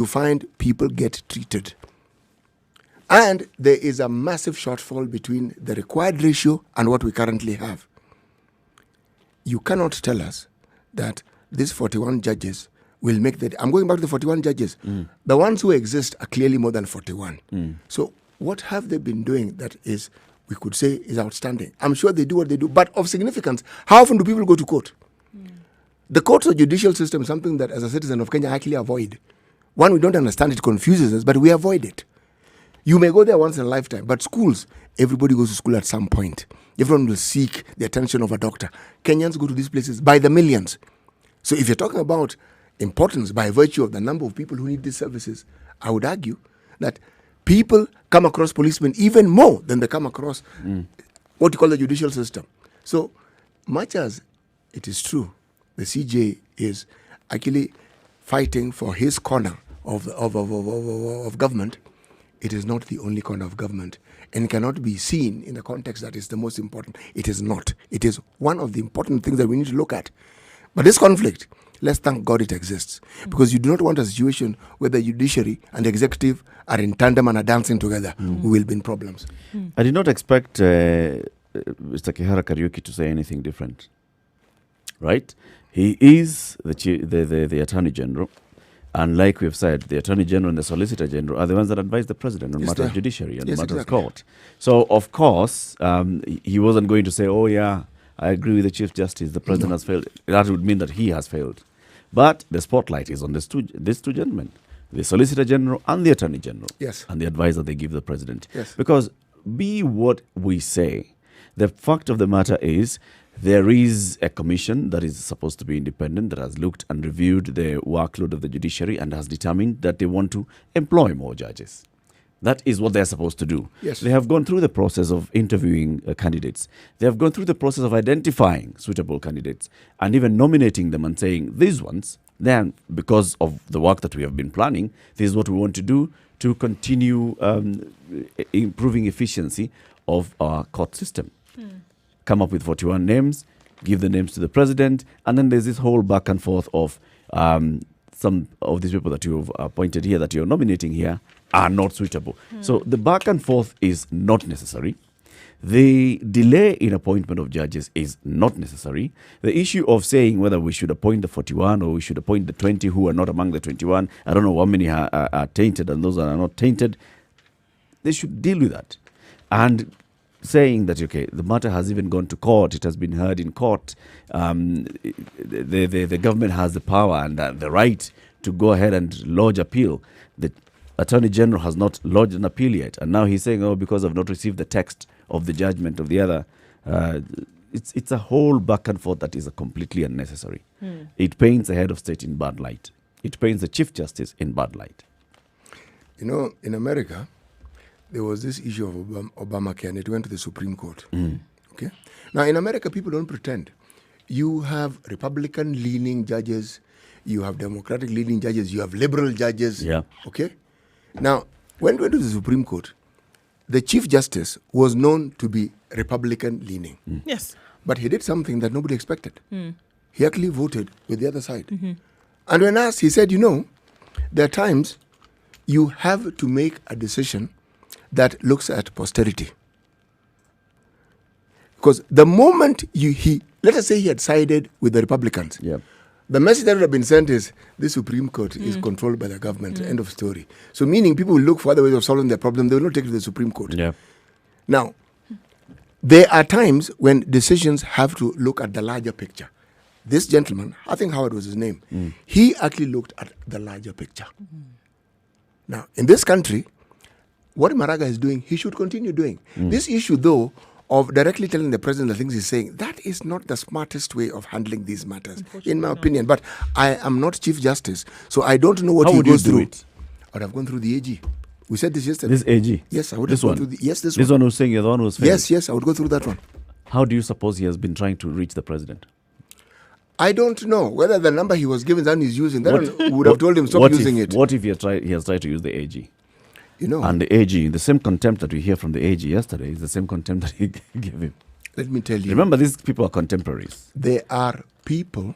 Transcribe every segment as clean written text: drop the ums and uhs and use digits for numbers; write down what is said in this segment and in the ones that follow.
you find people get treated. And there is a massive shortfall between the required ratio and what we currently have. You cannot tell us that these 41 judges will make that. I'm going back to the 41 judges. The ones who exist are clearly more than 41. So what have they been doing that is, we could say, is outstanding? I'm sure they do what they do, but of significance, how often do people go to court? The courts or judicial system is something that, as a citizen of Kenya, I actually avoid. One, we don't understand, it confuses us, but we avoid it. You may go there once in a lifetime, but schools, everybody goes to school at some point. Everyone will seek the attention of a doctor. Kenyans go to these places by the millions. So if you're talking about importance by virtue of the number of people who need these services, I would argue that people come across policemen even more than they come across what you call the judicial system. So much as it is true, the CJ is actually fighting for his corner of government, it is not the only corner of government and cannot be seen in the context that is the most important. It is not. It is one of the important things that we need to look at. But this conflict, let's thank God it exists, because you do not want a situation where the judiciary and the executive are in tandem and are dancing together. We will be in problems. I did not expect Mr. Kihara Kariuki to say anything different. Right? He is the Attorney General. And like we've said, the Attorney General and the Solicitor General are the ones that advise the President on matters of judiciary and matters of court. So, of course, he wasn't going to say, oh, yeah, I agree with the Chief Justice, the President has failed. That would mean that he has failed. But the spotlight is on these two gentlemen, the Solicitor General and the Attorney General, and the advice that they give the President. Because be what we say, the fact of the matter is, there is a commission that is supposed to be independent that has looked and reviewed the workload of the judiciary and has determined that they want to employ more judges. That is what they're supposed to do. They have gone through the process of interviewing candidates. They have gone through the process of identifying suitable candidates and even nominating them and saying, these ones, then because of the work that we have been planning, this is what we want to do to continue improving efficiency of our court system. Come up with 41 names, give the names to the President, and then there's this whole back and forth of some of these people that you've appointed here, that you're nominating here, are not suitable. So the back and forth is not necessary. The delay in appointment of judges is not necessary. The issue of saying whether we should appoint the 41 or we should appoint the 20 who are not among the 21, I don't know how many are tainted and those that are not tainted, they should deal with that. And saying that, okay, the matter has even gone to court, it has been heard in court, the government has the power and the right to go ahead and lodge appeal. The Attorney General has not lodged an appeal yet, and now he's saying, oh, because I've not received the text of the judgment of the other. It's a whole back and forth that is completely unnecessary. It paints the head of state in bad light. It paints the Chief Justice in bad light. You know, in America, there was this issue of Obamacare, and it went to the Supreme Court. Okay. Now, in America, people don't pretend. You have Republican-leaning judges, you have Democratic-leaning judges, you have liberal judges. Okay. Now, when it went to the Supreme Court, the Chief Justice was known to be Republican-leaning. Yes. But he did something that nobody expected. He actually voted with the other side. And when asked, he said, you know, there are times you have to make a decision that looks at posterity. Because the moment let us say he had sided with the Republicans, the message that would have been sent is, the Supreme Court is controlled by the government, end of story. So meaning people will look for other ways of solving their problem, they will not take it to the Supreme Court. Now, there are times when decisions have to look at the larger picture. This gentleman, I think Howard was his name, he actually looked at the larger picture. Now, in this country, what Maraga is doing, he should continue doing. This issue, though, of directly telling the president the things he's saying, that is not the smartest way of handling these matters, in my opinion. But I am not Chief Justice, so I don't know what he goes through. I would have gone through the AG. We said this yesterday. This AG? Yes, I would have gone through this one. This one who's saying you're the one who's failed? Yes, I would go through that one. How do you suppose he has been trying to reach the president? I don't know whether the number he was given and he's using, that one would have told him stop using it. What if he has tried to use the AG? You know, and the AG, the same contempt that we hear from the AG yesterday is the same contempt that he gave him. Let me tell you. Remember, these people are contemporaries. There are people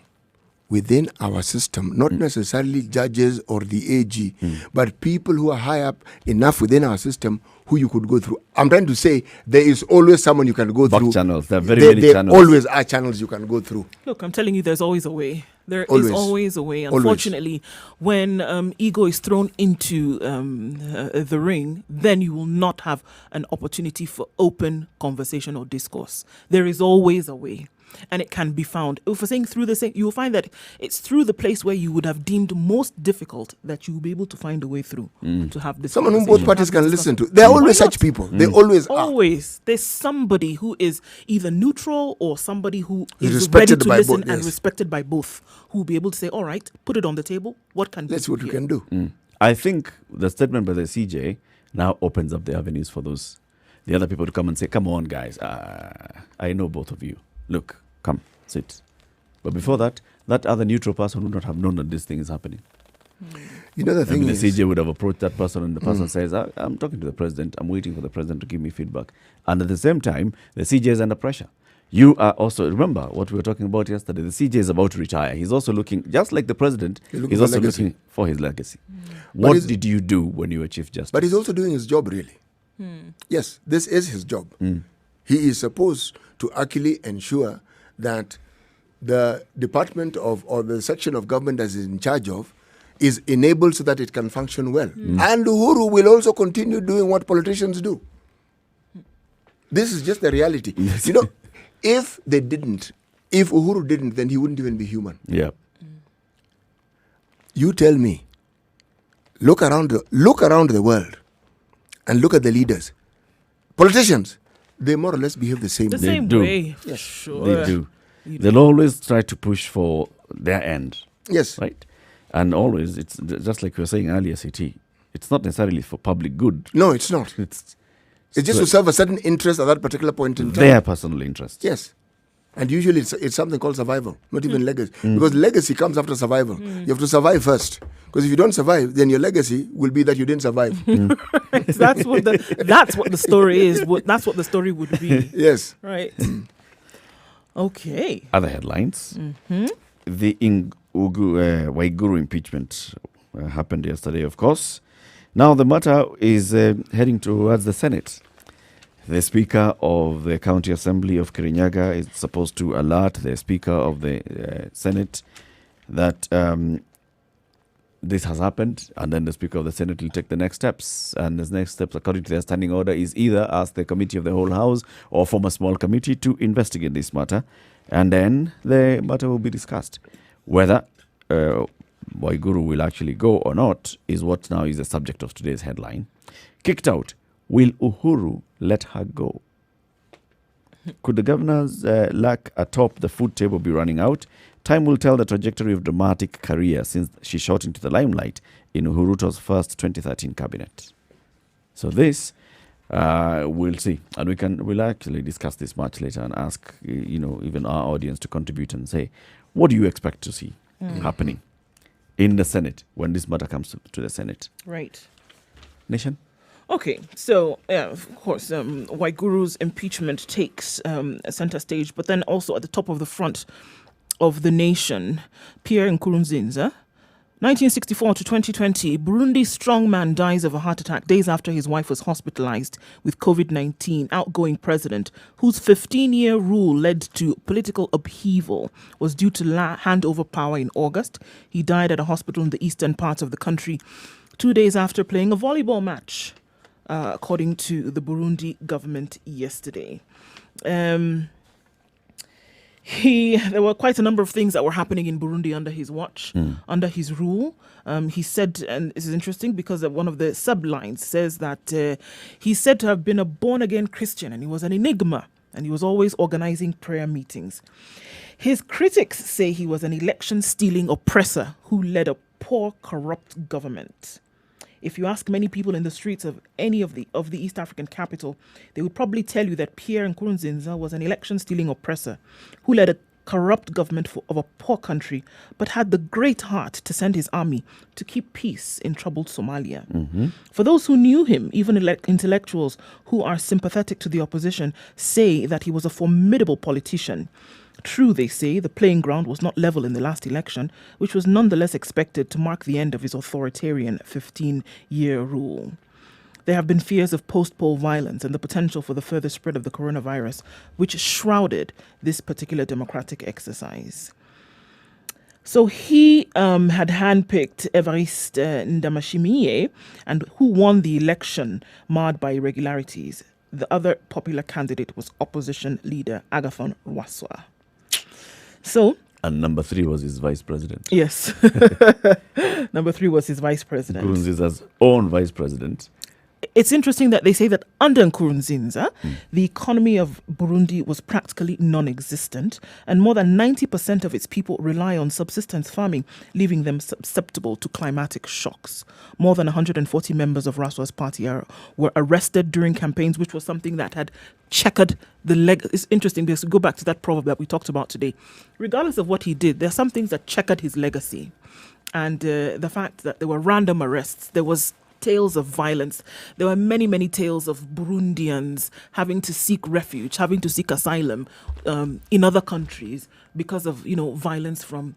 within our system, not necessarily judges or the AG, but people who are high up enough within our system who you could go through. I'm trying to say there is always someone you can go Back through. channels. There are very many channels. There always are channels you can go through. Look, I'm telling you, there's always a way. There Always. is always a way. Always. Unfortunately, when ego is thrown into the ring, then you will not have an opportunity for open conversation or discourse. There is always a way, and it can be found. If we're saying through the same, you will find that it's through the place where you would have deemed most difficult that you will be able to find a way through to have this. Someone whom conversation, both parties have can this listen to. discussion. There are Why always not? such people. They always are. Always. There's somebody who is either neutral or somebody who is ready Respected to by listen both, and yes. respected by both, who will be able to say, all right, put it on the table. What can Let's see we what do we here? can do. I think the statement by the CJ now opens up the avenues for the other people to come and say, come on, guys, I know both of you. Look, come, sit. But before that other neutral person would not have known that this thing is happening. You know the I thing mean, is, the CJ would have approached that person and the person says, I'm talking to the president. I'm waiting for the president to give me feedback. And at the same time, the CJ is under pressure. You are also, remember what we were talking about yesterday, the CJ is about to retire. He's also looking, just like the president, he's for also legacy. looking for his legacy. But What he's- did you do when you were Chief Justice? but he's also doing his job really. Yes, this is his job. He is supposed to actually ensure that the department of or the section of government that is in charge of is enabled so that it can function well. And Uhuru will also continue doing what politicians do. This is just the reality. You know, if Uhuru didn't, then he wouldn't even be human. Yeah. You tell me, look around the world and look at the leaders. Politicians, they more or less behave the same The way. They same do. way. Yes. Sure. They do. They'll always try to push for their end, Yes. right? And always, it's just like we were saying earlier, CT, it's not necessarily for public good. No, it's not. It's It's just to serve a certain interest at that particular point in time. their personal interest. Yes. And usually it's something called survival, not even legacy. Because legacy comes after survival. You have to survive first. Because if you don't survive, then your legacy will be that you didn't survive. that's what the story is. That's what the story would be. Yes. Right. Okay. Other headlines. The Waiguru impeachment happened yesterday, of course. Now the matter is heading towards the Senate. The Speaker of the County Assembly of Kirinyaga is supposed to alert the Speaker of the Senate that this has happened, and then the Speaker of the Senate will take the next steps. And the next steps, according to their standing order, is either ask the Committee of the Whole House or form a small committee to investigate this matter, and then the matter will be discussed. Whether Waiguru will actually go or not is what now is the subject of today's headline. Kicked out. Will Uhuru let her go? Could the governor's luck atop the food table be running out? Time will tell the trajectory of dramatic career since she shot into the limelight in Uhuru's first 2013 cabinet. So this, we'll see. And we'll actually discuss this much later and ask, even our audience to contribute and say, what do you expect to see happening in the Senate when this matter comes to the Senate? Right. Nation? Okay, so of course, Waiguru's impeachment takes center stage, but then also at the top of the front of the nation, Pierre Nkurunziza, 1964 to 2020, Burundi's strongman dies of a heart attack days after his wife was hospitalized with COVID-19. Outgoing president, whose 15-year rule led to political upheaval, was due to hand over power in August. He died at a hospital in the eastern parts of the country 2 days after playing a volleyball match, according to the Burundi government yesterday. There were quite a number of things that were happening in Burundi under his watch, under his rule. He said, and this is interesting because one of the sublines says that he's said to have been a born-again Christian and he was an enigma and he was always organizing prayer meetings. His critics say he was an election-stealing oppressor who led a poor, corrupt government. If you ask many people in the streets of any of the East African capital, they would probably tell you that Pierre Nkurunziza was an election-stealing oppressor who led a corrupt government of a poor country, but had the great heart to send his army to keep peace in troubled Somalia. For those who knew him, even intellectuals who are sympathetic to the opposition, say that he was a formidable politician. True, they say, the playing ground was not level in the last election, which was nonetheless expected to mark the end of his authoritarian 15-year rule. There have been fears of post-poll violence and the potential for the further spread of the coronavirus, which shrouded this particular democratic exercise. So he had handpicked Evariste Ndamashimiye, and who won the election marred by irregularities. The other popular candidate was opposition leader Agathon Rwaswa. So, And number 3 was his vice president. yes, number 3 was his vice president. Nkurunziza's own vice president. It's interesting that they say that under Nkurunziza, the economy of Burundi was practically non-existent, and more than 90% of its people rely on subsistence farming, leaving them susceptible to climatic shocks. More than 140 members of Raswa's party were arrested during campaigns, which was something that had checkered the leg. It's interesting because we go back to that proverb that we talked about today. Regardless of what he did, there are some things that checkered his legacy. And the fact that there were random arrests, there was tales of violence. There were many, many tales of Burundians having to seek refuge, having to seek asylum in other countries because of, violence from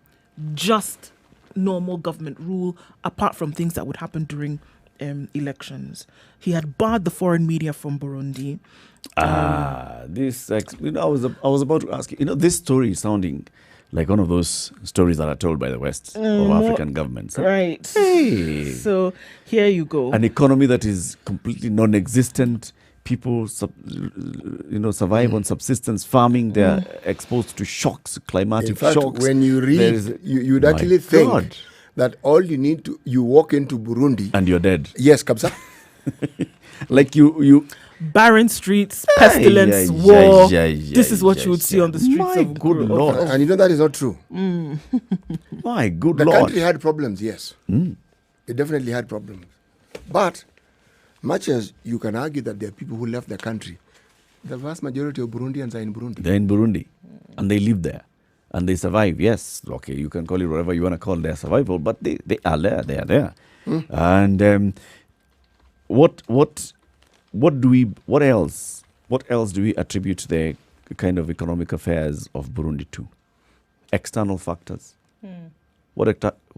just normal government rule, apart from things that would happen during elections. He had barred the foreign media from Burundi. I was about to ask you, this story is sounding like one of those stories that are told by the West of African governments. Right. Hey. So here you go. An economy that is completely non-existent. People, survive on subsistence farming. They're exposed to shocks, climatic In fact, shocks. when you read, you'd actually think that all you need to, you walk into Burundi. And you're dead. Yes, Kabsa. Like you barren streets, pestilence, war. This is what you would see on the streets My of good Nakuru. Lord. And that is not true. My good The Lord. country had problems, yes. It definitely had problems. But much as you can argue that there are people who left the country, the vast majority of Burundians are in Burundi. They're in Burundi. And they live there. And they survive. Yes, okay, you can call it whatever you want to call their survival, but they are there. They are there. And what else do we attribute the kind of economic affairs of Burundi to? External factors.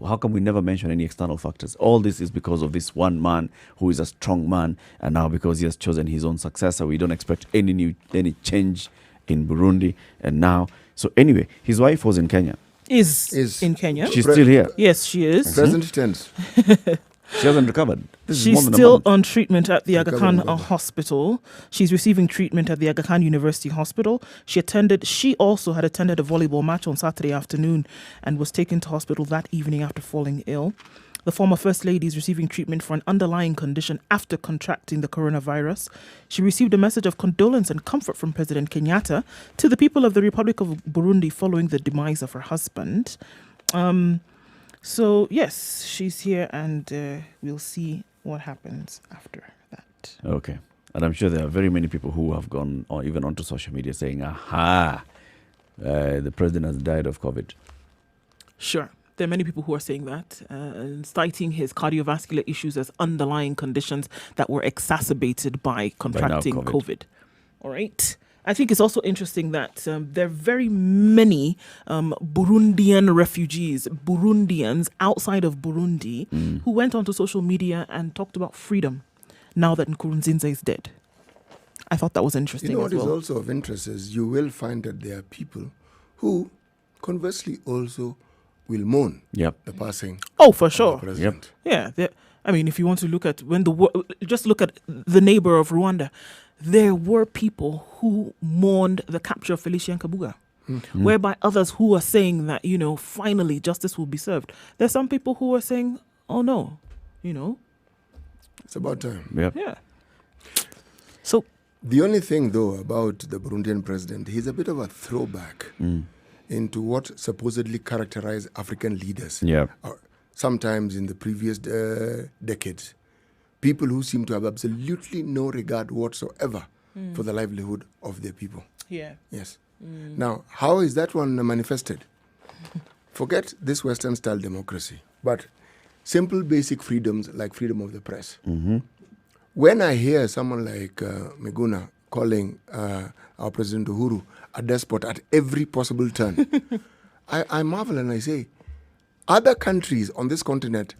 How come we never mention any external factors? All this is because of this one man who is a strong man, and now because he has chosen his own successor, we don't expect any change in Burundi. And now, so anyway, his wife was in Kenya. Is in Kenya. She's still here. Yes, she is. Present tense. She hasn't recovered. This is She's more than a still month. on treatment at the Aga Khan Recovered. Hospital. She's receiving treatment at the Aga Khan University Hospital. She also had attended a volleyball match on Saturday afternoon and was taken to hospital that evening after falling ill. The former First Lady is receiving treatment for an underlying condition after contracting the coronavirus. She received a message of condolence and comfort from President Kenyatta to the people of the Republic of Burundi following the demise of her husband. So, yes, she's here, and we'll see what happens after that. Okay. And I'm sure there are very many people who have gone or even onto social media saying, the president has died of COVID. Sure. There are many people who are saying that, citing his cardiovascular issues as underlying conditions that were exacerbated by contracting COVID. All right. I think it's also interesting that there are very many Burundian refugees, Burundians outside of Burundi, who went onto social media and talked about freedom now that Nkurunziza is dead. I thought that was interesting What as well. is also of interest is you will find that there are people who, conversely, also will mourn the passing. Oh, for of sure. the president. Yeah. I mean, if you want to look at just look at the neighbor of Rwanda, there were people who mourned the capture of Felicien Kabuga, whereby others who are saying that, finally justice will be served. There's some people who are saying, oh no, It's about time. Yeah. So The only thing, though, about the Burundian president, he's a bit of a throwback into what supposedly characterized African leaders. Sometimes in the previous decades. People who seem to have absolutely no regard whatsoever for the livelihood of their people. Yeah. Yes. Now, how is that one manifested? Forget this Western-style democracy, but simple basic freedoms like freedom of the press. When I hear someone like Miguna calling our President Uhuru a despot at every possible turn. I marvel and I say, other countries on this continent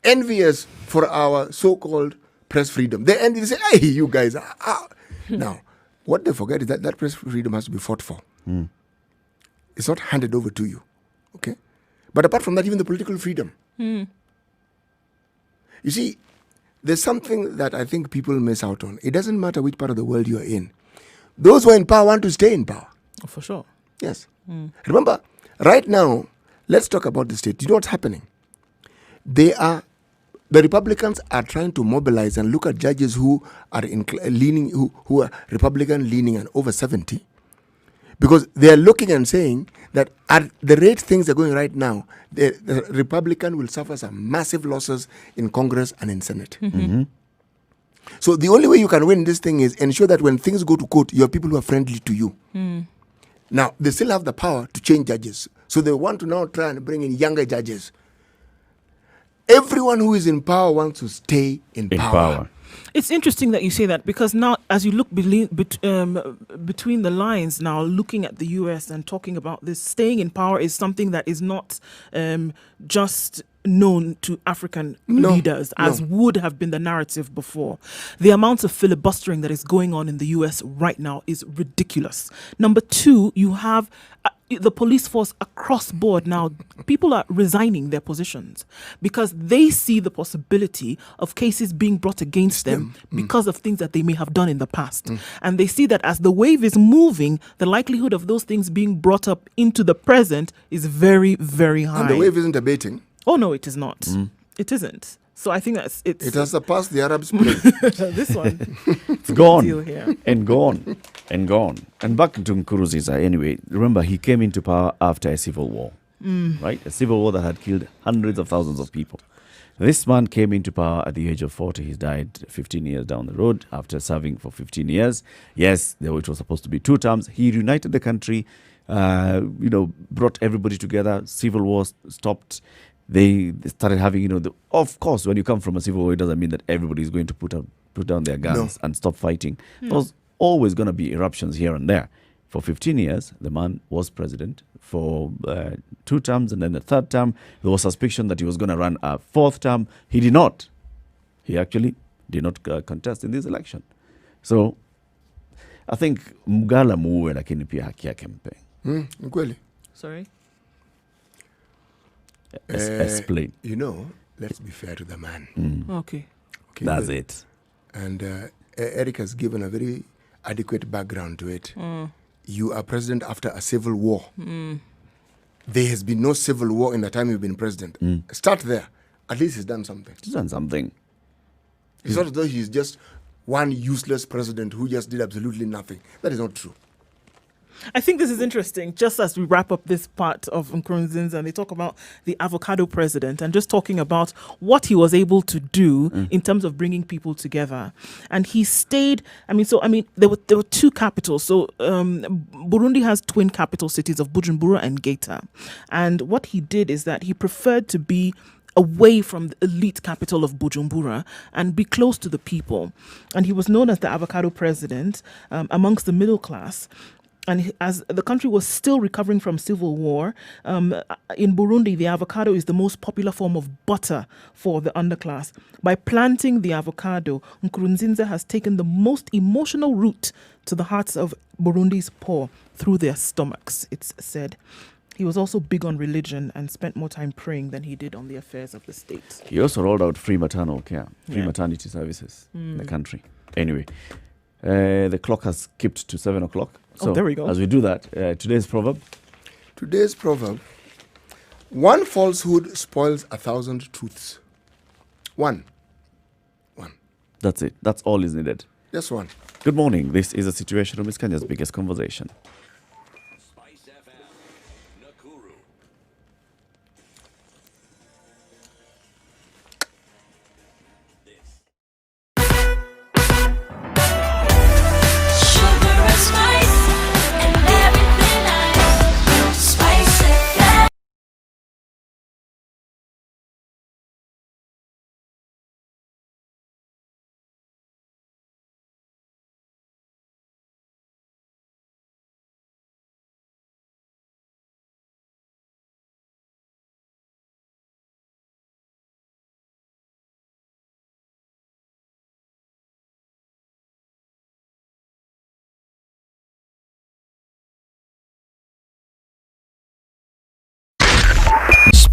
envious for our so-called press freedom. They envy, they say, hey, you guys. Now, what they forget is that press freedom has to be fought for. It's not handed over to you. Okay? But apart from that, even the political freedom. You see, there's something that I think people miss out on. It doesn't matter which part of the world you're in. Those who are in power want to stay in power. Oh, for sure. Yes. Remember, right now, let's talk about the state. You know what's happening? The Republicans are trying to mobilize and look at judges who are who are Republican leaning and over 70, because they are looking and saying that at the rate things are going right now, the Republican will suffer some massive losses in Congress and in Senate. So the only way you can win this thing is ensure that when things go to court, you have people who are friendly to you. Now, they still have the power to change judges. So they want to now try and bring in younger judges. Everyone who is in power wants to stay in power. It's interesting that you say that, because now, as you look between the lines now, looking at the US and talking about this, staying in power is something that is not just known to African leaders, as would have been the narrative before. The amount of filibustering that is going on in the US right now is ridiculous. Number two, you have the police force across board now. People are resigning their positions because they see the possibility of cases being brought against them because of things that they may have done in the past. And they see that as the wave is moving, the likelihood of those things being brought up into the present is very, very high. And the wave isn't abating. Oh, no, it is not. It isn't. So I think it has surpassed the Arab Spring. This one. It's gone. Here. And gone. And gone. And back to Nkurunziza anyway. Remember, he came into power after a civil war. Right? A civil war that had killed hundreds of thousands of people. This man came into power at the age of 40. He died 15 years down the road after serving for 15 years. Yes, it was supposed to be 2 terms. He reunited the country, brought everybody together. Civil war stopped. They started having, of course, when you come from a civil war, it doesn't mean that everybody is going to put down their guns and stop fighting. There's always going to be eruptions here and there. For 15 years, the man was president for 2 terms, and then the 3rd term, there was suspicion that he was going to run a 4th term. He did not. He actually did not contest in this election. So, I think Mgala muwe lakini pia haki yake mpe. Kweli. Sorry? Explain. Let's be fair to the man. Okay. That's it. And Eric has given a very adequate background to it. You are president after a civil war. There has been no civil war in the time you've been president. Start there. At least he's done something. He's done something. It's not as though he's just one useless president who just did absolutely nothing. That is not true. I think this is interesting, just as we wrap up this part of Nkurunziza, and they talk about the avocado president and just talking about what he was able to do in terms of bringing people together. And he stayed, there were 2 capitals. So Burundi has twin capital cities of Bujumbura and Geita. And what he did is that he preferred to be away from the elite capital of Bujumbura and be close to the people. And he was known as the avocado president amongst the middle class. And as the country was still recovering from civil war, in Burundi, the avocado is the most popular form of butter for the underclass. By planting the avocado, Nkurunziza has taken the most emotional route to the hearts of Burundi's poor through their stomachs, it's said. He was also big on religion and spent more time praying than he did on the affairs of the state. He also rolled out free maternal care, free maternity services in the country. Anyway, the clock has skipped to 7 o'clock. So there we go. As we do that, today's proverb. Today's proverb: one falsehood spoils 1,000 truths. One. That's it. That's all is needed. Just one. Good morning. This is A Situation Room. It's Kenya's biggest conversation.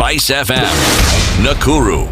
Spice FM, Nakuru.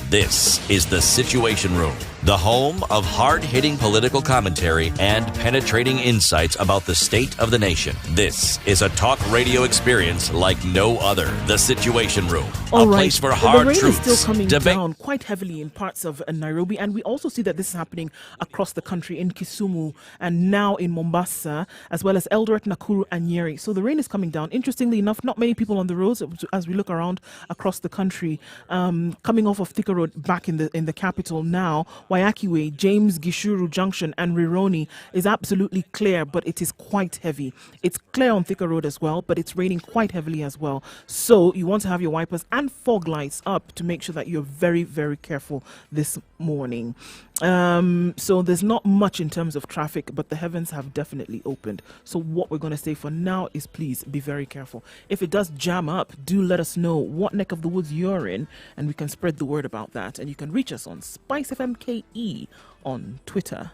This is The Situation Room, the home of hard-hitting political commentary and penetrating insights about the state of the nation. This is a talk radio experience like no other. The Situation Room, a place for hard truths. The rain is still coming down quite heavily in parts of Nairobi, and we also see that this is happening across the country in Kisumu and now in Mombasa, as well as Eldoret, Nakuru, and Nyeri. So the rain is coming down. Interestingly enough, not many people on the roads as we look around across the country. Coming off of Thika Road back in the capital now, Wayaki Way, James Gishuru Junction, and Rironi is absolutely clear, but it is quite heavy. It's clear on Thika Road as well, but it's raining quite heavily as well. So you want to have your wipers and fog lights up to make sure that you're very, very careful this morning. So there's not much in terms of traffic, but the heavens have definitely opened. So what we're going to say for now is please be very careful. If it does jam up, do let us know what neck of the woods you're in, and we can spread the word about that. And you can reach us on Spice FM KE on Twitter.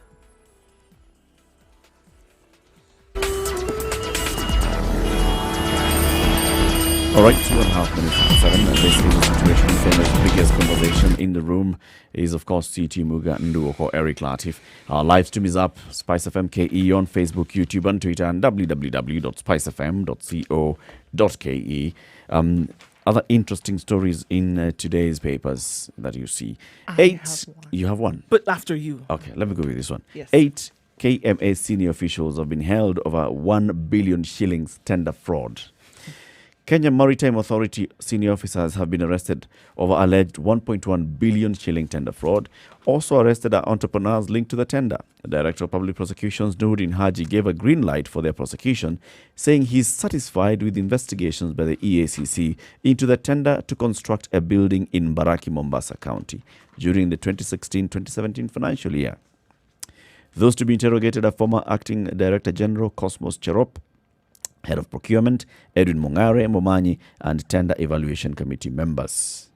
All right, 2.5 minutes to 7, and this is the Situation. The biggest conversation in the room is, of course, CT Muga Nduoko, Eric Latif. Our live stream is up, Spice FM KE on Facebook, YouTube, and Twitter, and www.spicefm.co.ke. Other interesting stories in today's papers that you see. You have one? But after you. Okay, let me go with this one. Yes. 8 KMA senior officials have been held over 1 billion shillings tender fraud. Kenya Maritime Authority senior officers have been arrested over alleged 1.1 billion shilling tender fraud. Also arrested are entrepreneurs linked to the tender. The Director of Public Prosecutions, Nuruddin Haji, gave a green light for their prosecution, saying he's satisfied with investigations by the EACC into the tender to construct a building in Baraki, Mombasa County during the 2016-2017 financial year. Those to be interrogated are former Acting Director General Cosmos Cherop, Head of Procurement, Edwin Mongare Momanyi, and Tender Evaluation Committee members.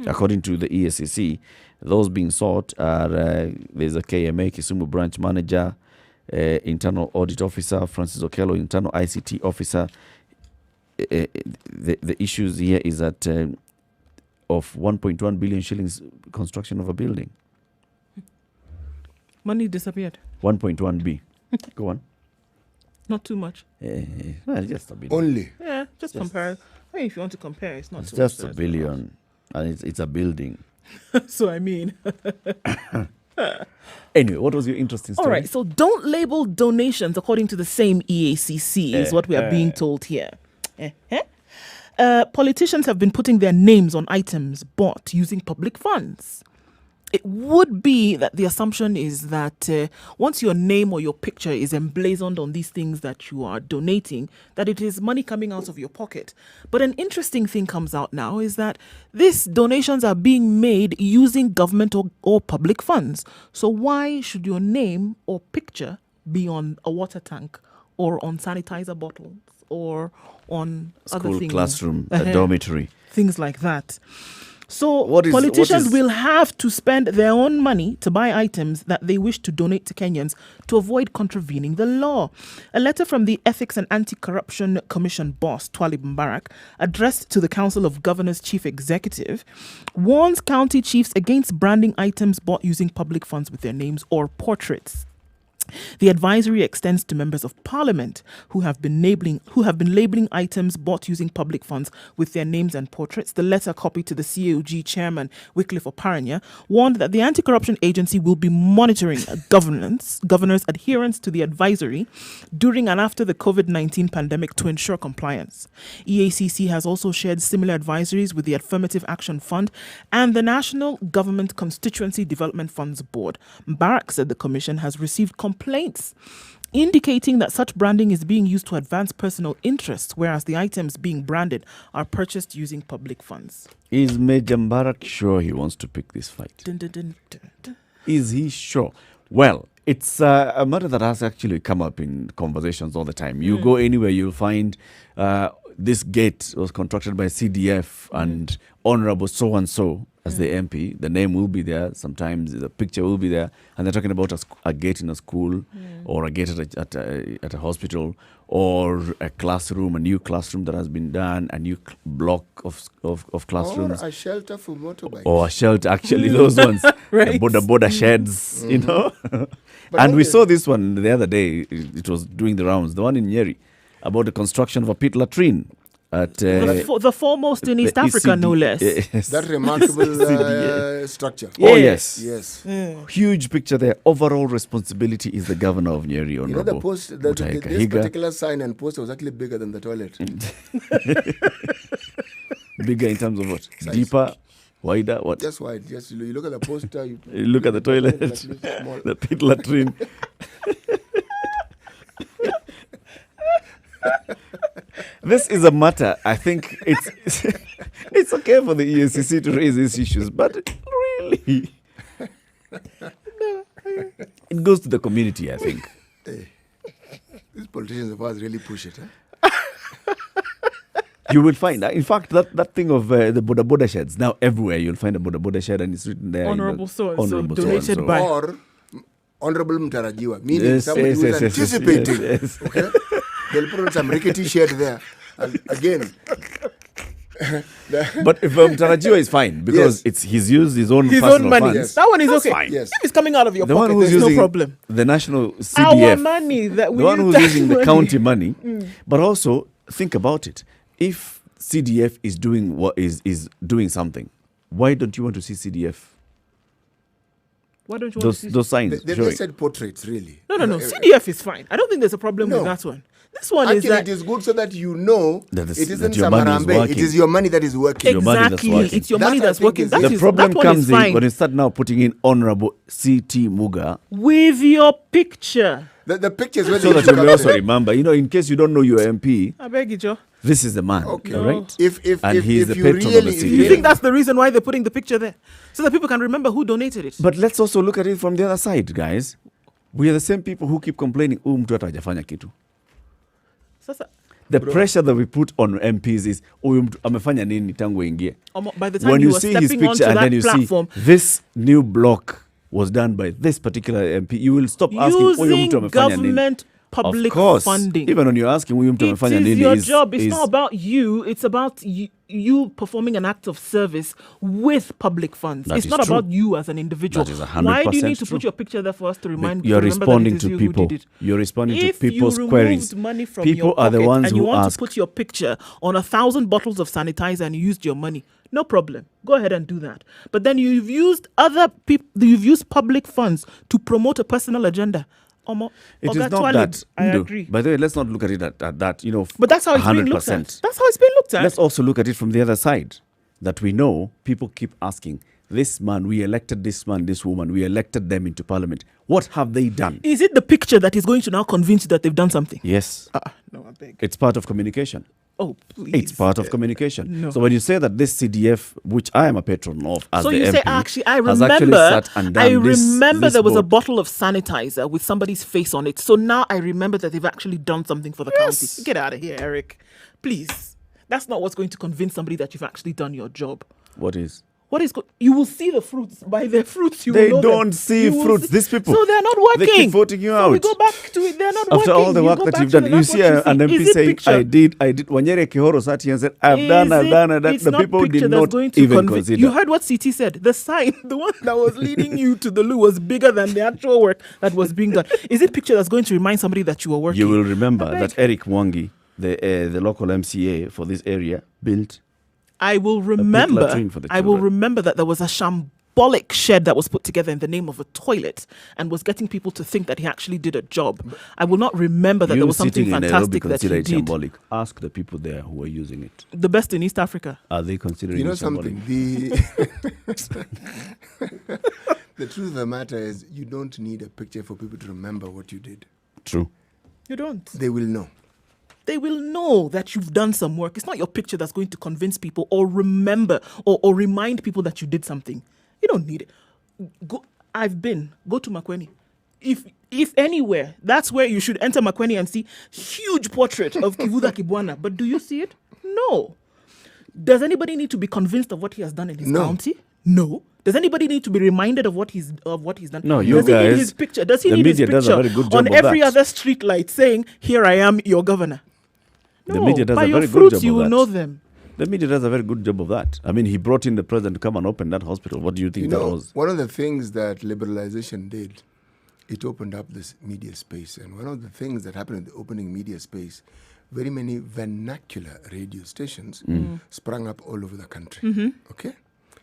According to the EACC, those being sought are there's a KMA, Kisumu Branch Manager, Internal Audit Officer, Francis Okello, Internal ICT Officer. The issues here is that of 1.1 billion shillings construction of a building. Money disappeared. 1.1 B. Go on. Not too much. Well, just a billion. Only. Yeah, just compare. I mean, if you want to compare, it's not It's too just much. a billion. And it's a building. So, I mean. Anyway, what was your interesting story? All right, so don't label donations according to the same EACC is what we are being told here. Politicians have been putting their names on items bought using public funds. It would be that the assumption is that once your name or your picture is emblazoned on these things that you are donating, that it is money coming out of your pocket. But an interesting thing comes out now is that these donations are being made using government or public funds. So why should your name or picture be on a water tank or on sanitizer bottles or on other School, things? classroom, a dormitory. Things like that. So What is- politicians will have to spend their own money to buy items that they wish to donate to Kenyans to avoid contravening the law. A letter from the Ethics and Anti-Corruption Commission boss, Twalib Mbarak, addressed to the Council of Governors Chief Executive, warns county chiefs against branding items bought using public funds with their names or portraits. The advisory extends to members of parliament who have been labeling items bought using public funds with their names and portraits. The letter, copied to the CAOG chairman Wycliffe Oparanya, warned that the anti-corruption agency will be monitoring governors' adherence to the advisory during and after the COVID-19 pandemic to ensure compliance. EACC has also shared similar advisories with the Affirmative Action Fund and the National Government Constituency Development Funds Board. Mbarak said the commission has received complaints indicating that such branding is being used to advance personal interests, whereas the items being branded are purchased using public funds. Is Major Mbarak sure he wants to pick this fight? Dun, dun, dun, dun, dun. Is he sure? Well, it's a matter that has actually come up in conversations all the time. You go anywhere, you'll find this gate was constructed by CDF and Honorable so and so as the MP. The name will be there. Sometimes the picture will be there, and they're talking about a gate in a school, or a gate at a hospital, or a classroom, a new classroom that has been done, a new block of classrooms, or a shelter for motorbikes, or a shelter. Actually, those ones, Right. the border sheds, you know. And we saw this one the other day. It was doing the rounds. The one in Nyeri, about the construction of a pit latrine at The foremost in East Africa, no less. Yes. that remarkable structure. Oh yes, Yes. huge picture there. Overall responsibility is the governor of Nyeri, You know, Honorable the post, Mutahi this Kahiga. particular sign and poster was actually bigger than the toilet. Bigger in terms of what? Size. Deeper, wider, what? Just wide. Just you look at the poster. You look at the toilet, Small. the pit latrine. This is a matter, I think it's okay for the EACC to raise these issues, but really, it goes to the community, I think. These politicians of ours really push it. Huh? You will find, in fact, that thing of the border sheds, now everywhere you'll find a border shed and it's written there. Honorable so-and-so, Honorable donated so-and-so. by- Or Honorable Mtarajiwa, meaning Yes, somebody yes, who is yes, yes, yes, anticipating. yes. Okay? They'll put on some rickety shed there. And again, But if Mtarajiwa is fine because he's used his own His personal own money. funds. Yes. That one is That's okay. fine. Yes. If it's coming out of your The one pocket, who's there's no using problem. the national CDF, Our money that we the one use who's that using the money. county money, but also think about it. If CDF is doing is doing something, why don't you want to see CDF? Why don't you want to see? Those signs they showing. said portraits, really. No. CDF is fine. I don't think there's a problem No. with that one. This one Actually, is that it is good so that you know That it isn't your money is Samarambe. It working. is your money that is working. Your money that's exactly. working. It's your That money I that's think working. is- That The is problem that one comes is in fine. when you start now putting in Honorable C.T. Muga, With your picture. The pictures where so they that you may also capture- remember. You know, in case you don't know your MP, I beg you, Joe. this is the man. Okay. All right. If And he is the you patron of really, the if city. You Yeah. think that's the reason why they're putting the picture there? So that people can remember who donated it. But let's also look at it from the other side, guys. We are the same people who keep complaining, mtu hata hajafanya kitu. Sasa, The pressure that we put on MPs is, mtu amefanya nini tangu ingie. by the time When you you were see his stepping onto picture and that then you platform, see this new block was done by this particular MP, you will stop asking, using mtu amefanya nini. government public Of course, funding. even when you're asking, mtu It amefanya is nini, your is- job. It's is- not about you. It's about you performing an act of service with public funds. That It's is not true. about you as an individual. That is 100% Why do you need to true. put your picture there for us to remind? You're to remember responding that it is to you people. Who did it? You're responding If to people's you queries. removed money from People your are the pocket ones and you who want ask. to put your picture on 1,000 bottles of sanitizer and you used your money, no problem. Go ahead and do that. But then you've used you've used public funds to promote a personal agenda. It is not Twalib, that. I Ndo. agree. By the way, let's not look at it at that, But that's how it's being looked at. 100%. That's how it's being looked at. Let's also look at it from the other side. That we know people keep asking, this man, we elected this man, this woman, we elected them into parliament. What have they done? Is it the picture that is going to now convince you that they've done something? Yes, No, I beg. it's part of communication. Oh, please. It's part of communication. no. So when you say that this CDF, which I am a patron of as So the you MP, say, actually, I has actually remember, sat and done this there was a board. bottle of sanitizer with somebody's face on it. So now I remember that they've actually done something for the Yes. county. Get out of here, Eric. Please. That's not what's going to convince somebody that you've actually done your job. What is? You will see the fruits. By their fruits, you They will know don't them. see You will fruits. These people, So they're not working. they keep voting you So we out. go back to it. They're not After working. all the You work go that back you've to done, it. you That's see what an see. MP Is it saying, picture? I did. Wanyere Kihoro sat here and said, I've done. It's The not people picture did that's not going to even convi- consider. You heard what CT said. The sign, the one that was leading you to the loo, was bigger than the actual work that was being done. Is it picture that's going to remind somebody that you were working? You will remember I beg. that Eric Mwangi, the local MCA for this area, built. I will latrine remember. for the I will children. remember that there was a shambolic shed that was put together in the name of a toilet and was getting people to think that he actually did a job. I will not remember that You there was something sitting in Nairobi fantastic that consider he it did. symbolic. Ask the people there who are using it. The best in East Africa. Are they considering You know it symbolic? something? The truth of the matter is, you don't need a picture for people to remember what you did. True. You don't. They will know. They will know that you've done some work. It's not your picture that's going to convince people or remember or remind people that you did something. You don't need it. Go to Makweni. If anywhere, that's where you should enter Makweni and see huge portrait of Kivuda Kibwana. But do you see it? No. Does anybody need to be convinced of what he has done in his county? No. Does anybody need to be reminded of what he's done? No, you does guys. He need his picture? Does he the need his media does a picture very good job on of every that. other street light saying, "Here I am, your governor"? No. The media does by a your very good fruits, job you of will that. know them. The media does a very good job of that. I mean, he brought in the president to come and open that hospital. What do you think that was? One of the things that liberalization did, it opened up this media space. And one of the things that happened in the opening media space, very many vernacular radio stations sprang up all over the country. Okay?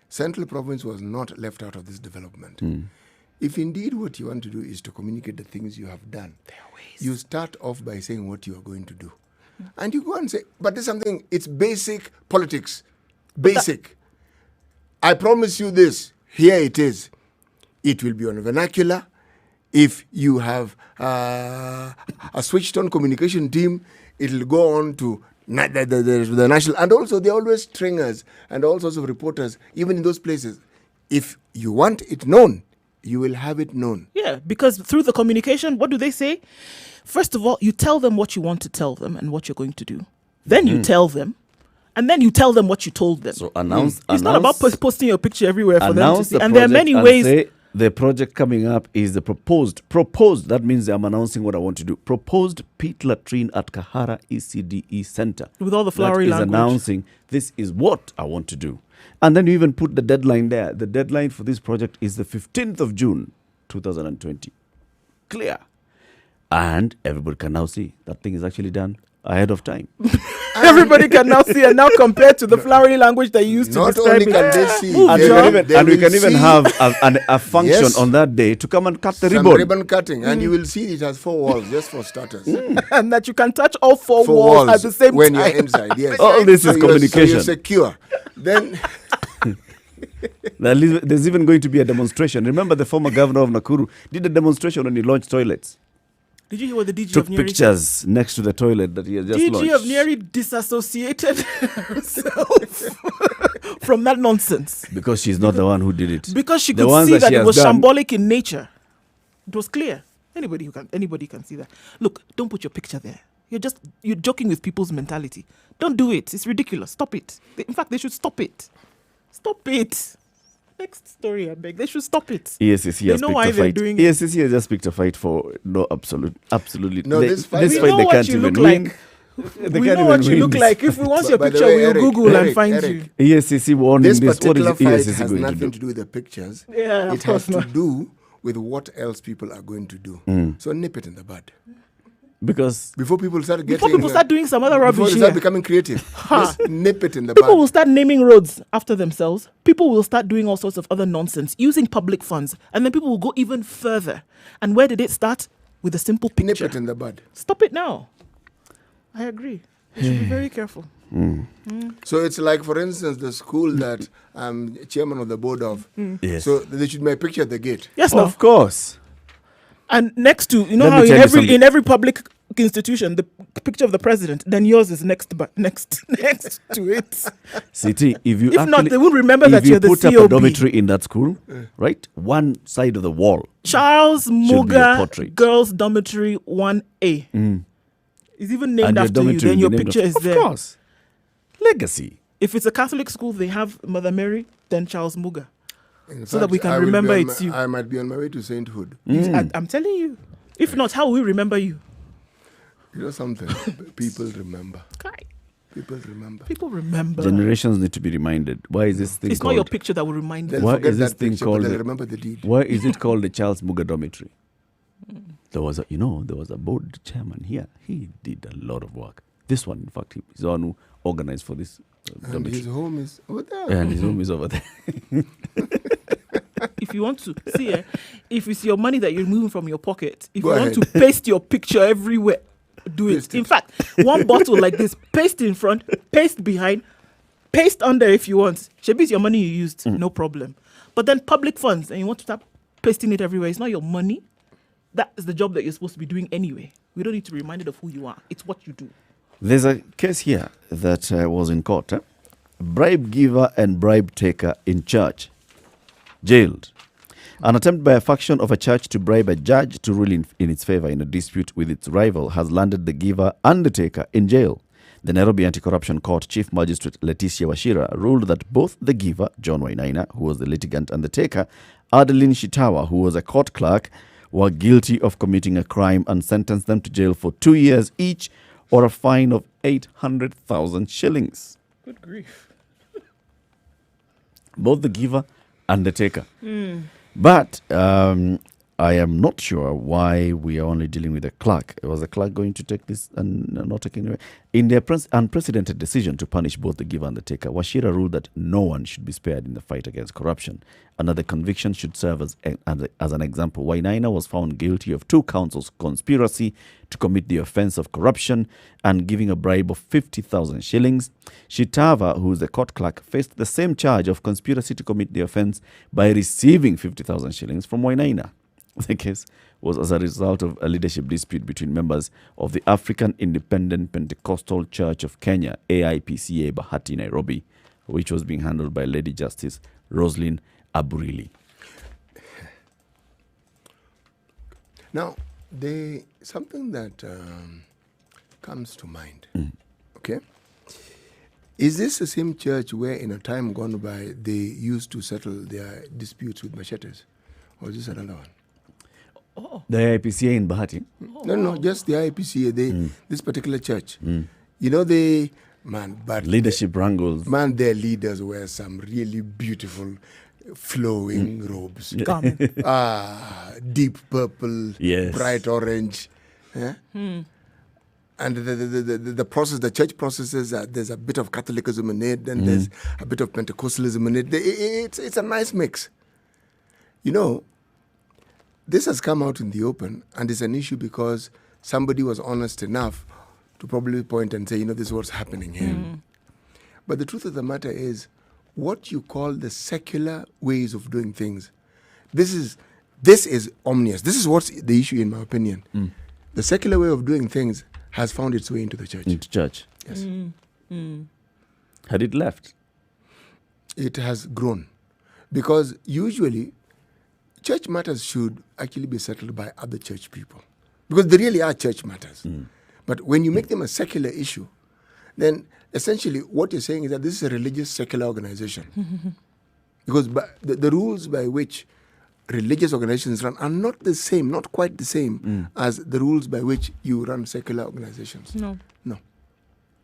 Central Province was not left out of this development. If indeed what you want to do is to communicate the things you have done, you start off by saying what you are going to do. And you go and say, but there's something, it's basic politics. Basic. I promise you this, here it is. It will be on vernacular. If you have a switched on communication team, it'll go on to the national. And also, there are always stringers and all sorts of reporters, even in those places. If you want it known, you will have it known. Yeah, because through the communication, what do they say? First of all, you tell them what you want to tell them and what you're going to do. Then you tell them, and then you tell them what you told them. So announce. It's not about posting your picture everywhere for them to Announce see. the And there are project many and ways. say, the project coming up is the proposed. That means I'm announcing what I want to do. Proposed pit latrine at Kahara ECDE Center. With all the flowery that is language. announcing this is what I want to do. And then you even put the deadline there. The deadline for this project is the 15th of June, 2020. Clear. And everybody can now see that thing is actually done ahead of time. Everybody can now see and now compare to the flowery language that you used to Not describe only it. can they see, And we will can even see have a function Yes. on that day to come and cut the some ribbon. ribbon cutting, and you will see it has 4 walls, just for starters. And that you can touch all 4 4 walls at the same when time. you're inside, yes. All this is So communication. you're secure. Then There's even going to be a demonstration. Remember the former governor of Nakuru did a demonstration when he launched toilets. Did you hear what the DG Took of Nyeri pictures next to the toilet that he had just DG launched. of Nyeri disassociated herself from that nonsense Because she's not the one who did it. because she The could ones see that that she it has was done- shambolic in nature. It was clear. Anybody can see that. Look, don't put your picture there. You're joking with people's mentality. Don't do it. It's ridiculous. Stop it. In fact, they should stop it. Stop it. Next story, I beg. They should stop it. ESCC They has know picked why a they're fight. doing it. ESCC has just picked a fight for absolutely. No, this fight- We fight know what you look like. They We can't know what even you look win. like. If we want your By the picture, way, we'll Eric, Google and Eric, find Eric, you. ESCC warning this this. What is particular fight ESCC has going to nothing do? to do with the pictures. Yeah, of It has course to not. do with what else people are going to do. So nip it in the bud. Because Before people start getting... Before people start doing some other before rubbish they start here. becoming creative. Just nip it in the People bud. will start naming roads after themselves. People will start doing all sorts of other nonsense using public funds. And then people will go even further. And where did it start? With a simple Nip picture. it in the bud. Stop it now. I agree. We should be very careful. So it's like, for instance, the school that I'm chairman of the board of. yes, So they should make a picture at the gate. Yes, no. of course. And next to, you know Let me how tell you something. in every public institution, the picture of the president, then yours is next to it. CT, if you If actually, not, they won't remember if that you you're the put up a COB. dormitory in that school, right? One side of the wall. Charles be a Muga portrait. Girls Dormitory 1A. It's even named And your after you. dormitory Then will your be named picture after- is of there. course. Legacy. If it's a Catholic school, they have Mother Mary, then Charles Muga. In So that we can I will be remember on it's you. I might be on my way to sainthood. I'm telling you. If not, how will we remember you? You know something? People remember. Kai. People remember. People remember. Generations need to be reminded. Why is this thing It's not called? your picture that will remind They'll them. Why forget is this that thing picture, called but they'll the- remember the deed. Why is it called the Charles Muga Dormitory? There was a board chairman here. He did a lot of work. This one, in fact, he's the one who organized for this And dormitory. his home is over there. And his home is over there. If you want to see if it's your money that you're moving from your pocket, if Go you want ahead. to paste your picture everywhere, do it. Paste In it. fact, one bottle like this, paste in front, paste behind, paste under if you want. Shebi, it's your money you used, no problem. But then public funds, and you want to start pasting it everywhere, it's not your money. That is the job that you're supposed to be doing anyway. We don't need to be reminded of who you are. It's what you do. There's a case here that was in court. Bribe giver and bribe taker in church. Jailed. An attempt by a faction of a church to bribe a judge to rule in its favor in a dispute with its rival has landed the giver and the taker in jail. The Nairobi Anti-Corruption Court Chief Magistrate Leticia Wachira ruled that both the giver, John Wainaina, who was the litigant, and the taker, Adeline Shitawa, who was a court clerk, were guilty of committing a crime and sentenced them to jail for 2 years each or a fine of 800,000 shillings. Good grief. Both the giver and the taker. But I am not sure why we are only dealing with a clerk. Was the clerk going to take this and not taking it? In their unprecedented decision to punish both the giver and the taker, Wachira ruled that no one should be spared in the fight against corruption, and that the conviction should serve as an example. Wainaina was found guilty of 2 counts of conspiracy to commit the offence of corruption and giving a bribe of 50,000 shillings. Shitava, who is the court clerk, faced the same charge of conspiracy to commit the offence by receiving 50,000 shillings from Wainaina. The case was as a result of a leadership dispute between members of the African Independent Pentecostal Church of Kenya, AIPCA Bahati, Nairobi, which was being handled by Lady Justice Roslyn Aburili. Now, something that comes to mind, okay? Is this the same church where in a time gone by they used to settle their disputes with machetes? Or is this another one? The IPCA in Bahati? No, just the IPCA, this particular church. You know, but leadership wrangles. Man, their leaders wear some really beautiful flowing robes. Deep purple, bright orange. Yeah? And the process, the church processes, there's a bit of Catholicism in it, and there's a bit of Pentecostalism in it. It's a nice mix. You know, this has come out in the open, and it's an issue because somebody was honest enough to probably point and say, this is what's happening here. But the truth of the matter is, what you call the secular ways of doing things, this is omnious. This is what's the issue, in my opinion. The secular way of doing things has found its way into the church. Into church. Yes. Had it left? It has grown. Because usually, church matters should actually be settled by other church people. Because they really are church matters. But when you make them a secular issue, then essentially what you're saying is that this is a religious secular organization. Because the rules by which religious organizations run are not the same, not quite the same as the rules by which you run secular organizations. No.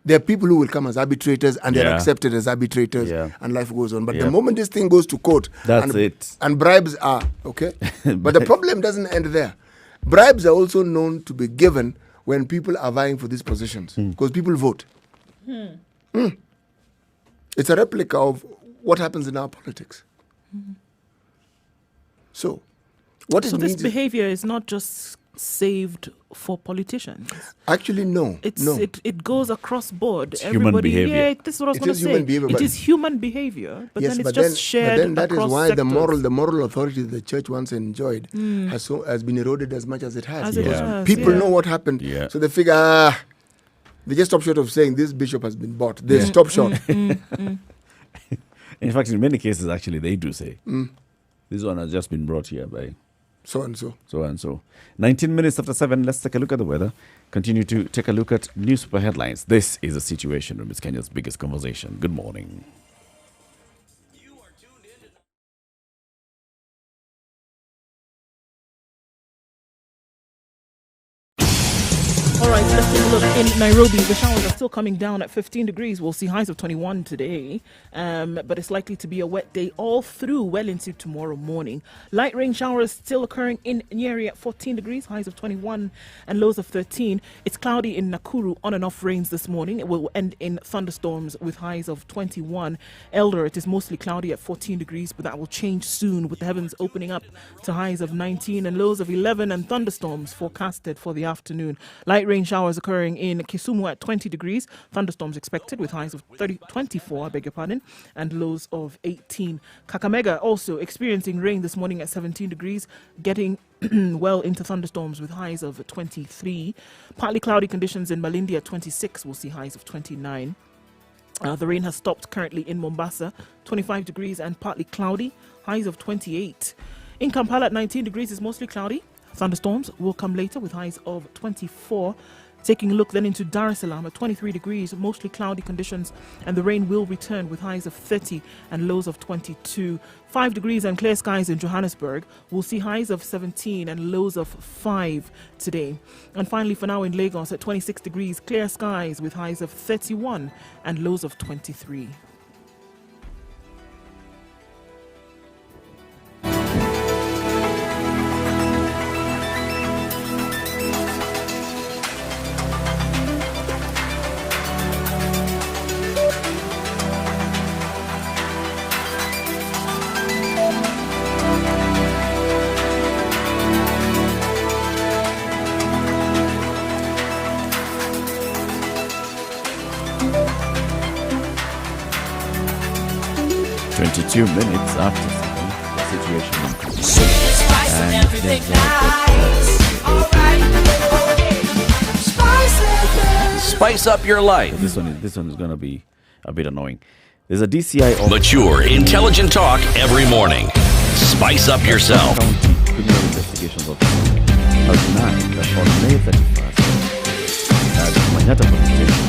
There are people who will come as arbitrators and they're accepted as arbitrators and life goes on. But the moment this thing goes to court and bribes are, okay? But the problem doesn't end there. Bribes are also known to be given when people are vying for these positions because people vote. It's a replica of what happens in our politics. So, this behavior is not just saved for politicians. Actually, no. It goes across board. It's human behavior. Yeah, this is what I was going to say. It is human behavior, but then it's just shared. But then that is why sectors. the moral authority that the church once enjoyed has been eroded as much as it has. People know what happened, so they figure they just stop short of saying this bishop has been bought. They stop short. In fact, in many cases, actually, they do say this one has just been brought here by so and so. So and so. 19 minutes after 7, let's take a look at the weather. Continue to take a look at newspaper headlines. This is the Situation Room. It's Kenya's biggest conversation. Good morning. All right, let's take a look in Nairobi. The showers are still coming down at 15 degrees. We'll see highs of 21 today, but it's likely to be a wet day all through well into tomorrow morning. Light rain showers still occurring in Nyeri at 14 degrees, highs of 21 and lows of 13. It's cloudy in Nakuru, on and off rains this morning. It will end in thunderstorms with highs of 21. Eldoret is mostly cloudy at 14 degrees, but that will change soon with the heavens opening up to highs of 19 and lows of 11 and thunderstorms forecasted for the afternoon. Light rain showers occurring in Kisumu at 20 degrees. Thunderstorms expected with highs of 24, and lows of 18. Kakamega also experiencing rain this morning at 17 degrees, getting well into thunderstorms with highs of 23. Partly cloudy conditions in Malindi at 26. We'll see highs of 29. The rain has stopped currently in Mombasa, 25 degrees and partly cloudy, highs of 28. In Kampala at 19 degrees is mostly cloudy. Thunderstorms will come later with highs of 24. Taking a look then into Dar es Salaam at 23 degrees, mostly cloudy conditions, and the rain will return with highs of 30 and lows of 22. 5 degrees and clear skies in Johannesburg. We'll see highs of 17 and lows of 5 today. And finally, for now in Lagos at 26 degrees, clear skies with highs of 31 and lows of 23. Two minutes after the situation. Spice and everything nice. Alright. Spice up your life. This one is going to be a bit annoying. There's a DCI officer. Mature, intelligent talk every morning. Spice up yourself. County Criminal Investigations Officer has denied that on May 31st at Manyata Police Station,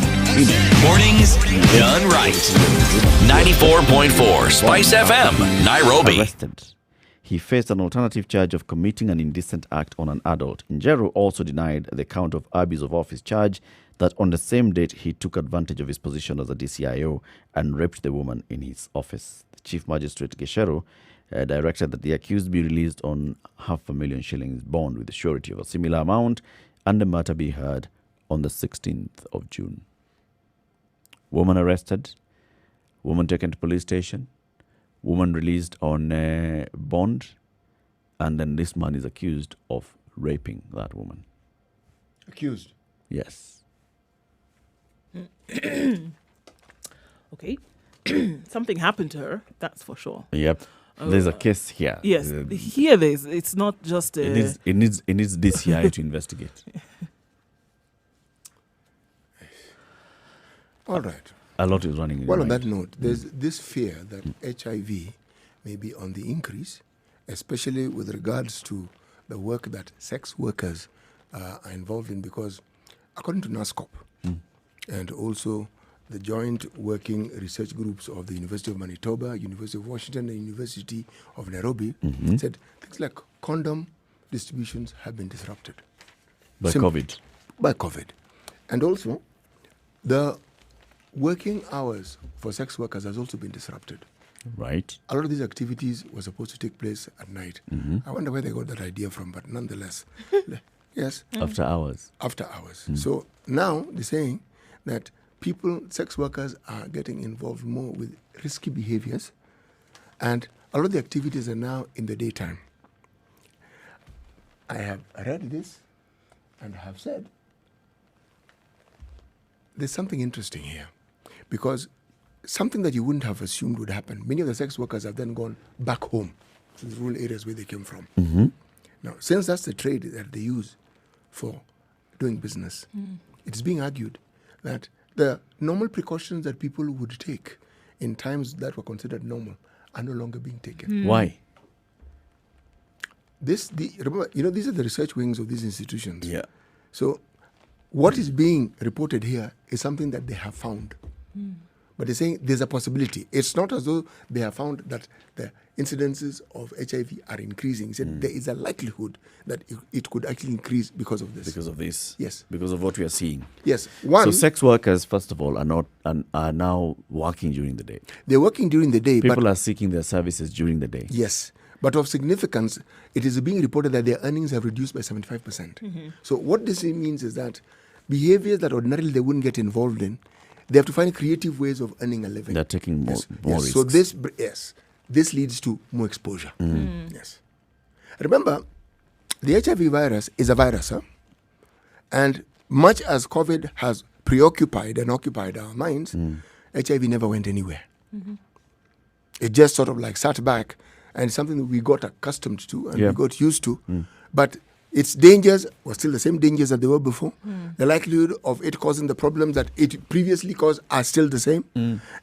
Mornings done right. 94.4 Spice FM, Nairobi. Arrested. He faced an alternative charge of committing an indecent act on an adult. Njeru also denied the count of abuse of office charge that on the same date he took advantage of his position as a DCIO and raped the woman in his office. The Chief Magistrate Geshero directed that the accused be released on $500,000 shillings bond with the surety of a similar amount and the matter be heard on the 16th of June. Woman arrested, woman taken to police station, woman released on bond, and then this man is accused of raping that woman. Accused? Yes. Okay. Something happened to her, that's for sure. Yep. There's a case here. Yes, here there's. It's not just. It needs DCI to investigate. All right. A lot is running in Well, your on mind. that note, there's this fear that HIV may be on the increase, especially with regards to the work that sex workers are involved in, because according to NASCOP and also the joint working research groups of the University of Manitoba, University of Washington, and University of Nairobi, said things like condom distributions have been disrupted. By COVID. COVID. And also, the working hours for sex workers has also been disrupted. Right. A lot of these activities were supposed to take place at night. I wonder where they got that idea from, but nonetheless, yes. After hours. After hours. So now they're saying that sex workers are getting involved more with risky behaviors, and a lot of the activities are now in the daytime. I have read this and have said there's something interesting here, because something that you wouldn't have assumed would happen. Many of the sex workers have then gone back home to the rural areas where they came from. Now, since that's the trade that they use for doing business, it's being argued that the normal precautions that people would take in times that were considered normal are no longer being taken. Why? Remember, these are the research wings of these institutions. Yeah. So what is being reported here is something that they have found. But they're saying there's a possibility. It's not as though they have found that the incidences of HIV are increasing. He said there is a likelihood that it could actually increase because of this. Because of this. Yes. Because of what we are seeing. Yes. So sex workers, first of all, are now working during the day. They're working during the day. People are seeking their services during the day. Yes. But of significance, it is being reported that their earnings have reduced by 75%. So what this means is that behaviors that ordinarily they wouldn't get involved in, they have to find creative ways of earning a living. They're taking more risks. So this leads to more exposure. Yes. Remember, the HIV virus is a virus, and much as COVID has preoccupied and occupied our minds, HIV never went anywhere. It just sort of like sat back, and it's something that we got accustomed to and we got used to. But its dangers were still the same dangers that they were before. The likelihood of it causing the problems that it previously caused are still the same.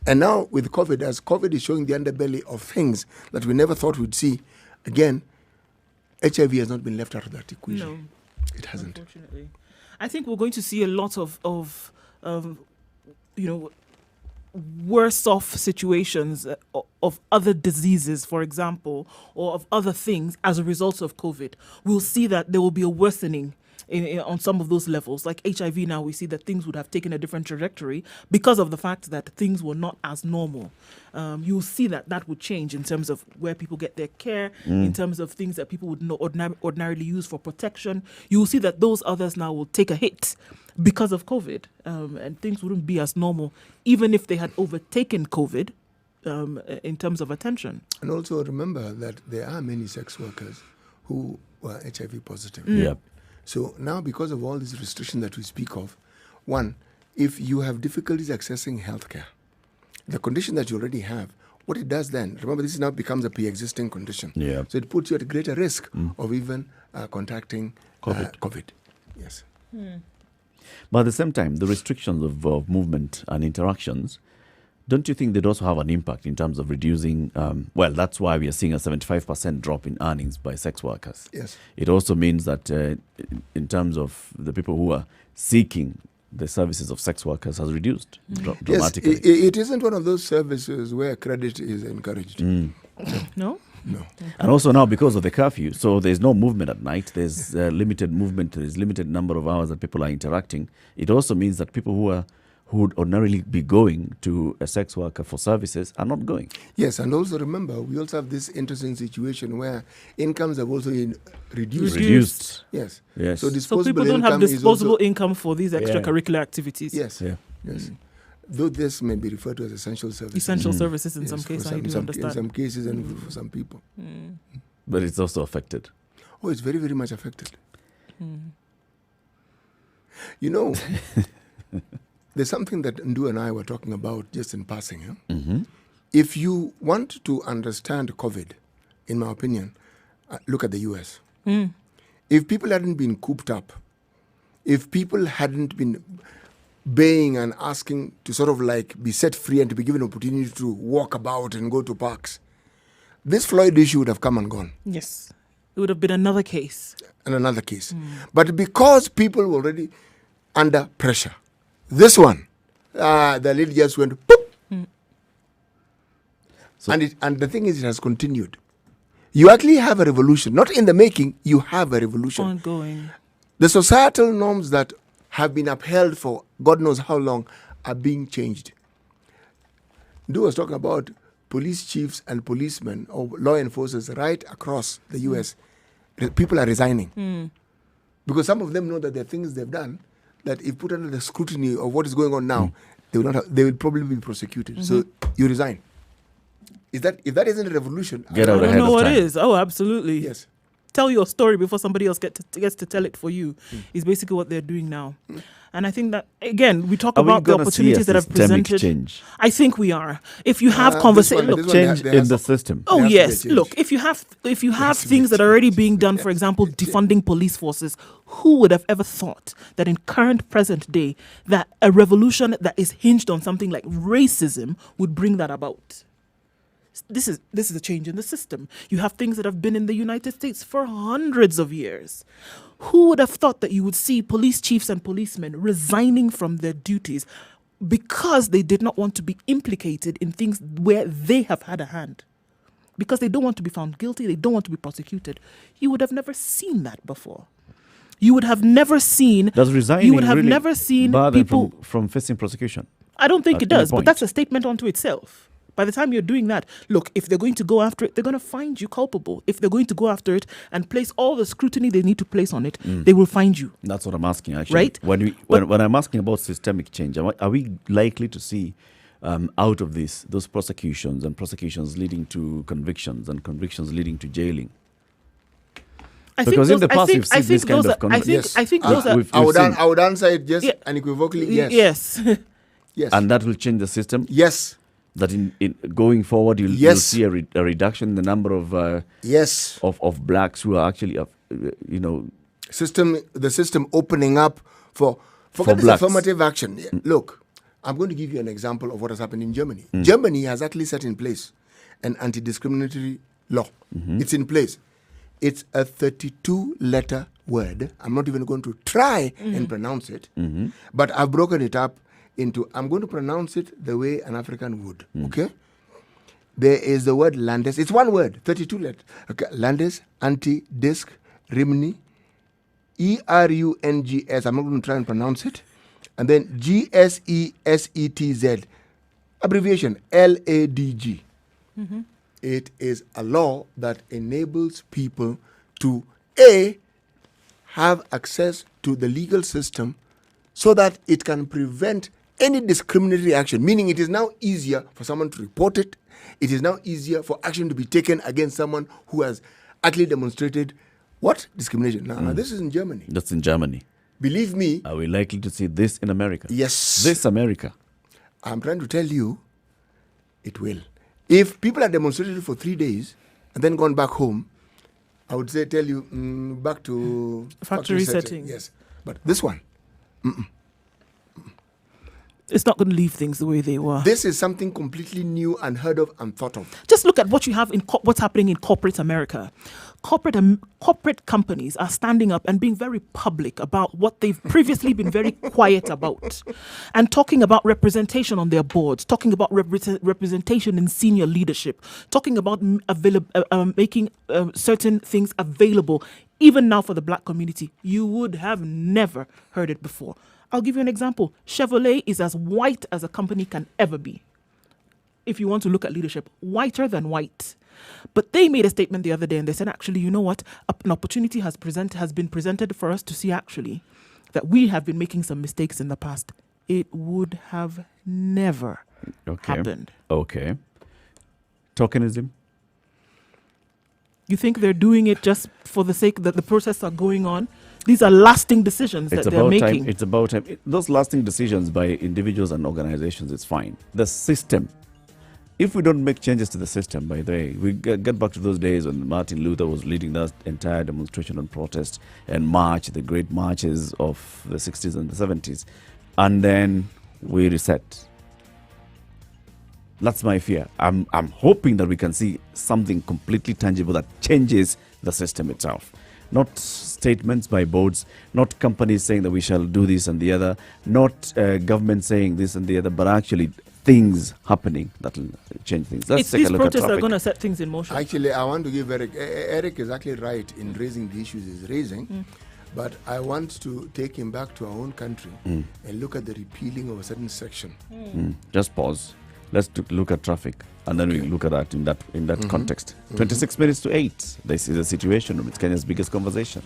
And now with COVID, as COVID is showing the underbelly of things that we never thought we'd see, again, HIV has not been left out of that equation. No. It hasn't. Unfortunately. I think we're going to see a lot of worse off situations of other diseases, for example, or of other things as a result of COVID. We'll see that there will be a worsening on some of those levels. Like HIV now, we see that things would have taken a different trajectory because of the fact that things were not as normal. You'll see that would change in terms of where people get their care, in terms of things that people would not ordinarily use for protection. You'll see that those others now will take a hit because of COVID, and things wouldn't be as normal, even if they had overtaken COVID in terms of attention. And also remember that there are many sex workers who were HIV positive. Yep. So now, because of all these restrictions that we speak of, one, if you have difficulties accessing healthcare, the condition that you already have, what it does then, remember, this now becomes a pre-existing condition. Yeah. So it puts you at a greater risk of even contracting COVID. Yes. But at the same time, the restrictions of movement and interactions, don't you think they'd also have an impact in terms of reducing, that's why we are seeing a 75% drop in earnings by sex workers. Yes. It also means that in terms of the people who are seeking the services of sex workers has reduced dramatically. Yes, it isn't one of those services where credit is encouraged. No? No. And also now, because of the curfew, so there's no movement at night. There's limited movement. There's limited number of hours that people are interacting. It also means that people who would ordinarily be going to a sex worker for services are not going. Yes, and also remember, we also have this interesting situation where incomes have also reduced. Yes. Yes. So So disposable people don't income have is disposable also, income for these extracurricular activities. Yes. Yeah. Yes. Though this may be referred to as essential services. Essential services in Yes, some for cases, I do in understand. some cases and for some people. But it's also affected. Oh, it's very, very much affected. You know, there's something that Ndu and I were talking about just in passing. If you want to understand COVID, in my opinion, look at the US. If people hadn't been cooped up, if people hadn't been baying and asking to sort of like be set free and to be given opportunity to walk about and go to parks, this Floyd issue would have come and gone. Yes. It would have been another case. And another case. But because people were already under pressure, this one, the lid just went boop. So- And the thing is, it has continued. You actually have a revolution. Not in the making, you have a revolution. Ongoing. The societal norms that have been upheld for God knows how long are being changed. Ndu was talking about police chiefs and policemen or law enforcers right across the US. People are resigning. Because some of them know that there are things they've done that if put under the scrutiny of what is going on now, they will probably be prosecuted. So you resign. If that isn't a revolution, Get I out don't ahead know of what time. it is. Oh, absolutely. Yes. Tell your story before somebody else gets to tell it for you is basically what they're doing now. And I think that, again, we talk Are we about the gonna see a opportunities that have systemic presented. change? I think we are. If you have This conversation, one- look, this one Change there in has- the system. oh There has to be a yes, change. look, if you have has to be things a that are already being done, for example, defunding police forces, who would have ever thought that in current present day that a revolution that is hinged on something like racism would bring that about? This is a change in the system. You have things that have been in the United States for hundreds of years. Who would have thought that you would see police chiefs and policemen resigning from their duties because they did not want to be implicated in things where they have had a hand? Because they don't want to be found guilty, they don't want to be prosecuted. You would have never seen that before. You would have never seen. Does resigning You would have really never seen bar them people. from facing prosecution? I don't think At it any does, but point. that's a statement unto itself. By the time you're doing that, look, if they're going to go after it, they're going to find you culpable. If they're going to go after it and place all the scrutiny they need to place on it, they will find you. That's what I'm asking, actually. Right? When I'm asking about systemic change, are we likely to see out of this those prosecutions and prosecutions leading to convictions and convictions leading to jailing? Because in the past we've seen this kind of I think those are. We've I would seen- answer it just Yeah. unequivocally yes. Yes. Yes. and that will change the system. Yes. That in going forward, you'll Yes. see a reduction in the number of Yes. of blacks who are actually, The system opening up for this blacks. affirmative action. Look, I'm going to give you an example of what has happened in Germany. Germany has actually set in place an anti-discriminatory law. It's in place. It's a 32-letter word. I'm not even going to try and pronounce it, but I've broken it up into, I'm going to pronounce it the way an African would, okay? There is the word Landes. It's one word, 32 letters. Okay, Landes, anti-disc, Rimni, ERUNGS. I'm not going to try and pronounce it. And then GSESETZ, abbreviation LADG. It is a law that enables people to have access to the legal system so that it can prevent any discriminatory action, meaning it is now easier for someone to report it. It is now easier for action to be taken against someone who has actually demonstrated what? Discrimination. Now, this is in Germany. That's in Germany. Believe me. Are we likely to see this in America? Yes. This America. I'm trying to tell you, it will. If people are demonstrated for 3 days and then gone back home, I would say tell you back to Factory setting. Yes. But this one, It's not going to leave things the way they were. this is something completely new, unheard of, and thought of. Just look at what you have in what's happening in corporate America. Corporate companies are standing up and being very public about what they've previously been very quiet about, and talking about representation on their boards, talking about representation in senior leadership, talking about making certain things available, even now for the black community. You would have never heard it before. I'll give you an example. Chevrolet is as white as a company can ever be. If you want to look at leadership, whiter than white. But they made a statement the other day and they said, actually, you know what? An opportunity has been presented for us to see actually that we have been making some mistakes in the past. It would have never happened. Okay. Tokenism? You think they're doing it just for the sake that the protests are going on? These are lasting decisions that they're making. It's about time. Those lasting decisions by individuals and organizations, it's fine. The system. If we don't make changes to the system, by the way, we get back to those days when Martin Luther was leading that entire demonstration and protest and march, the great marches of the 60s and the 70s, and then we reset. That's my fear. I'm hoping that we can see something completely tangible that changes the system itself. Not statements by boards, not companies saying that we shall do this and the other, not government saying this and the other, but actually things happening that will change things. Let's take a look at traffic. These protests are going to set things in motion. Actually, I want to give Eric. Eric is actually right in raising the issues he's raising, but I want to take him back to our own country and look at the repealing of a certain section. Just pause. Let's look at traffic, and then we look at that in that context. 26 minutes to 8. This is a situation room. It's Kenya's biggest conversation.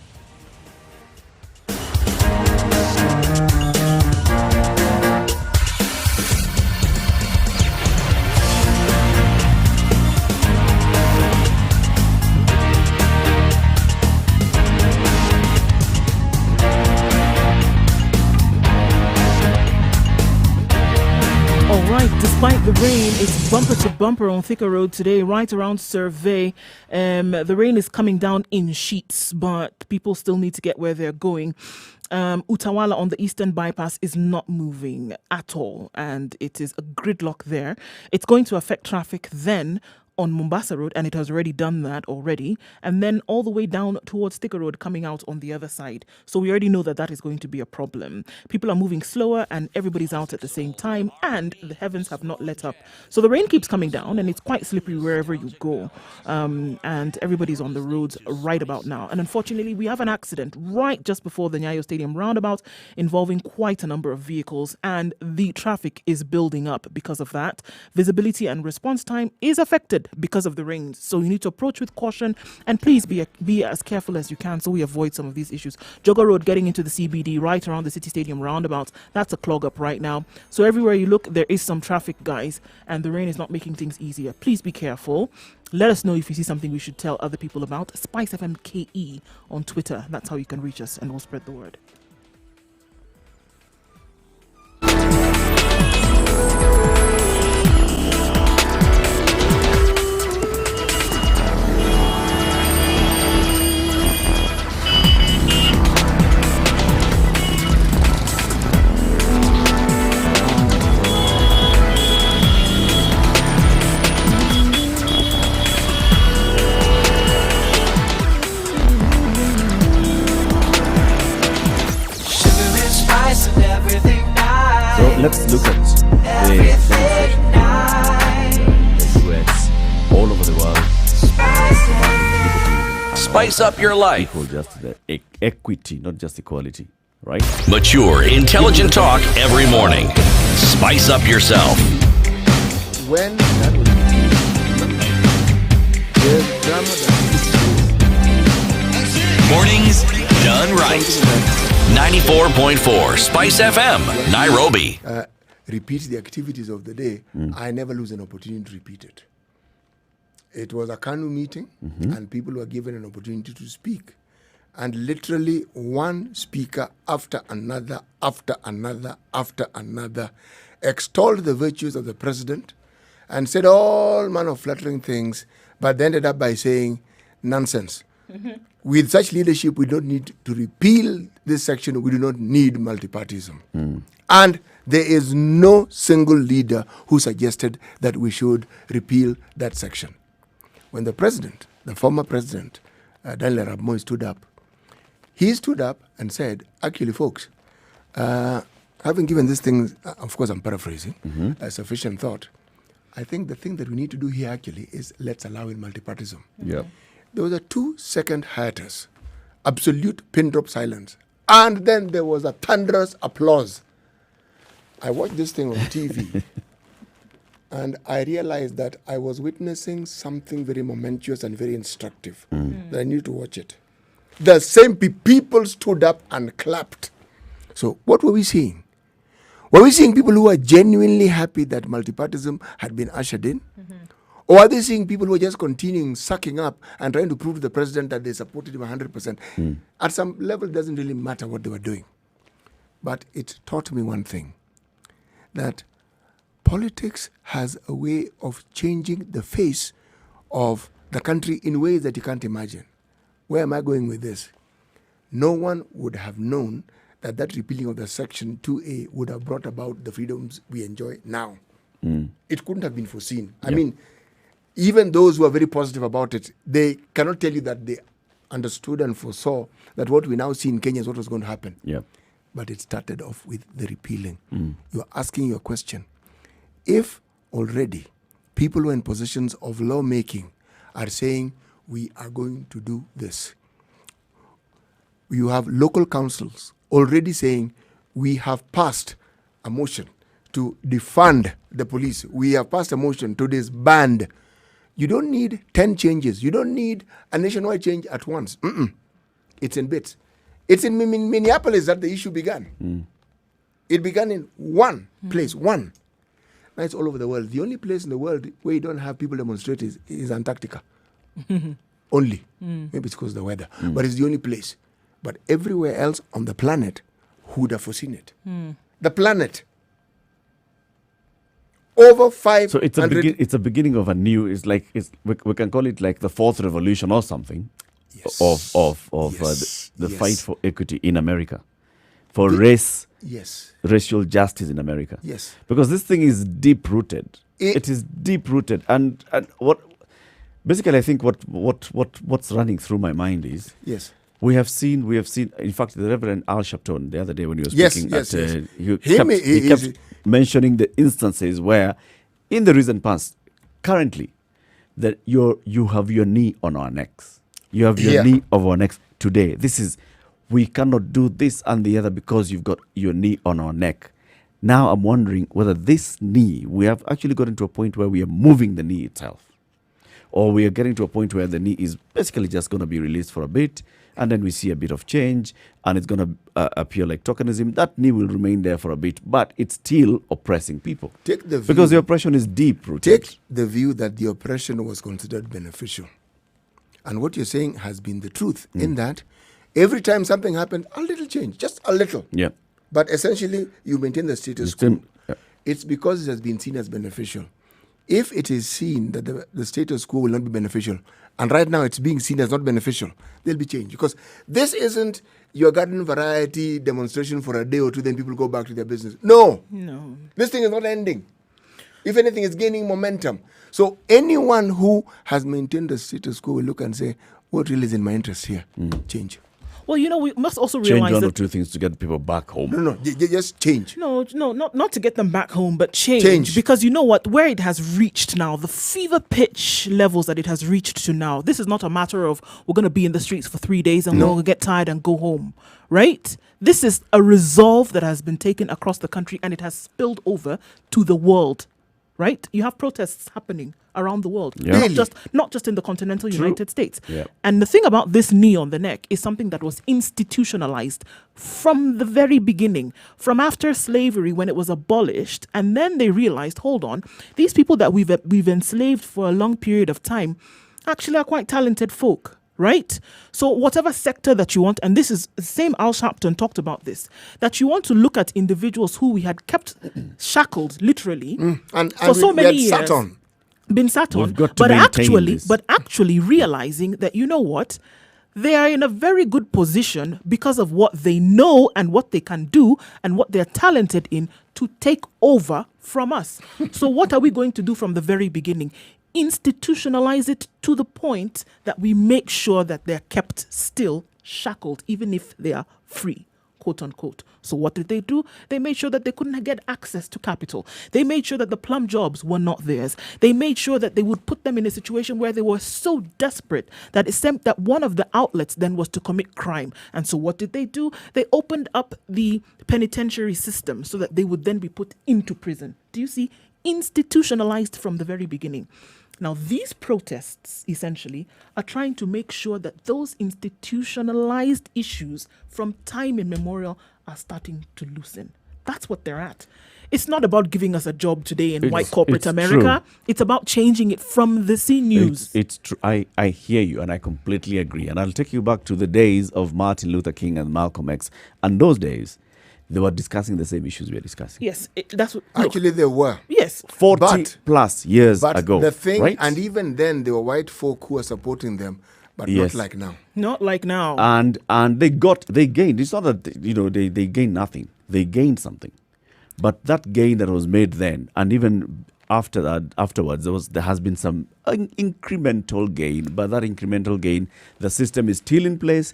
Despite the rain, it's bumper to bumper on Thika Road today, right around Survey. The rain is coming down in sheets, but people still need to get where they're going. Utawala on the Eastern Bypass is not moving at all, and it is a gridlock there. It's going to affect traffic then on Mombasa Road, and it has already done that already, and then all the way down towards Thika Road coming out on the other side. So we already know that that is going to be a problem. People are moving slower and everybody's out at the same time, and the heavens have not let up. So the rain keeps coming down and it's quite slippery wherever you go, and everybody's on the roads right about now. And unfortunately, we have an accident right just before the Nyayo Stadium roundabout involving quite a number of vehicles, and the traffic is building up because of that. Visibility and response time is affected because of the rains, so you need to approach with caution, and please be as careful as you can so we avoid some of these issues. Jogger Road getting into the CBD right around the City Stadium roundabout, that's a clog up right now. So everywhere you look, there is some traffic, guys, and the rain is not making things easier. Please be careful. Let us know if you see something we should tell other people about. Spice FM KE on Twitter, that's how you can reach us, and we'll spread the word. spice up your life. Equal justice, equity, not just equality, right? Mature, intelligent talk every morning. Spice up yourself. When that was there's drama that Mornings done right. 94.4 Spice FM, Nairobi. repeat the activities of the day, I never lose an opportunity to repeat it. It was a Kanu meeting, and people were given an opportunity to speak. And literally one speaker after another, extolled the virtues of the president and said all manner of flattering things, but they ended up by saying nonsense. With such leadership, we don't need to repeal this section. We do not need multipartyism. And there is no single leader who suggested that we should repeal that section. When the president, the former president, Daniel Arap Moi, stood up, he stood up and said, actually, folks, having given this thing, of course, I'm paraphrasing, sufficient thought, I think the thing that we need to do here actually is let's allow in multipartyism. Yeah. There was a 2-second hiatus, absolute pin drop silence, and then there was a thunderous applause. I watched this thing on TV, and I realized that I was witnessing something very momentous and very instructive, that I need to watch it. The same people stood up and clapped. So what were we seeing? Were we seeing people who were genuinely happy that multipartyism had been ushered in? Or are they seeing people who are just continuing sucking up and trying to prove to the president that they supported him 100%? At some level, it doesn't really matter what they were doing. But it taught me one thing, that politics has a way of changing the face of the country in ways that you can't imagine. Where am I going with this? No one would have known that that repealing of the Section 2A would have brought about the freedoms we enjoy now. It couldn't have been foreseen. I mean, even those who are very positive about it, they cannot tell you that they understood and foresaw that what we now see in Kenya is what was going to happen. Yeah. But it started off with the repealing. You're asking your question. If already people who are in positions of lawmaking are saying, we are going to do this, you have local councils already saying, we have passed a motion to defund the police. We have passed a motion to disband. You don't need 10 changes. You don't need a nationwide change at once. It's in bits. It's in Minneapolis that the issue began. It began in one place, one. Now it's all over the world. The only place in the world where you don't have people demonstrate is Antarctica. Only. Maybe it's because of the weather. But it's the only place. But everywhere else on the planet, who would have foreseen it? The planet. Over 500... So it's a beginning of a new, it's like, we can call it like the fourth revolution or something. Yes. Of the fight for equity in America, for racial justice in America. Yes. Because this thing is deep rooted. It is deep rooted, and what basically I think what's running through my mind is we have seen. In fact, the Reverend Al Sharpton the other day when he was speaking, he kept mentioning the instances where, in the recent past, currently, that you have your knee on our necks. You have your knee of our necks today. We cannot do this and the other because you've got your knee on our neck. Now I'm wondering whether this knee, we have actually gotten to a point where we are moving the knee itself. Or we are getting to a point where the knee is basically just going to be released for a bit, and then we see a bit of change, and it's going to appear like tokenism. That knee will remain there for a bit, but it's still oppressing people. Because the oppression is deep-rooted. Take the view that the oppression was considered beneficial. And what you're saying has been the truth in that every time something happened, a little change, just a little. Yeah. But essentially, you maintain the status quo. It's because it has been seen as beneficial. If it is seen that the status quo will not be beneficial, and right now it's being seen as not beneficial, there'll be change. Because this isn't your garden variety demonstration for a day or two, then people go back to their business. No. This thing is not ending. If anything, it's gaining momentum. So anyone who has maintained the status quo will look and say, what really is in my interest here? Change. Well, we must also Change realize one or that two things to get people back home. No, just change. no, not to get them back home, but change. Change. Because you know what, where it has reached now, the fever pitch levels that it has reached to now, this is not a matter of we're going to be in the streets for 3 days and we'll get tired and go home, right? This is a resolve that has been taken across the country and it has spilled over to the world, right? You have protests happening around the world, Yeah. Really? not just in the continental United States. Yeah. And the thing about this knee on the neck is something that was institutionalized from the very beginning, from after slavery when it was abolished. And then they realized, hold on, these people that we've enslaved for a long period of time actually are quite talented folk. Right? So whatever sector that you want, and this is the same Al Sharpton talked about this, that you want to look at individuals who we had kept shackled literally And for so we many had years. sat on. Been sat on, We've got to but maintain this. actually realizing that, you know what, they are in a very good position because of what they know and what they can do and what they're talented in to take over from us. So what are we going to do from the very beginning? Institutionalize it to the point that we make sure that they're kept still shackled, even if they are free, quote unquote. So what did they do? They made sure that they couldn't get access to capital. They made sure that the plum jobs were not theirs. They made sure that they would put them in a situation where they were so desperate that it seemed that one of the outlets then was to commit crime. And so what did they do? They opened up the penitentiary system so that they would then be put into prison. Do you see? Institutionalized from the very beginning. Now, these protests essentially are trying to make sure that those institutionalized issues from time immemorial are starting to loosen. That's what they're at. It's not about giving us a job today in white corporate it's America. true. It's about changing it from the C news. It's true. I hear you and I completely agree. And I'll take you back to the days of Martin Luther King and Malcolm X. And those days, they were discussing the same issues we are discussing. Yes, that's what. Look, Actually, they were. yes, 40 But- plus years But ago. the thing, right? and even then, there were white folk who were supporting them, but Yes. not like now. not like now. and they gained. It's not that they gained nothing. They gained something, but that gain that was made then, and even afterwards, there has been some incremental gain. But that incremental gain, the system is still in place.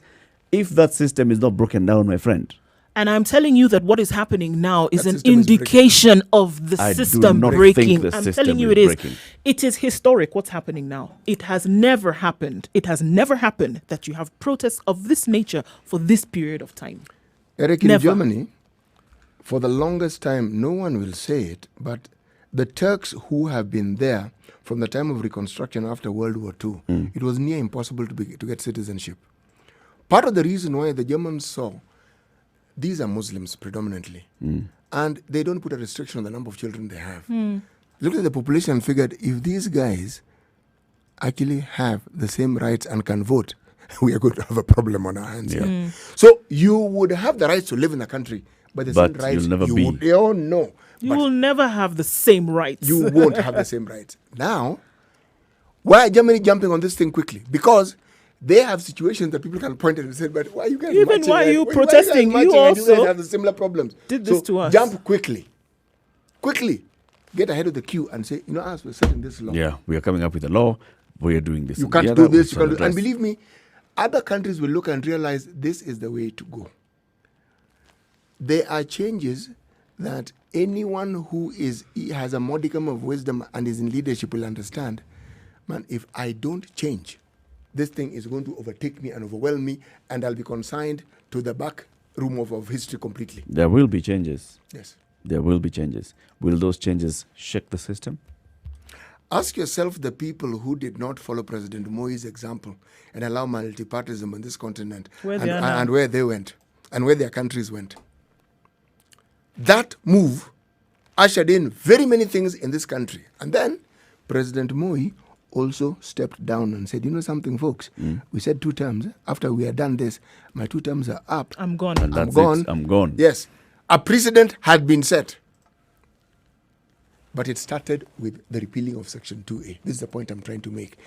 If that system is not broken down, my friend, And I'm telling you that what is happening now is That an system is breaking. indication of the I do system not breaking. think the I'm system telling you is it is. breaking. It is historic what's happening now. It has never happened. It has never happened that you have protests of this nature for this period of time. Eric, in Never. Germany, for the longest time, no one will say it, but the Turks who have been there from the time of Reconstruction after World War II, it was near impossible to get citizenship. Part of the reason why the Germans saw these are Muslims predominantly, and they don't put a restriction on the number of children they have. Looked at the population and figured if these guys actually have the same rights and can vote, we are going to have a problem on our hands here. So you would have the rights to live in the country, but the But same rights you'll never you be. would. Oh no, You but will never have the same rights. you won't have the same rights. Now, why are Germany jumping on this thing quickly? Because they have situations that people can point at and say, but why are you guys Even marching why are and- you why protesting? guys You marching and you also guys have the similar problems. did this So to us. Jump quickly. Get ahead of the queue and say, as we're setting this law. yeah, we are coming up with a law. We are doing this. You and can't the do other, this. we You shall can't do, and address. believe me, other countries will look and realize this is the way to go. There are changes that anyone who has a modicum of wisdom and is in leadership will understand. Man, if I don't change, this thing is going to overtake me and overwhelm me, and I'll be consigned to the back room of history completely. There will be changes. Yes. There will be changes. Will those changes shake the system? Ask yourself the people who did not follow President Moi's example and allow multipartyism on this continent Where they are now. and where they went and where their countries went. That move ushered in very many things in this country. And then President Moi also stepped down and said, you know something, folks? We said 2 terms. After we are done this, my 2 terms are up. I'm gone. And I'm that's gone. it. I'm gone. Yes. A precedent had been set. But it started with the repealing of Section 2A. This is the point I'm trying to make.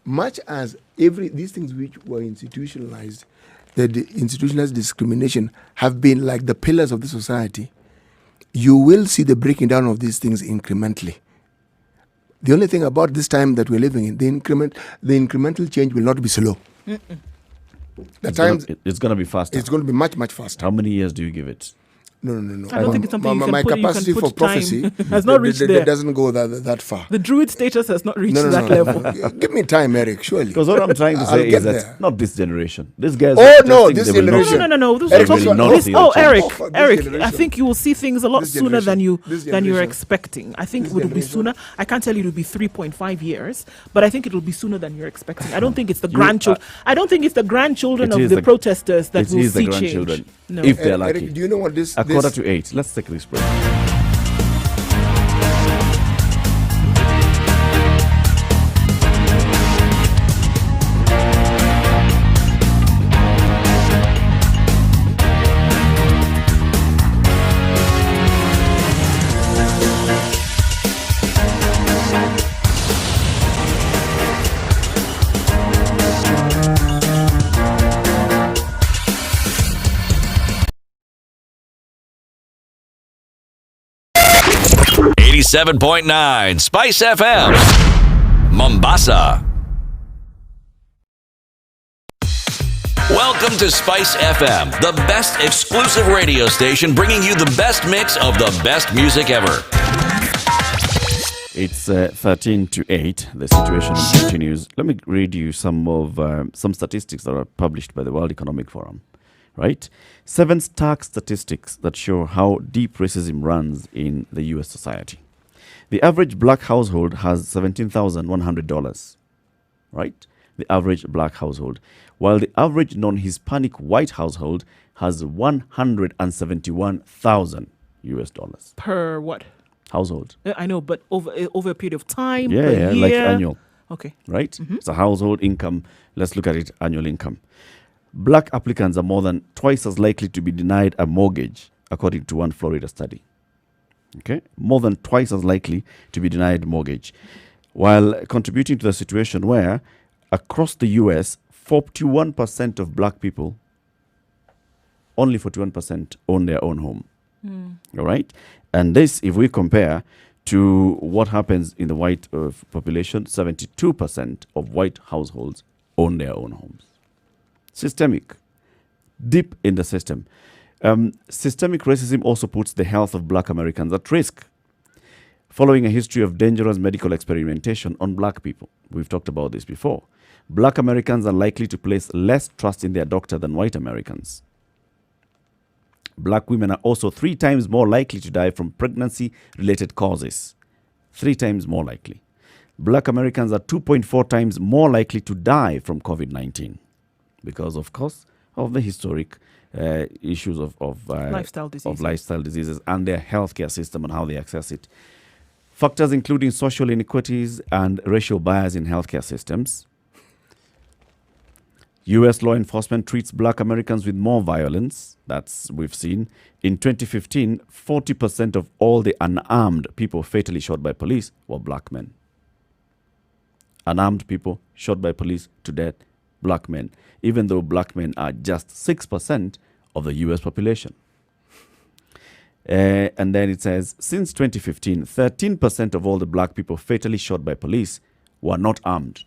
Much as these things which were institutionalized, the institutionalized discrimination have been like the pillars of the society, you will see the breaking down of these things incrementally. The only thing about this time that we're living in, the incremental change will not be slow. The times It's going to be faster. it's going to be much, much faster. How many years do you give it? No. I don't think it's something you can my put- you can capacity put for prophecy time. Has not reached there. doesn't go that far. The druid status has not reached No. that level. Give me time, Eric. Surely. Because what I'm trying to I'll say get is that there. not this generation. These guys. Oh, are no, testing, this they will not generation. see- No. This They is will talking. not This, see the oh, change. Eric, Oh, for this Eric, I generation. think you will see things a lot This sooner than you generation. than you're This expecting. I think This it will be generation. sooner. I can't tell you it will be 3.5 years, but I think it will be sooner than you're expecting. I don't think it's the grandchildren. I don't think it's the grandchildren It of is the the- protesters that It will is the see grandchildren. change. No. If they're lucky. Eric, do you know what this? A this 7:45. Let's take this break. .9 Spice FM, Mombasa. Welcome to Spice FM, the best exclusive radio station bringing you the best mix of the best music ever. It's 13 to 8. The situation continues. Let me read you some statistics that are published by the World Economic Forum. Right? 7 stark statistics that show how deep racism runs in the U.S. society. The average black household has $17,100. Right? The average black household. While the average non-Hispanic white household has $171,000 US dollars. Per what? Household. I know, but over a period of time. Yeah, per yeah, year. like annual. Okay. Right? It's a household income. Let's look at it, annual income. Black applicants are more than twice as likely to be denied a mortgage, according to one Florida study. Okay? More than twice as likely to be denied mortgage. While contributing to the situation where, across the US, 41% of black people, only 41% own their own home. All right? And this, if we compare to what happens in the white population, 72% of white households own their own homes. Systemic, deep in the system. Systemic racism also puts the health of black Americans at risk. Following a history of dangerous medical experimentation on black people, we've talked about this before, black Americans are likely to place less trust in their doctor than white Americans. Black women are also 3 times more likely to die from pregnancy-related causes. 3 times more likely. Black Americans are 2.4 times more likely to die from COVID-19 because, of course, of the historic issues of Lifestyle diseases and their healthcare system and how they access it. Factors including social inequities and racial bias in healthcare systems. U.S. law enforcement treats black Americans with more violence. That's we've seen. In 2015, 40% of all the unarmed people fatally shot by police were black men. Unarmed people shot by police to death, black men, even though black men are just 6% of the U.S. population. And then it says, since 2015, 13% of all the black people fatally shot by police were not armed.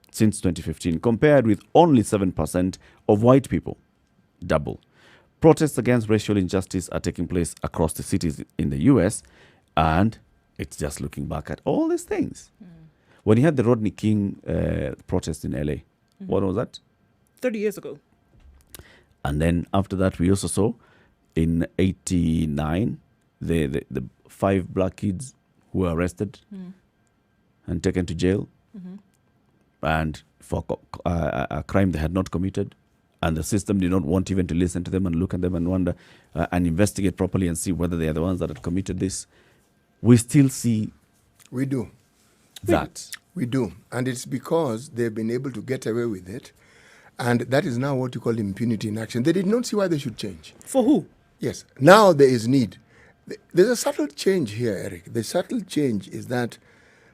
Since 2015, compared with only 7% of white people. Double. Protests against racial injustice are taking place across the cities in the US, and it's just looking back at all these things. When you had the Rodney King protest in LA, what was that? 30 years ago. And then after that, we also saw in 89, the 5 black kids who were arrested and taken to jail. And for a crime they had not committed, and the system did not want even to listen to them and look at them and wonder and investigate properly and see whether they are the ones that had committed this. We still see We do. that. We do. And it's because they've been able to get away with it. And that is now what you call impunity in action. They did not see why they should change. For who? Yes. Now there is need. There's a subtle change here, Eric. The subtle change is that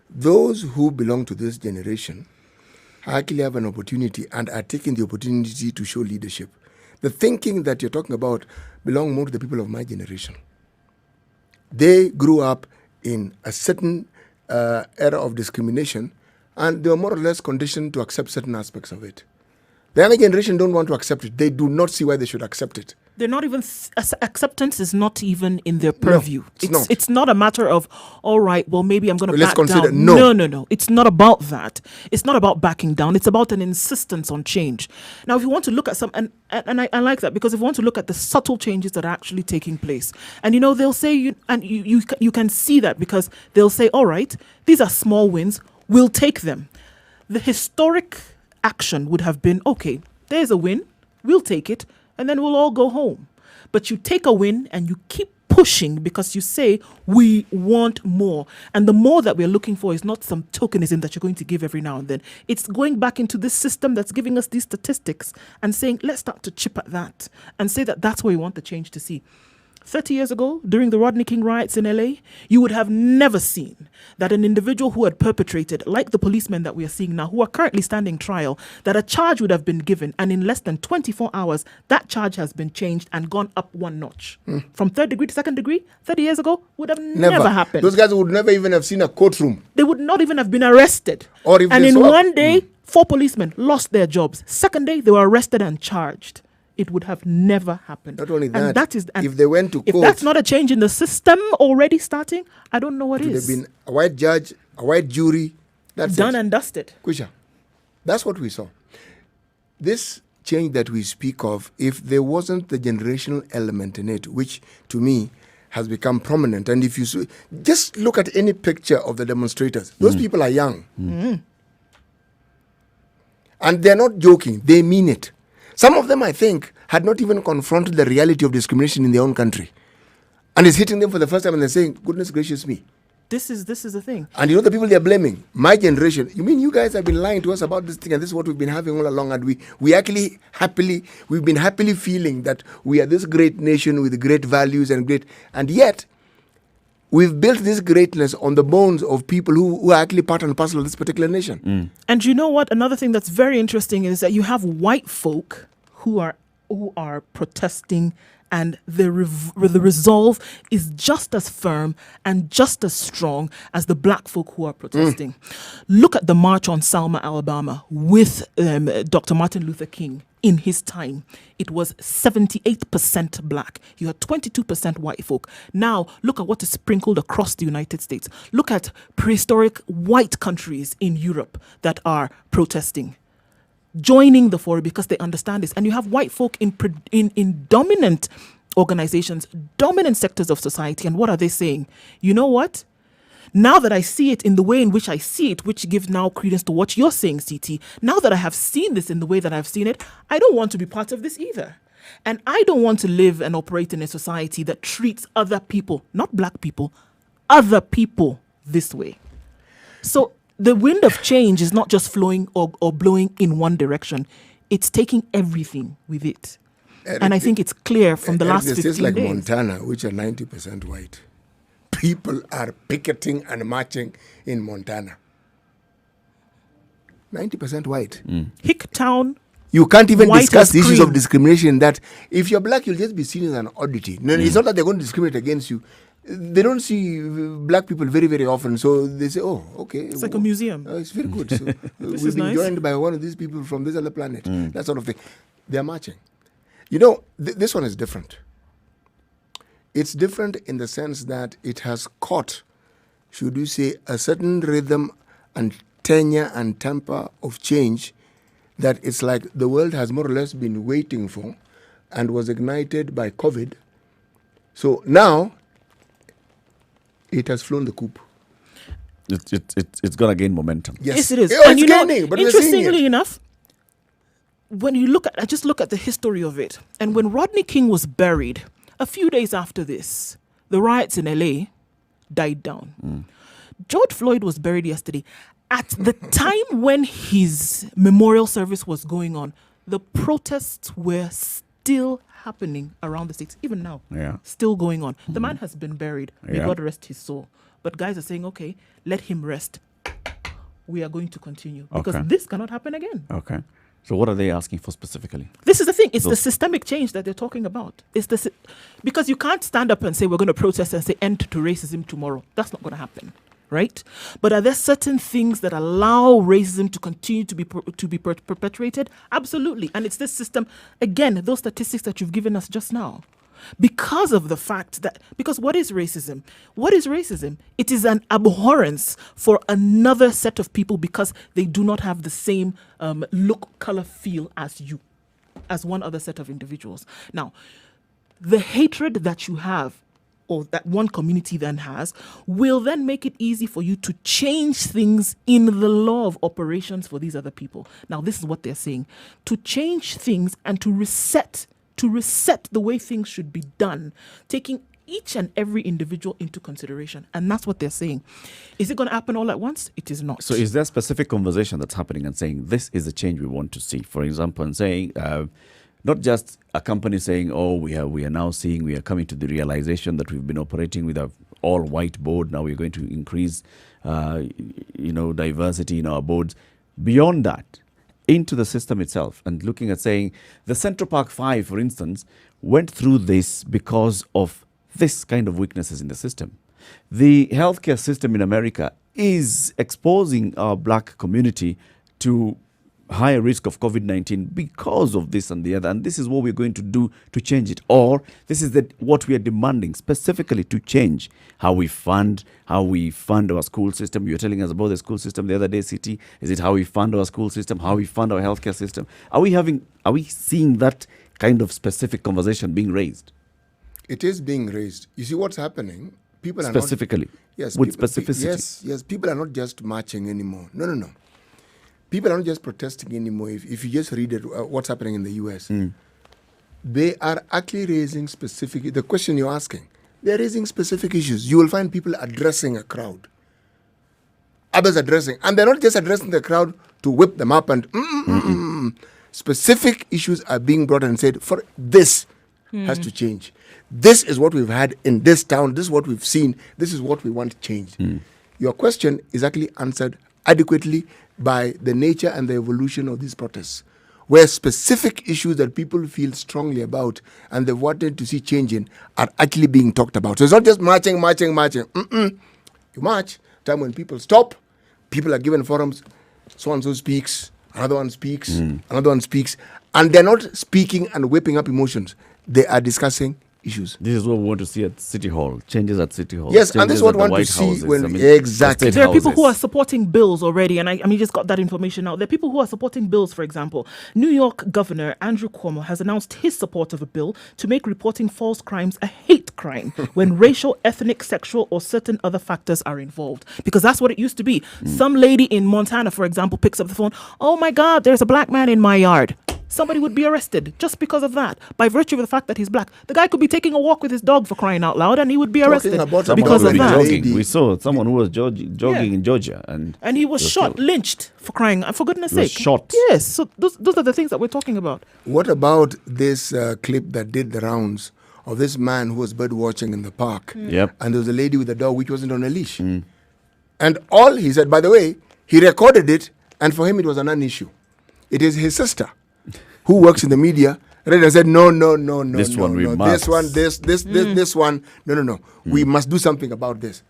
those who belong to this generation actually have an opportunity and are taking the opportunity to show leadership. The thinking that you're talking about belong more to the people of my generation. They grew up in a certain era of discrimination, and they were more or less conditioned to accept certain aspects of it. The younger generation don't want to accept it. They do not see why they should accept it. They're not even acceptance is not even in their purview. it's It's not a matter of, all right, well, maybe I'm going to Well, let's back consider- down. No. It's not about that. It's not about backing down. It's about an insistence on change. Now, if you want to look at some, and I like that, because if you want to look at the subtle changes that are actually taking place, and they'll say, you can see that, because they'll say, all right, these are small wins, we'll take them. The historic action would have been, okay, there's a win, we'll take it, and then we'll all go home. But you take a win and you keep pushing because you say, we want more. And the more that we're looking for is not some tokenism that you're going to give every now and then. It's going back into this system that's giving us these statistics and saying, let's start to chip at that and say that that's where we want the change to see. 30 years ago, during the Rodney King riots in LA, you would have never seen that an individual who had perpetrated, like the policemen that we are seeing now, who are currently standing trial, that a charge would have been given, and in less than 24 hours, that charge has been changed and gone up one notch. From third degree to second degree, 30 years ago, would have never happened. Those guys would never even have seen a courtroom. They would not even have been arrested. Or if and they in saw- one day, 4 policemen lost their jobs. Second day, they were arrested and charged. It would have never happened. Not only And that, and if they went to if court, that's not a change in the system already starting, I don't know what it would is. have been a white judge, a white jury. That's Done it. and dusted. Kusha. That's what we saw. This change that we speak of, if there wasn't the generational element in it, which to me has become prominent, and if you just look at any picture of the demonstrators, those people are young. And they're not joking, they mean it. Some of them, I think, had not even confronted the reality of discrimination in their own country. And it's hitting them for the first time and they're saying, goodness gracious me. This is the thing. And the people they're blaming, my generation. You mean you guys have been lying to us about this thing, and this is what we've been having all along, and we've been happily feeling that we are this great nation with great values and yet we've built this greatness on the bones of people who are actually part and parcel of this particular nation. And you know what? Another thing that's very interesting is that you have white folk who are protesting, and the resolve is just as firm and just as strong as the black folk who are protesting. Look at the march on Selma, Alabama with Dr. Martin Luther King. In his time, it was 78% black. You had 22% white folk. Now, look at what is sprinkled across the United States. Look at prehistoric white countries in Europe that are protesting, joining the forum because they understand this. And you have white folk in dominant organizations, dominant sectors of society. And what are they saying? You know what? Now that I see it in the way in which I see it, which gives now credence to what you're saying, CT, now that I have seen this in the way that I've seen it, I don't want to be part of this either. And I don't want to live and operate in a society that treats other people, not black people, other people this way. So the wind of change is not just flowing or blowing in one direction. It's taking everything with it. And I think it's clear from the last 15 days. It's like days. Montana, which are 90% white. People are picketing and marching in Montana. 90% white. Hicktown. You can't even White discuss as the issues of cream. discrimination that if you're black, you'll just be seen as an oddity. No, it's not that they're going to discriminate against you. They don't see black people very, very often. So they say, oh, okay. It's like a museum. It's very good. So we've is been nice. joined by one of these people from this other planet. That sort of thing. They're marching. You know, this one is different. It's different in the sense that it has caught, should we say, a certain rhythm and tenure and temper of change that it's like the world has more or less been waiting for and was ignited by COVID. So now, it has flown the coop. It's going to gain momentum. Yes, it is. Oh, And it's gaining, but we're seeing interestingly it. enough, when you look at the history of it, and when Rodney King was buried, a few days after this, the riots in LA died down. George Floyd was buried yesterday. At the time when his memorial service was going on, the protests were still happening around the states, even now. Yeah. Still going on. The man has been buried. May Yeah. God rest his soul. But guys are saying, okay, let him rest. We are going to continue. Because Okay. this cannot happen again. Okay. So what are they asking for specifically? This is the thing. It's the Those- systemic change that they're talking about. Because you can't stand up and say we're going to protest and say end to racism tomorrow. That's not going to happen, right? But are there certain things that allow racism to continue to be perpetuated? Absolutely. And it's this system, again, those statistics that you've given us just now. Because of the fact that, because what is racism? What is racism? It is an abhorrence for another set of people because they do not have the same look, color, feel as you, as one other set of individuals. Now, the hatred that you have, or that one community then has, will then make it easy for you to change things in the law of operations for these other people. Now, this is what they're saying. To change things and to reset the way things should be done, taking each and every individual into consideration. And that's what they're saying. Is it going to happen all at once? It is not. So is there a specific conversation that's happening and saying, this is the change we want to see? For example, and saying, not just a company saying, oh, we are now seeing, we are coming to the realization that we've been operating with an all-white board. Now we're going to increase, diversity in our boards. Beyond that, into the system itself, and looking at saying, the Central Park 5, for instance, went through this because of this kind of weaknesses in the system. The healthcare system in America is exposing our black community to higher risk of COVID-19 because of this and the other, and this is what we're going to do to change it. Or this is what we are demanding specifically to change how we fund our school system. You were telling us about the school system the other day, City. Is it how we fund our school system, how we fund our healthcare system? Are we seeing that kind of specific conversation being raised? It is being raised. You see what's happening? People are specifically, yes, with people, specificity. Yes. People are not just marching anymore. No. People are not just protesting anymore. If you just read it, what's happening in the US, they are actually raising specific. The question you're asking, they're raising specific issues. You will find people addressing a crowd. Others addressing, and they're not just addressing the crowd to whip them up and specific issues are being brought and said, for this has to change. This is what we've had in this town. This is what we've seen. This is what we want changed. Your question is actually answered adequately by the nature and the evolution of these protests, where specific issues that people feel strongly about and they wanted to see changing are actually being talked about. So it's not just marching. You march, time when people stop, people are given forums, so-and-so speaks, another one speaks, another one speaks, and they're not speaking and whipping up emotions. They are discussing issues. This is what we want to see at City Hall. Changes at City Hall. Yes, and changes this is what at we the want White to see Houses. when exactly. There are people who are supporting bills already, and I just got that information out. There are people who are supporting bills, for example. New York Governor Andrew Cuomo has announced his support of a bill to make reporting false crimes a hate crime when racial, ethnic, sexual, or certain other factors are involved. Because that's what it used to be. Some lady in Montana, for example, picks up the phone. Oh my God, there's a black man in my yard. Somebody would be arrested just because of that, by virtue of the fact that he's black. The guy could be taking a walk with his dog, for crying out loud, and he would be arrested because of that. Jogging. We saw someone who was jogging in Georgia, and he was shot, lynched, for crying, for goodness sake. Shot. Yes, so those are the things that we're talking about. What about this clip that did the rounds of this man who was bird watching in the park? Yep. And there was a lady with a dog which wasn't on a leash. And all he said, by the way, he recorded it, and for him it was a non-issue. It is his sister who works in the media, read and said, no, this one, no. We must do something about this.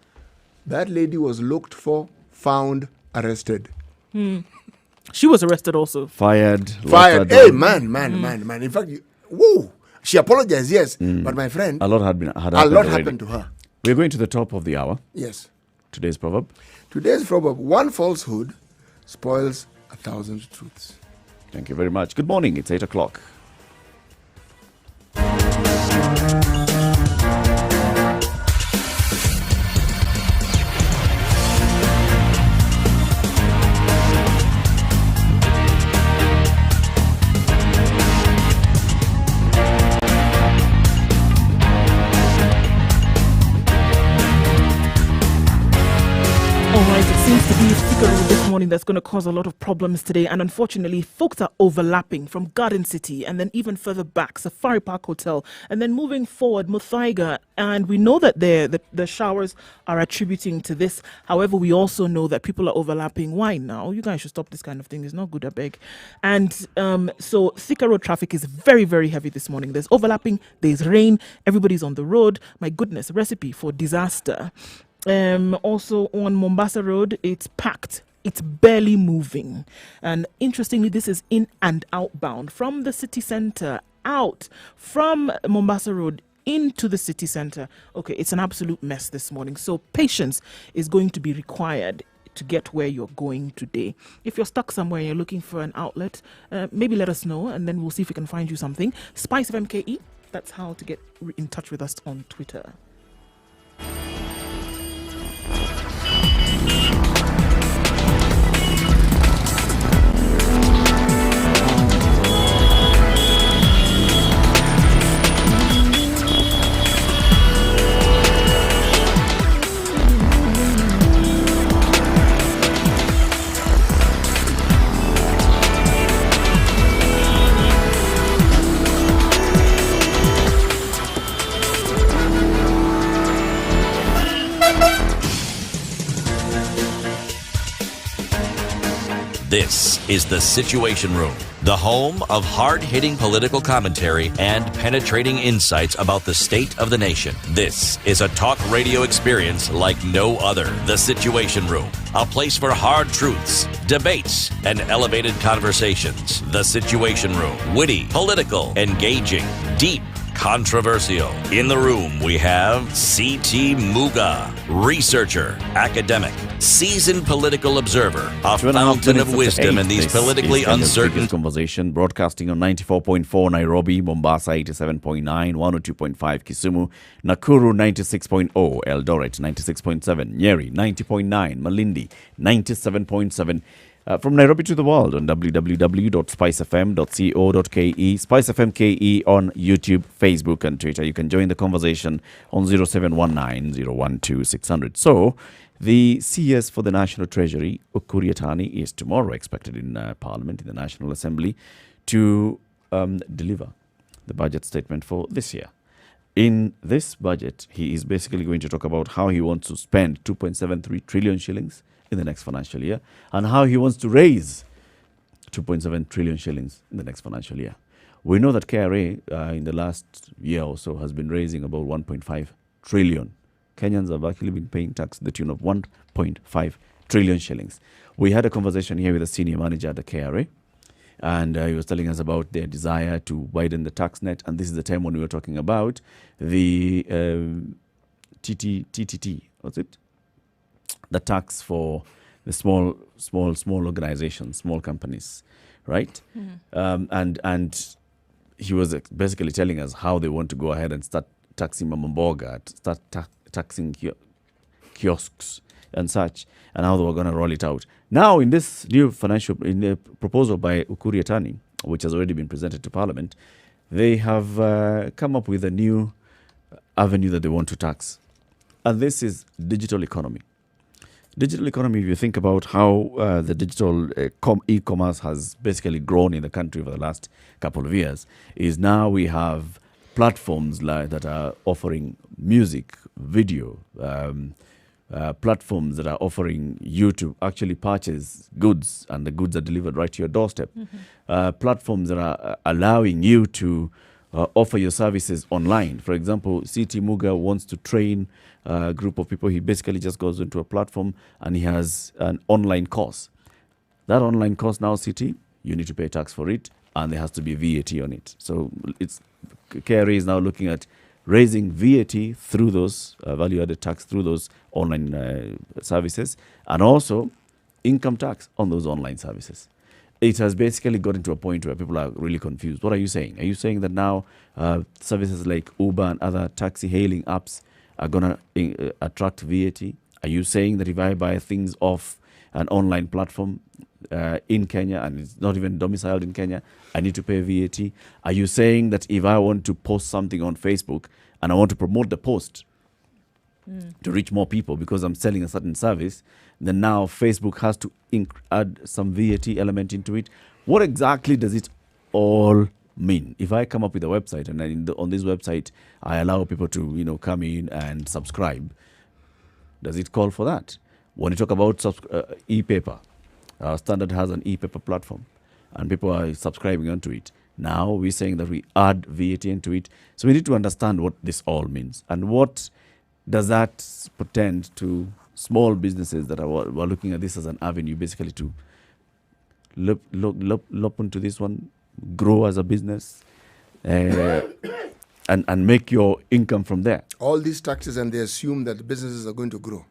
That lady was looked for, found, arrested. She was arrested also. Fired. Hey, man. In fact, she apologized, yes, but my friend, a lot happened to her. We're going to the top of the hour. Yes. Today's proverb, one falsehood spoils 1,000 truths. Thank you very much. Good morning. It's 8 o'clock. This morning that's going to cause a lot of problems today, and unfortunately folks are overlapping from Garden City and then even further back Safari Park Hotel, and then moving forward Muthaiga, and we know that the showers are attributing to this. However, we also know that people are overlapping. Why now? You guys should stop this kind of thing. It's not good, I beg. And so Thika Road traffic is very, very heavy this morning. There's overlapping, there's rain, everybody's on the road. My goodness, recipe for disaster. Also on Mombasa Road, it's packed. It's barely moving. And interestingly, this is in and outbound from the city center, out from Mombasa Road into the city center. Okay, it's an absolute mess this morning. So patience is going to be required to get where you're going today. If you're stuck somewhere and you're looking for an outlet, maybe let us know and then we'll see if we can find you something. Spice of MKE, that's how to get in touch with us on Twitter. This is The Situation Room, the home of hard-hitting political commentary and penetrating insights about the state of the nation. This is a talk radio experience like no other. The Situation Room, a place for hard truths, debates, and elevated conversations. The Situation Room, witty, political, engaging, deep, controversial. In the room, we have C.T. Muga, researcher, academic, seasoned political observer, a fountain of wisdom in these politically uncertain conversation, broadcasting on 94.4 Nairobi, Mombasa 87.9, 102.5 Kisumu, Nakuru 96.0, Eldoret 96.7, Nyeri 90.9, Malindi 97.7. From Nairobi to the world on www.spicefm.co.ke, SpiceFM KE on YouTube, Facebook, and Twitter. You can join the conversation on 0719-012-600. So, the CS for the National Treasury, Ukur Yatani, is tomorrow expected in Parliament, in the National Assembly, to deliver the budget statement for this year. In this budget, he is basically going to talk about how he wants to spend 2.73 trillion shillings in the next financial year, and how he wants to raise 2.7 trillion shillings in the next financial year. We know that KRA in the last year or so has been raising about 1.5 trillion. Kenyans have actually been paying tax to the tune of 1.5 trillion shillings. We had a conversation here with a senior manager at the KRA, and he was telling us about their desire to widen the tax net, and this is the time when we were talking about the TTT, what's it? The tax for the small organizations, small companies, right? Mm-hmm. And he was basically telling us how they want to go ahead and start taxing mama mboga, start taxing kiosks and such, and how they were going to roll it out. Now, in this new proposal by Ukur Yatani, which has already been presented to Parliament, they have come up with a new avenue that they want to tax, and this is digital economy. Digital economy, if you think about how the digital e-commerce has basically grown in the country over the last couple of years, is now we have platforms that are offering music, video, platforms that are offering you to actually purchase goods, and the goods are delivered right to your doorstep. Mm-hmm. Platforms that are allowing you to offer your services online. For example, CT Muga wants to train a group of people. He basically just goes into a platform and he has an online course. That online course now, CT, you need to pay tax for it, and there has to be VAT on it. So KRA is now looking at raising VAT through those value-added tax through those online services, and also income tax on those online services. It has basically gotten to a point where people are really confused. What are you saying? Are you saying that now services like Uber and other taxi hailing apps are going to attract VAT? Are you saying that if I buy things off an online platform in Kenya and it's not even domiciled in Kenya, I need to pay VAT? Are you saying that if I want to post something on Facebook and I want to promote the post to reach more people because I'm selling a certain service, then now Facebook has to add some VAT element into it? What exactly does it all mean? If I come up with a website and on this website I allow people to come in and subscribe, does it call for that? When you talk about e-paper, Standard has an e-paper platform and people are subscribing onto it. Now we're saying that we add VAT into it. So we need to understand what this all means and what does that portend to small businesses that were looking at this as an avenue, basically to lop into this one, grow as a business, and make your income from there? All these taxes, and they assume that the businesses are going to grow.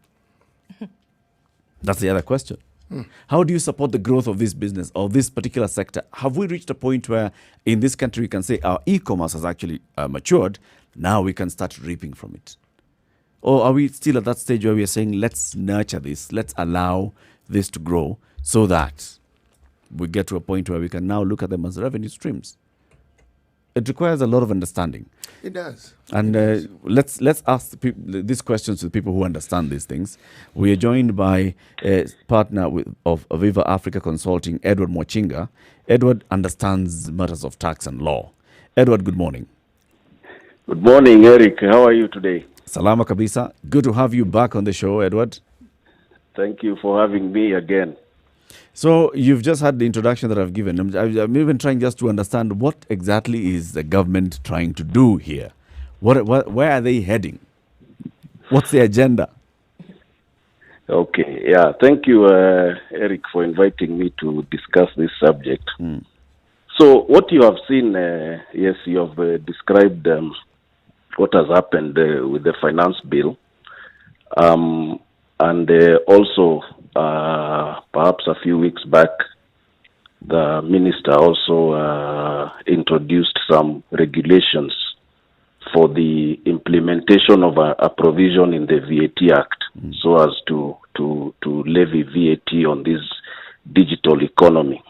That's the other question. How do you support the growth of this business or this particular sector? Have we reached a point where in this country we can say our e-commerce has actually matured, now we can start reaping from it? Or are we still at that stage where we are saying, let's nurture this, let's allow this to grow so that we get to a point where we can now look at them as revenue streams? It requires a lot of understanding. It does. And let's ask these questions to the people who understand these things. We are joined by a partner of Aviva Africa Consulting, Edward Mwachinga. Edward understands matters of tax and law. Edward, good morning. Good morning, Eric. How are you today? Salama kabisa. Good to have you back on the show, Edward. Thank you for having me again. So you've just had the introduction that I've given. I'm even trying just to understand what exactly is the government trying to do here. Where are they heading? What's the agenda? Okay, yeah. Thank you, Eric, for inviting me to discuss this subject. So what you have seen, yes, you have described what has happened with the finance bill. And also, perhaps a few weeks back, the minister also introduced some regulations for the implementation of a provision in the VAT Act, so as to levy VAT on this digital economy.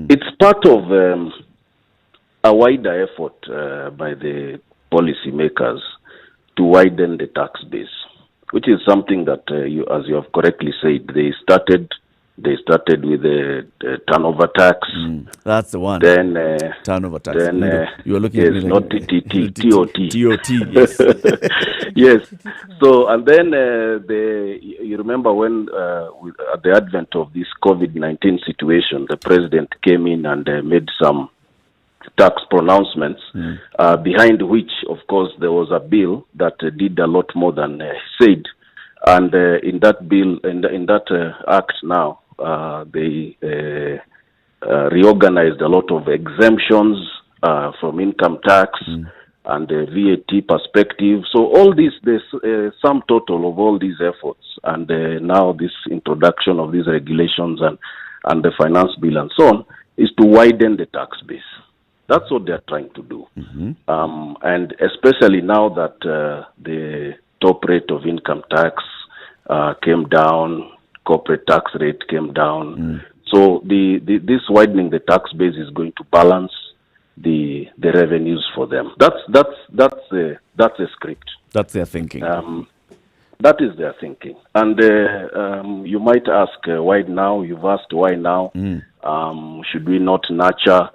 It's part of a wider effort by the policymakers to widen the tax base, which is something that, as you have correctly said, they started with the turnover tax. That's the one. Then turnover tax. Then you are looking yes, at not TOT. TOT. Yes. Yes. So and then you remember when at the advent of this COVID-19 situation, the president came in and made some tax pronouncements, behind which, of course, there was a bill that did a lot more than said. And in that bill, in that act now, they reorganized a lot of exemptions from income tax and VAT perspective. So all this, there's sum total of all these efforts, and now this introduction of these regulations and the finance bill and so on is to widen the tax base. That's what they're trying to do. And especially now that the top rate of income tax came down, corporate tax rate came down. So this widening the tax base is going to balance the revenues for them. That's a script. That's their thinking. That is their thinking. And you might ask, why now? You've asked why now? Should we not nurture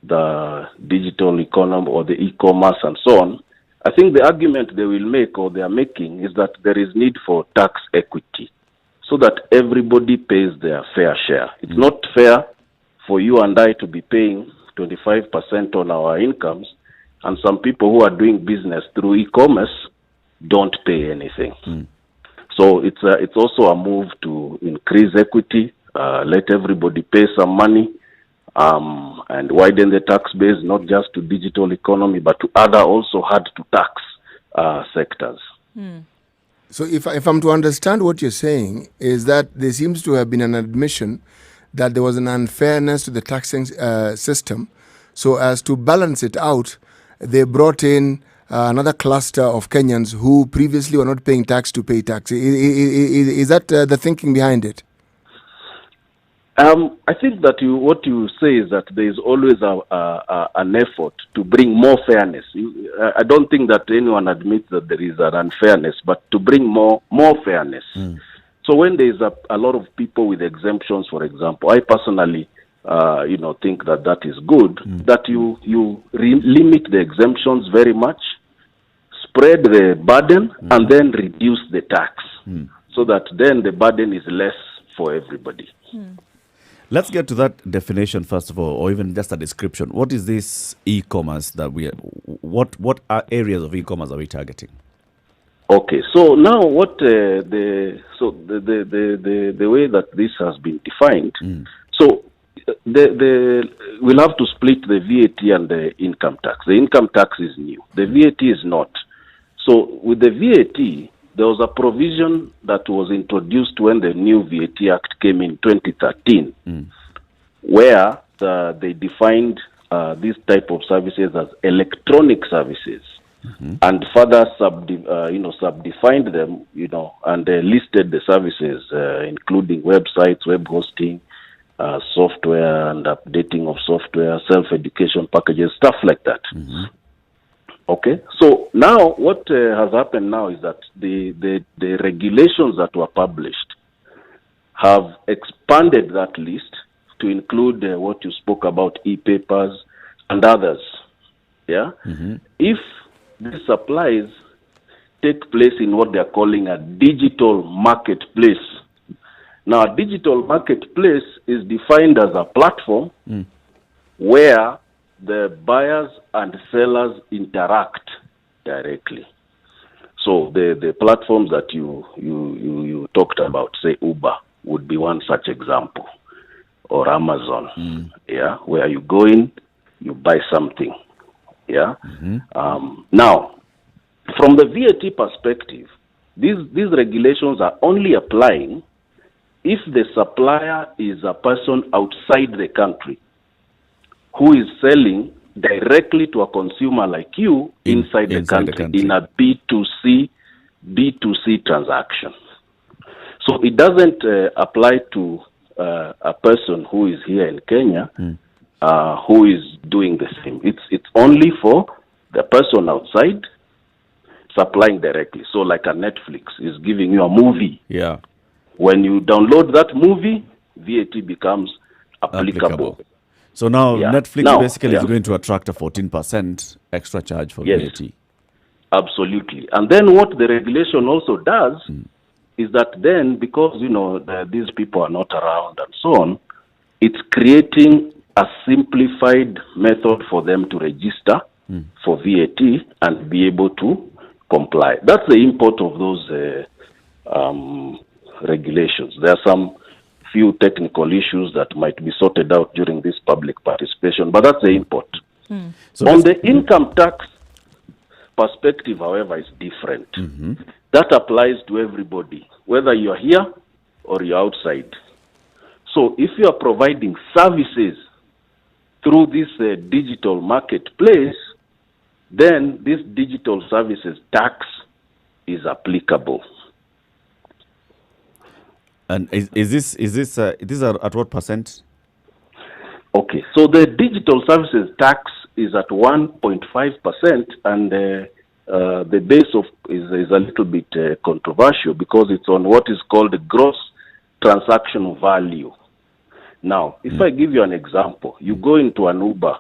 the digital economy or the e-commerce and so on? I think the argument they will make, or they are making, is that there is need for tax equity so that everybody pays their fair share. It's not fair for you and I to be paying 25% on our incomes, and some people who are doing business through e-commerce don't pay anything. So it's also a move to increase equity, let everybody pay some money, and widen the tax base, not just to digital economy, but to other also hard to tax sectors. So if I'm to understand what you're saying, is that there seems to have been an admission that there was an unfairness to the taxing system. So as to balance it out, they brought in another cluster of Kenyans who previously were not paying tax to pay tax. Is that the thinking behind it? I think that what you say is that there is always an effort to bring more fairness. I don't think that anyone admits that there is an unfairness, but to bring more fairness. So when there is a lot of people with exemptions, for example, I personally, think that is good. That you limit the exemptions very much, spread the burden, and then reduce the tax, so that then the burden is less for everybody. Let's get to that definition first of all, or even just a description. What is this e-commerce that what areas of e-commerce are we targeting? Okay, so now what the way that this has been defined, so we'll have to split the VAT and the income tax. The income tax is new. The VAT is not. So with the VAT, there was a provision that was introduced when the new VAT Act came in 2013, where they defined these type of services as electronic services. And further subdefined them, and listed the services, including websites, web hosting, software and updating of software, self-education packages, stuff like that. Okay, so now what has happened now is that the regulations that were published have expanded that list to include what you spoke about, e-papers and others. Yeah, if these supplies take place in what they are calling a digital marketplace. Now, a digital marketplace is defined as a platform where the buyers and sellers interact directly. So the platforms that you talked about, say Uber, would be one such example, or Amazon, where you go in, you buy something. Now, from the VAT perspective, these regulations are only applying if the supplier is a person outside the country who is selling directly to a consumer like you inside the country in a B2C transaction. So it doesn't apply to a person who is here in Kenya who is doing the same. It's only for the person outside supplying directly. So like a Netflix is giving you a movie. Yeah. When you download that movie, VAT becomes applicable. So now Netflix basically is going to attract a 14% extra charge for VAT. Absolutely. And then what the regulation also does is that then, because these people are not around and so on, it's creating a simplified method for them to register for VAT and be able to comply. That's the import of those regulations. There are some few technical issues that might be sorted out during this public participation, but that's the import. So on the income tax perspective, however, is different. That applies to everybody, whether you're here or you're outside. So if you are providing services through this digital marketplace, then this digital services tax is applicable. And is this at what percent? Okay, so the digital services tax is at 1.5%, and the base of is a little bit controversial because it's on what is called the gross transaction value. Now, if I give you an example, you go into an Uber,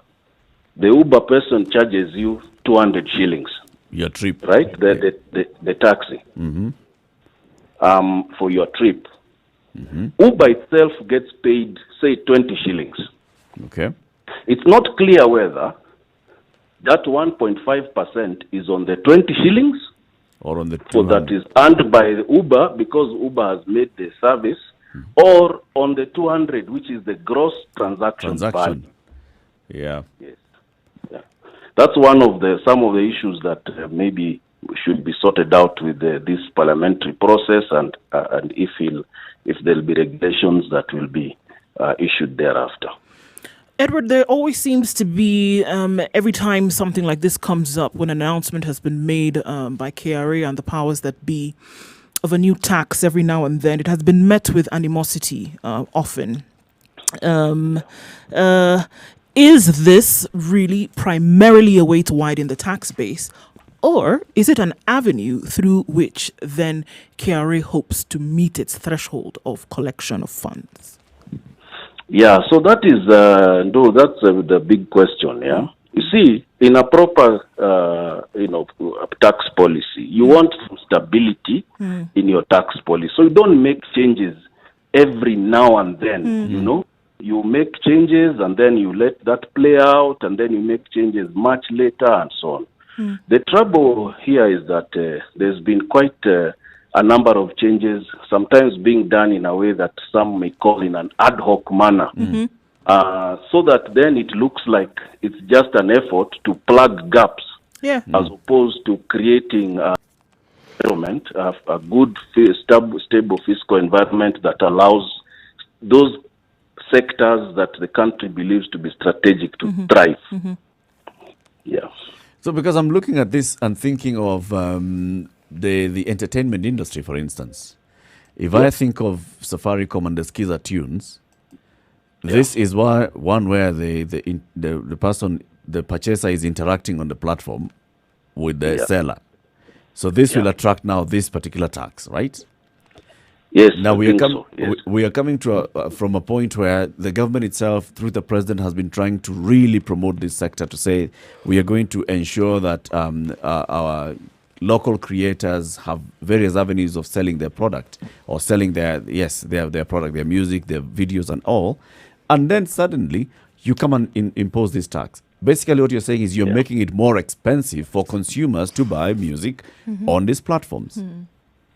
the Uber person charges you 200 shillings. Your trip, right? The taxi for your trip. Uber itself gets paid, say, 20 shillings. Okay. It's not clear whether that 1.5% is on the 20 shillings or on the 200. So that is earned by Uber because Uber has made the service, or on the 200, which is the gross transaction value. Yeah. Yes. Yeah. That's some of the issues that maybe should be sorted out with this parliamentary process, and if there'll be regulations that will be issued thereafter. Edward, there always seems to be, every time something like this comes up, when an announcement has been made by KRA and the powers that be of a new tax every now and then, it has been met with animosity often. Is this really primarily a way to widen the tax base, or is it an avenue through which then KRA hopes to meet its threshold of collection of funds? Yeah, so that is that's the big question. Yeah, you see, in a proper tax policy, you want some stability in your tax policy, so you don't make changes every now and then. You make changes and then you let that play out, and then you make changes much later and so on. The trouble here is that there's been quite a number of changes, sometimes being done in a way that some may call in an ad hoc manner. So that then it looks like it's just an effort to plug gaps, Yeah. as opposed to creating environment, a good, stable fiscal environment that allows those sectors that the country believes to be strategic to thrive. Yeah. So because I'm looking at this and thinking of the entertainment industry, for instance, if I think of Safaricom and the Skiza tunes, this is one where the person, the purchaser, is interacting on the platform with the seller. So this will attract now this particular tax, right? Yes. Now I we think are so, yes. we are coming to from a point where the government itself, through the president, has been trying to really promote this sector, to say we are going to ensure that our local creators have various avenues of selling their product, or selling their product, their music, their videos and all. And then suddenly you come and impose this tax. Basically what you're saying is you're making it more expensive for consumers to buy music on these platforms.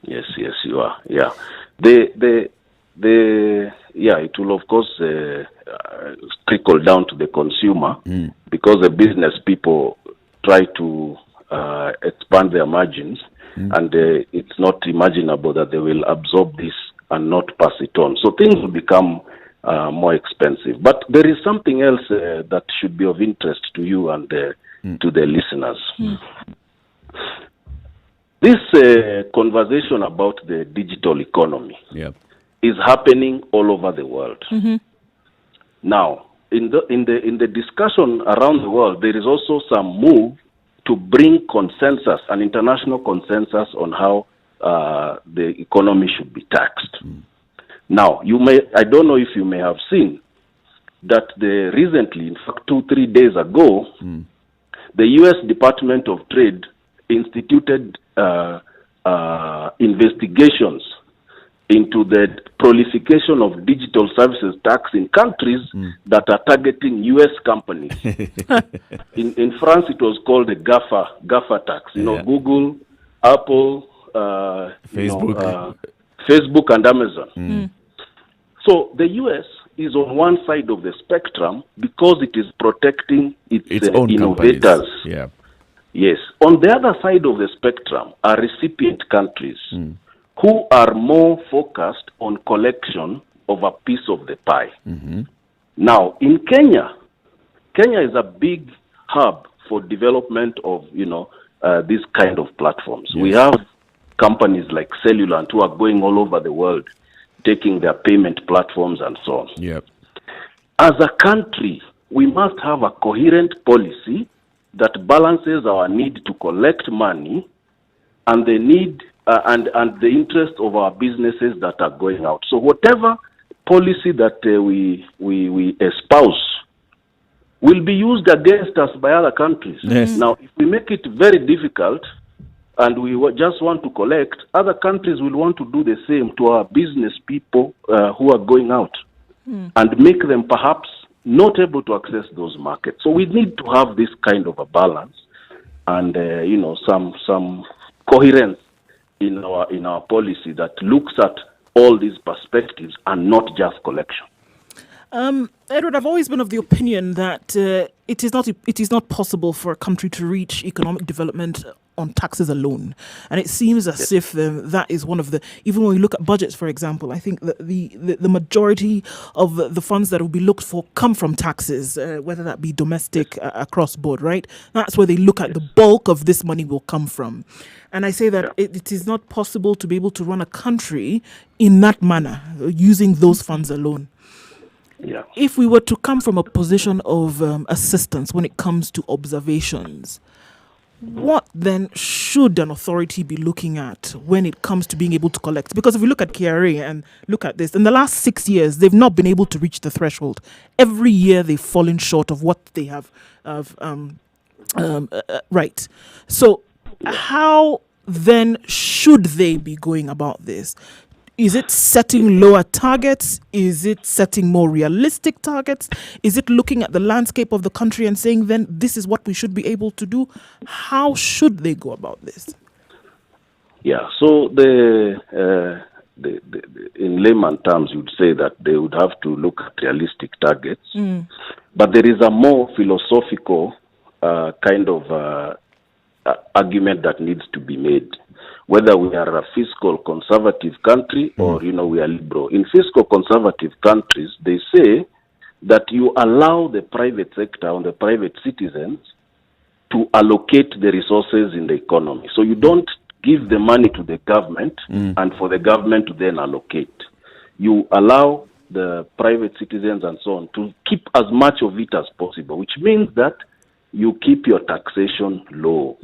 Yes, you are. Yeah. It will of course trickle down to the consumer, because the business people try to expand their margins, and it's not imaginable that they will absorb this and not pass it on. So things will become more expensive. But there is something else that should be of interest to you and to the listeners. This conversation about the digital economy is happening all over the world. Now, in the discussion around the world, there is also some move to bring consensus, an international consensus on how the economy should be taxed. Now, I don't know if you may have seen that recently, in fact 2-3 days ago, the U.S. Department of Trade instituted investigations into the proliferation of digital services tax in countries that are targeting U.S. companies. In France, it was called the GAFA tax. Google, Apple, Facebook and Amazon. So the U.S. is on one side of the spectrum because it is protecting its own innovators. Companies. Yeah. Yes. On the other side of the spectrum are recipient countries who are more focused on collection of a piece of the pie. Now, in Kenya is a big hub for development of, these kind of platforms. We have companies like Cellulant who are going all over the world, taking their payment platforms and so on. Yep. As a country, we must have a coherent policy that balances our need to collect money and the need and the interest of our businesses that are going out. So whatever policy that we espouse will be used against us by other countries. Yes. Now, if we make it very difficult and we just want to collect, other countries will want to do the same to our business people who are going out and make them perhaps not able to access those markets. So we need to have this kind of a balance and some coherence in our policy that looks at all these perspectives and not just collection. Edward, I've always been of the opinion that it is not possible for a country to reach economic development on taxes alone, and it seems as if that is one of the. Even when we look at budgets, for example, I think that the majority of the funds that will be looked for come from taxes, whether that be domestic across board, right? That's where they look at the bulk of this money will come from, and I say that it is not possible to be able to run a country in that manner using those funds alone. Yeah. If we were to come from a position of assistance when it comes to observations, what then should an authority be looking at when it comes to being able to collect? Because if we look at KRA and look at this, in the last 6 years, they've not been able to reach the threshold. Every year they've fallen short of what they have right. So how then should they be going about this? Is it setting lower targets? Is it setting more realistic targets? Is it looking at the landscape of the country and saying, then this is what we should be able to do? How should they go about this? Yeah, so in layman terms, you'd say that they would have to look at realistic targets. But there is a more philosophical kind of argument that needs to be made, whether we are a fiscal conservative country or, we are liberal. In fiscal conservative countries, they say that you allow the private sector and the private citizens to allocate the resources in the economy. So you don't give the money to the government and for the government to then allocate. You allow the private citizens and so on to keep as much of it as possible, which means that you keep your taxation low.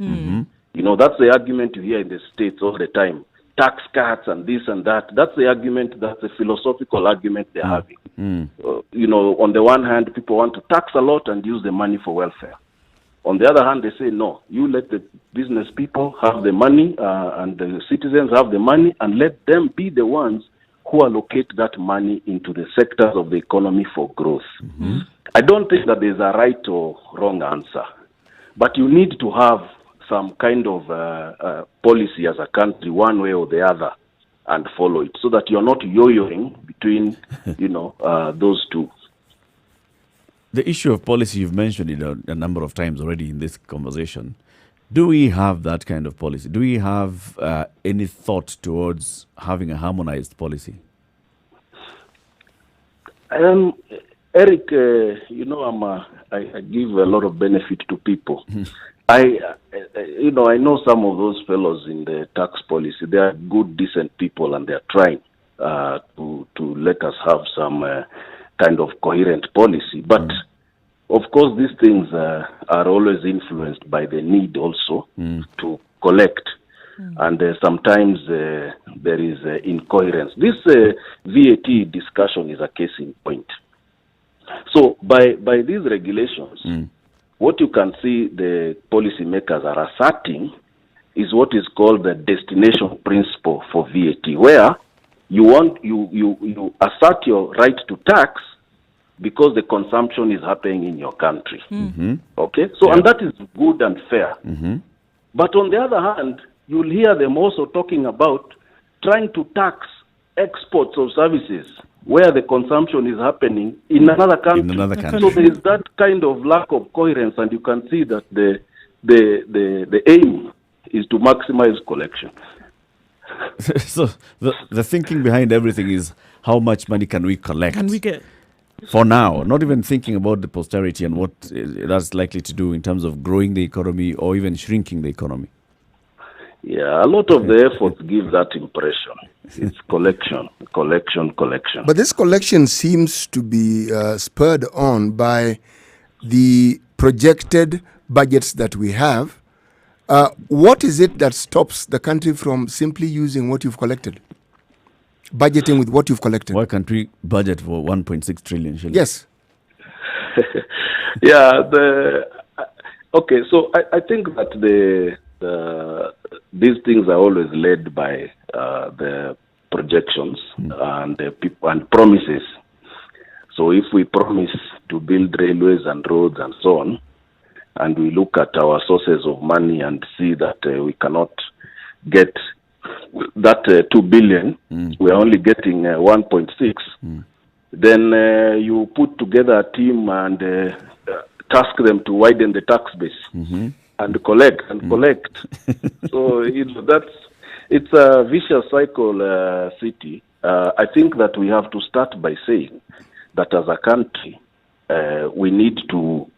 That's the argument you hear in the States all the time. Tax cuts and this and that. That's the argument, that's the philosophical argument they're having. On the one hand, people want to tax a lot and use the money for welfare. On the other hand, they say, no, you let the business people have the money and the citizens have the money, and let them be the ones who allocate that money into the sectors of the economy for growth. I don't think that there's a right or wrong answer, but you need to have some kind of policy as a country, one way or the other, and follow it, so that you're not yo-yoing between, those two. The issue of policy, you've mentioned it a number of times already in this conversation. Do we have that kind of policy? Do we have any thought towards having a harmonized policy? Eric, I give a lot of benefit to people. I know some of those fellows in the tax policy. They are good, decent people, and they are trying to let us have some kind of coherent policy. But of course, these things are always influenced by the need also to collect. And sometimes there is incoherence. This VAT discussion is a case in point. So by these regulations, what you can see the policymakers are asserting is what is called the destination principle for VAT, where you assert your right to tax because the consumption is happening in your country. Okay? So, and that is good and fair. But on the other hand, you'll hear them also talking about trying to tax exports of services where the consumption is happening in another country. So there is that kind of lack of coherence, and you can see that the aim is to maximize collection. So the thinking behind everything is how much money can we collect? Can we get? For now, not even thinking about the posterity and what that's likely to do in terms of growing the economy or even shrinking the economy. Yeah, a lot of the efforts give that impression. It's collection. But this collection seems to be spurred on by the projected budgets that we have. What is it that stops the country from simply using what you've collected? Budgeting with what you've collected? Why can't we budget for 1.6 trillion shillings? Yes. Okay, so I think that these things are always led by the projections and the people and promises. So if we promise to build railways and roads and so on, and we look at our sources of money and see that we cannot get that 2 billion, we are only getting 1.6, then you put together a team and task them to widen the tax base and collect. So it's a vicious cycle, City. I think that we have to start by saying that as a country, we need to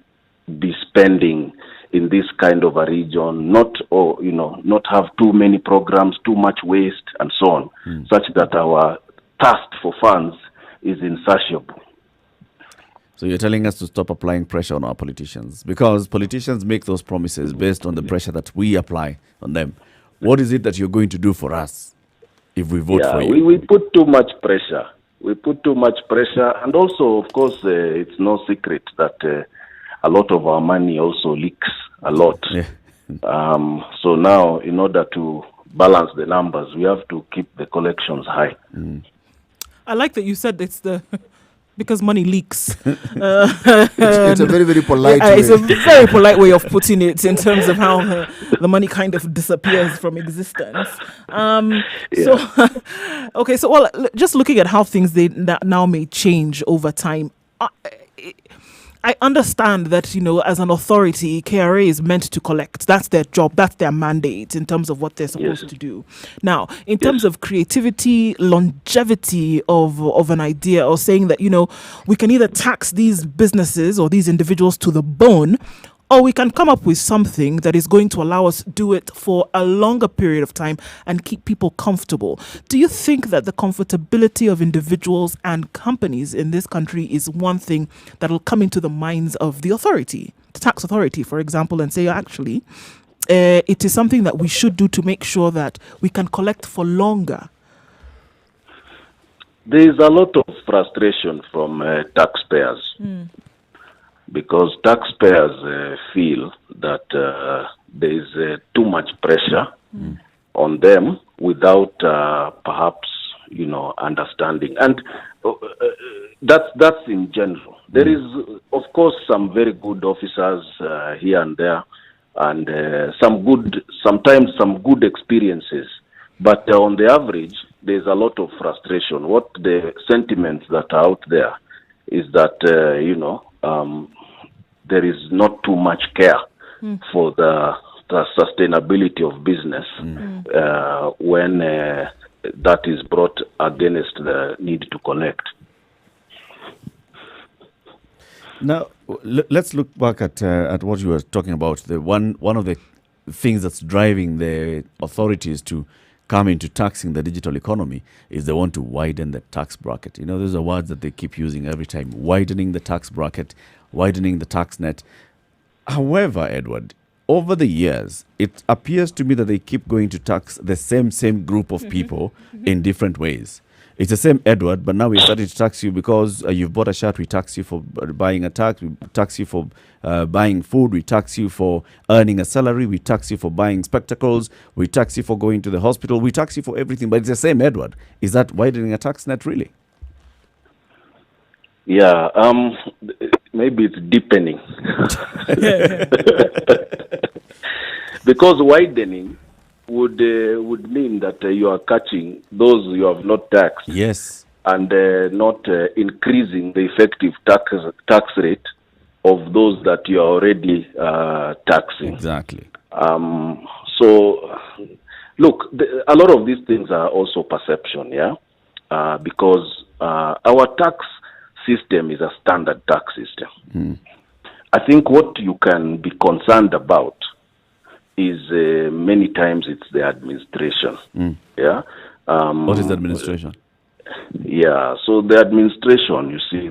be spending in this kind of a region, not have too many programs, too much waste, and so on, such that our thirst for funds is insatiable. So you're telling us to stop applying pressure on our politicians, because politicians make those promises based on the pressure that we apply on them. What is it that you're going to do for us if we vote for you? We put too much pressure. And also, of course, it's no secret that a lot of our money also leaks a lot. So now, in order to balance the numbers, we have to keep the collections high. I like that you said it's the because money leaks. It's a very, very polite It's a way. very polite way of putting it in terms of how the money kind of disappears from existence. Okay, so well, just looking at how things that now may change over time. I understand that, as an authority, KRA is meant to collect. That's their job. That's their mandate in terms of what they're supposed to do. Now, in terms of creativity, longevity of an idea, or saying that, we can either tax these businesses or these individuals to the bone, or we can come up with something that is going to allow us to do it for a longer period of time and keep people comfortable. Do you think that the comfortability of individuals and companies in this country is one thing that will come into the minds of the authority, the tax authority, for example, and say, actually, it is something that we should do to make sure that we can collect for longer? There is a lot of frustration from taxpayers. Because taxpayers feel that there is too much pressure on them without perhaps understanding, and that's in general. There is, of course, some very good officers here and there, and sometimes some good experiences. But on the average, there's a lot of frustration. What the sentiments that are out there is that there is not too much care for the sustainability of business when that is brought against the need to collect. Now, let's look back at what you were talking about. The one of the things that's driving the authorities to come into taxing the digital economy is they want to widen the tax bracket. Those are words that they keep using every time: widening the tax bracket, widening the tax net. However, Edward, over the years, it appears to me that they keep going to tax the same group of people in different ways. It's the same Edward, but now we're starting to tax you because you've bought a shirt. We tax you for buying a tax. We tax you for buying food. We tax you for earning a salary. We tax you for buying spectacles. We tax you for going to the hospital. We tax you for everything, but it's the same Edward. Is that widening a tax net, really? Yeah, maybe it's deepening. Because widening would mean that you are catching those you have not taxed. Yes. And not increasing the effective tax rate of those that you are already taxing. Exactly. So, look, a lot of these things are also perception, yeah? Because our tax system is a standard tax system. I think what you can be concerned about is many times it's the administration. Yeah. What is the administration? Yeah. So the administration, you see,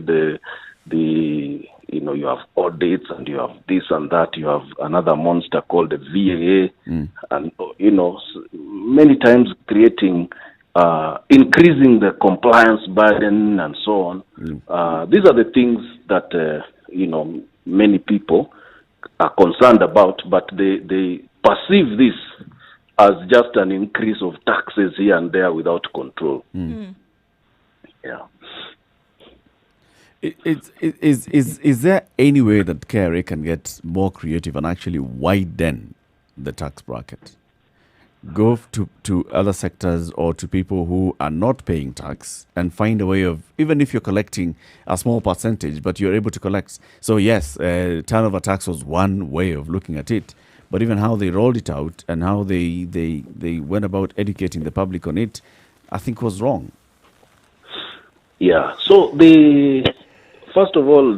you have audits and you have this and that. You have another monster called the VAA, and many times creating, increasing the compliance burden and so on. These are the things that many people are concerned about, but they perceive this as just an increase of taxes here and there without control. Yeah. Is there any way that KRA can get more creative and actually widen the tax bracket? Go to other sectors or to people who are not paying tax and find a way of, even if you're collecting a small percentage, but you're able to collect. So yes, turnover tax was one way of looking at it, but even how they rolled it out and how they went about educating the public on it, I think was wrong. Yeah. So first of all,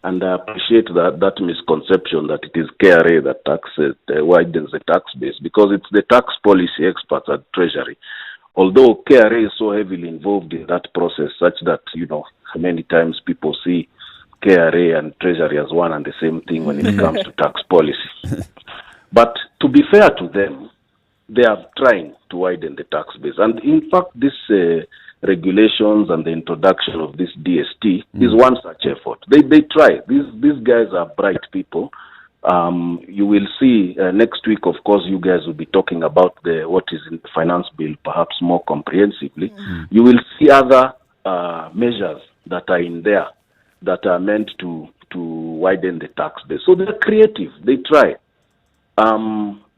and I appreciate that misconception that it is KRA that widens the tax base, because it's the tax policy experts at Treasury. Although KRA is so heavily involved in that process, such that many times people see KRA and Treasury as one and the same thing when it comes to tax policy. But to be fair to them, they are trying to widen the tax base, and in fact, this regulations and the introduction of this DST is one such effort. They try. These guys are bright people. You will see next week, of course, you guys will be talking about what is in the finance bill, perhaps more comprehensively. You will see other measures that are in there that are meant to widen the tax base. So they're creative. They try.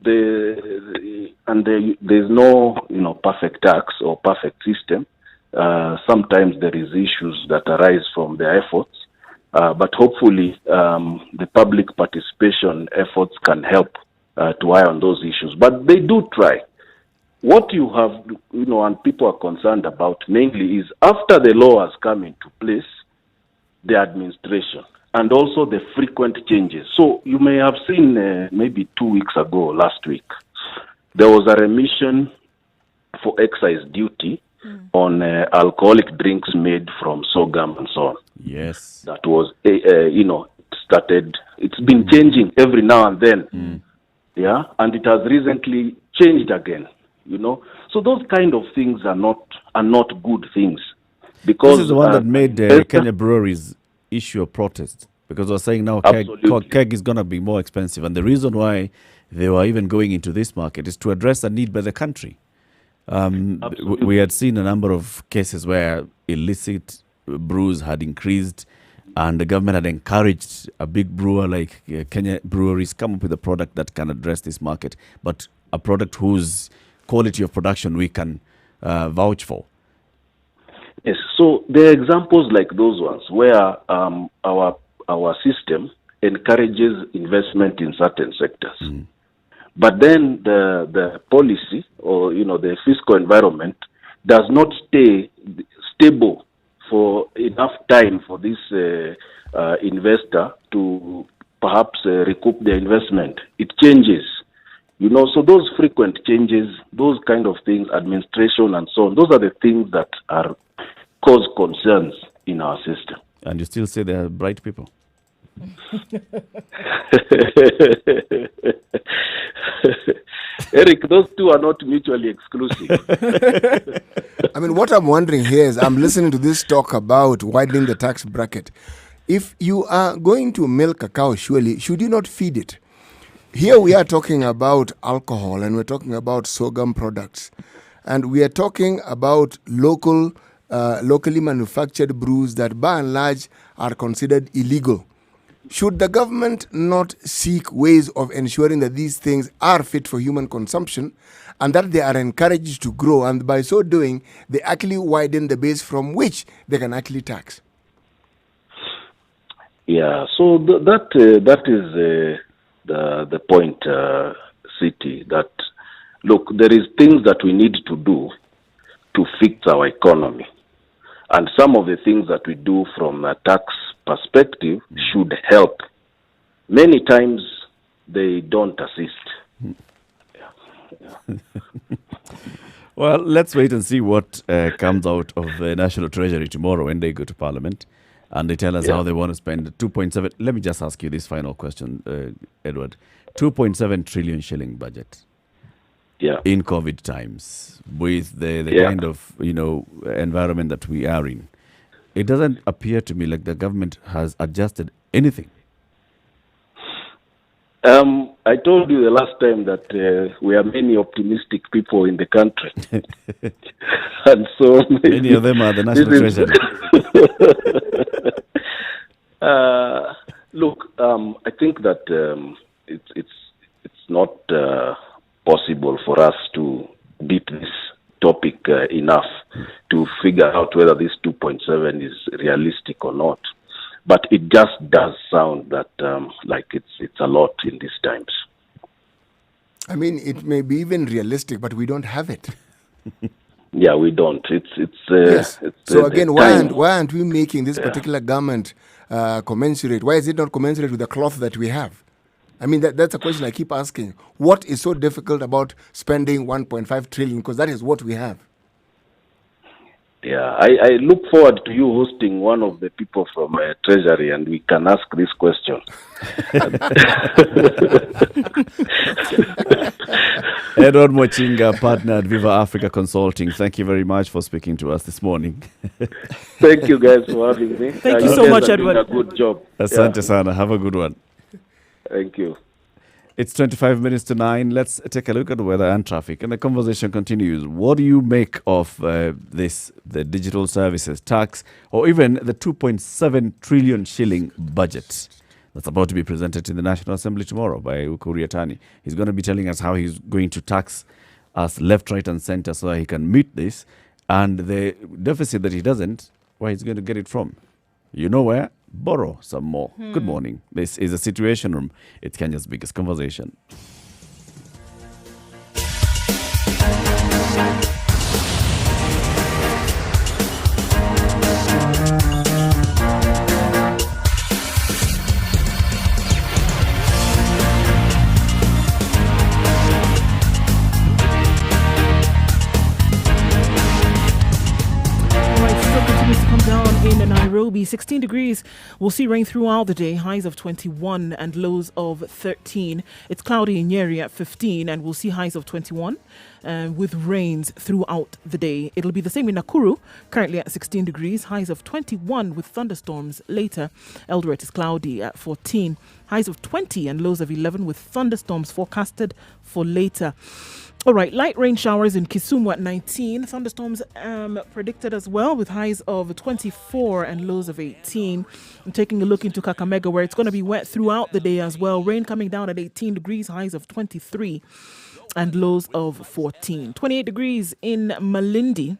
There's no perfect tax or perfect system. Sometimes there is issues that arise from their efforts, but hopefully the public participation efforts can help to iron those issues. But they do try. What you have, and people are concerned about mainly is after the law has come into place, the administration and also the frequent changes. So you may have seen maybe 2 weeks ago, last week, there was a remission for excise duty on alcoholic drinks made from sorghum and so on. Yes. That was, started, it's been changing every now and then. Yeah, and it has recently changed again, So those kind of things are not good things. Because this is the one that made Kenya breweries issue a protest, because we're saying now keg is going to be more expensive. And the reason why they were even going into this market is to address a need by the country. We had seen a number of cases where illicit brews had increased, and the government had encouraged a big brewer like Kenya Breweries come up with a product that can address this market, but a product whose quality of production we can vouch for. Yes, so there are examples like those ones where our system encourages investment in certain sectors. But then the policy or the fiscal environment does not stay stable for enough time for this investor to perhaps recoup their investment. It changes, so those frequent changes, those kind of things, administration and so on, those are the things that are cause concerns in our system. And you still say they are bright people? Eric, those two are not mutually exclusive. I mean, what I'm wondering here is I'm listening to this talk about widening the tax bracket. If you are going to milk a cow, surely, should you not feed it? Here we are talking about alcohol, and we're talking about sorghum products. And we are talking about locally manufactured brews that by and large are considered illegal. Should the government not seek ways of ensuring that these things are fit for human consumption and that they are encouraged to grow, and by so doing, they actually widen the base from which they can actually tax? Yeah, so that is the point, City, that, look, there is things that we need to do to fix our economy. And some of the things that we do from a tax perspective should help. Many times they don't assist. Well, let's wait and see what comes out of the National Treasury tomorrow when they go to Parliament and they tell us how they want to spend 2.7. Let me just ask you this final question, Edward. 2.7 trillion shilling budget. In COVID times, with the kind of environment that we are in, it doesn't appear to me like the government has adjusted anything. I told you the last time that we are many optimistic people in the country, and so many of them are the National Treasury. Look, I think that it's not possible for us to beat this topic enough to figure out whether this 2.7 is realistic or not. But it just does sound that like it's a lot in these times. I mean, it may be even realistic, but we don't have it. Yeah, we don't. Yes. So again, why aren't we making this particular government commensurate? Why is it not commensurate with the cloth that we have? I mean, that's a question I keep asking. What is so difficult about spending 1.5 trillion? Because that is what we have. Yeah, I look forward to you hosting one of the people from Treasury, and we can ask this question. Edward Mwachinga, partner at Viva Africa Consulting, thank you very much for speaking to us this morning. Thank you guys for having me. Thank you so much, Edward. A good job. Asante sana. Have a good one. Thank you. It's 25 minutes to 9. Let's take a look at the weather and traffic. And the conversation continues. What do you make of the digital services tax, or even the 2.7 trillion shilling budget that's about to be presented in the National Assembly tomorrow by Ukuri Yatani? He's going to be telling us how he's going to tax us left, right, and center so that he can meet this. And the deficit that he doesn't, where he's going to get it from. You know where? Borrow some more. Good morning. This is the Situation Room. It's Kenya's biggest conversation. In Nairobi, 16 degrees. We'll see rain throughout the day, highs of 21 and lows of 13. It's cloudy in Nyeri at 15, and we'll see highs of 21 with rains throughout the day. It'll be the same in Nakuru, currently at 16 degrees, highs of 21 with thunderstorms later. Eldoret is cloudy at 14, highs of 20 and lows of 11 with thunderstorms forecasted for later. All right, light rain showers in Kisumu at 19. Thunderstorms predicted as well with highs of 24 and lows of 18. I'm taking a look into Kakamega, where it's going to be wet throughout the day as well. Rain coming down at 18 degrees, highs of 23 and lows of 14. 28 degrees in Malindi.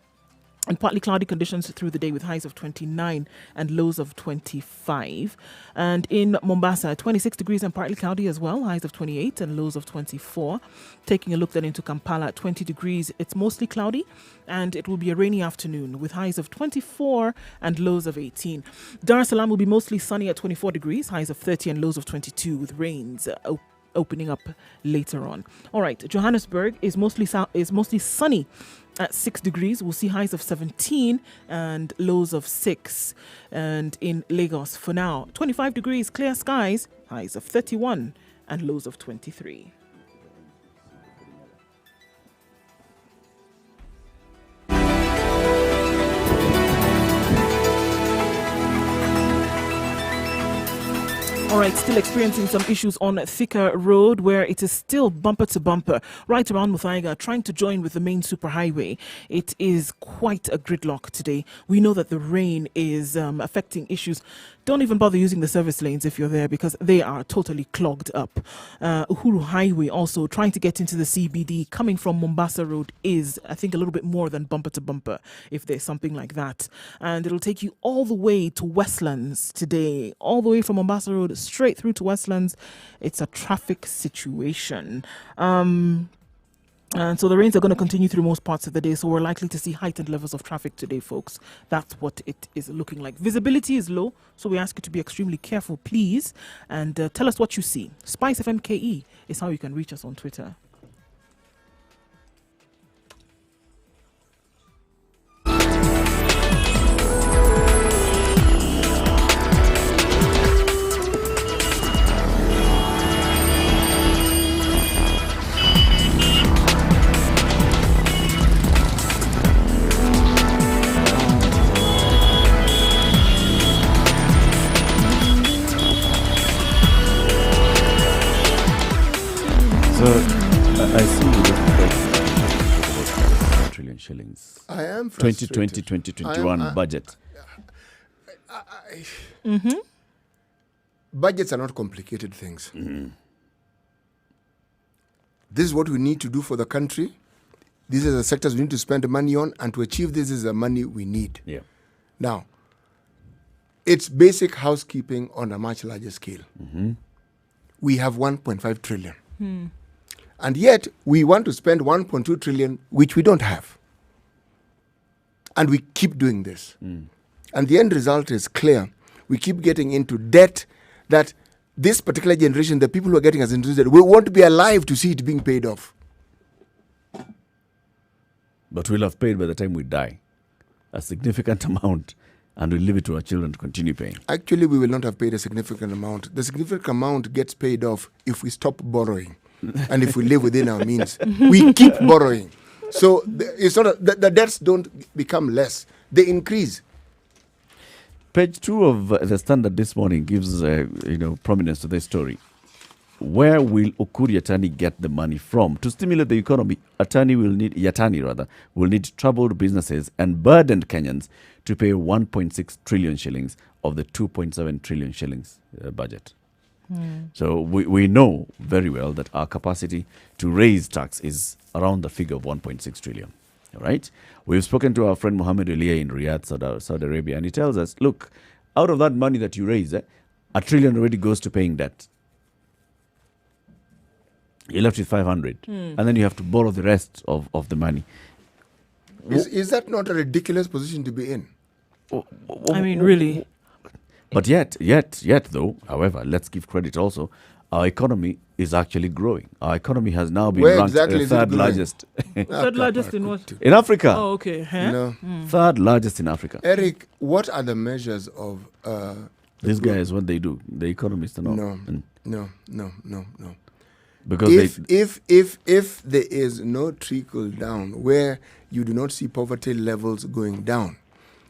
And partly cloudy conditions through the day with highs of 29 and lows of 25. And in Mombasa, 26 degrees and partly cloudy as well, highs of 28 and lows of 24. Taking a look then into Kampala, 20 degrees. It's mostly cloudy and it will be a rainy afternoon with highs of 24 and lows of 18. Dar es Salaam will be mostly sunny at 24 degrees, highs of 30 and lows of 22 with rains opening up later on. All right, Johannesburg is mostly sunny at 6 degrees. We'll see highs of 17 and lows of 6. And in Lagos, for now, 25 degrees, clear skies, highs of 31 and lows of 23. All right, still experiencing some issues on Thika Road, where it is still bumper to bumper right around Muthaiga, trying to join with the main superhighway. It is quite a gridlock today. We know that the rain is affecting issues. Don't even bother using the service lanes if you're there, because they are totally clogged up. Uhuru Highway also trying to get into the CBD coming from Mombasa Road is, I think, a little bit more than bumper to bumper, if there's something like that. And it'll take you all the way to Westlands today, all the way from Mombasa Road straight through to Westlands. It's a traffic situation. And so the rains are going to continue through most parts of the day, so we're likely to see heightened levels of traffic today, folks. That's what it is looking like. Visibility is low, so we ask you to be extremely careful, please, and tell us what you see. Spice FMKE is how you can reach us on Twitter. So I see you looking at trillion shillings. I am frustrated. 2020-2021 budget. Budgets are not complicated things. This is what we need to do for the country. These are the sectors we need to spend money on, and to achieve this is the money we need. Yeah. Now, it's basic housekeeping on a much larger scale. We have 1.5 trillion. And yet, we want to spend 1.2 trillion, which we don't have. And we keep doing this. And the end result is clear. We keep getting into debt that this particular generation, the people who are getting us into debt, we won't be alive to see it being paid off. But we'll have paid by the time we die a significant amount, and we'll leave it to our children to continue paying. Actually, we will not have paid a significant amount. The significant amount gets paid off if we stop borrowing. And if we live within our means, we keep borrowing. So it's not the debts don't become less; they increase. Page 2 of the Standard this morning gives prominence to this story. where will Ukur Yatani get the money from? To stimulate the economy, Yatani will need troubled businesses and burdened Kenyans to pay 1.6 trillion shillings of the 2.7 trillion shillings budget. So we know very well that our capacity to raise tax is around the figure of 1.6 trillion. All right? We've spoken to our friend Mohammed Elia in Riyadh, Saudi Arabia, and he tells us, look, out of that money that you raise, $1 trillion already goes to paying debt. You're left with 500, and then you have to borrow the rest of the money. Is that not a ridiculous position to be in? I mean, really. But yet, though, however, let's give credit also, our economy is actually growing. Our economy has now been Where ranked exactly is it third growing? largest Third largest in what? in Africa. Oh, okay. Huh? No. Third largest in Africa. Eric, what are the measures of... These guys, what they do, the economists and all. No. Because If there is no trickle down where you do not see poverty levels going down,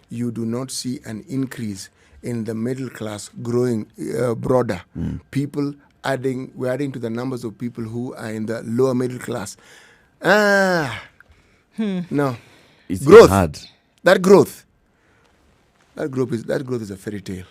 you do not see an increase in the middle class growing broader. We're adding to the numbers of people who are in the lower middle class. No. it's Growth. hard. That growth is a fairy tale.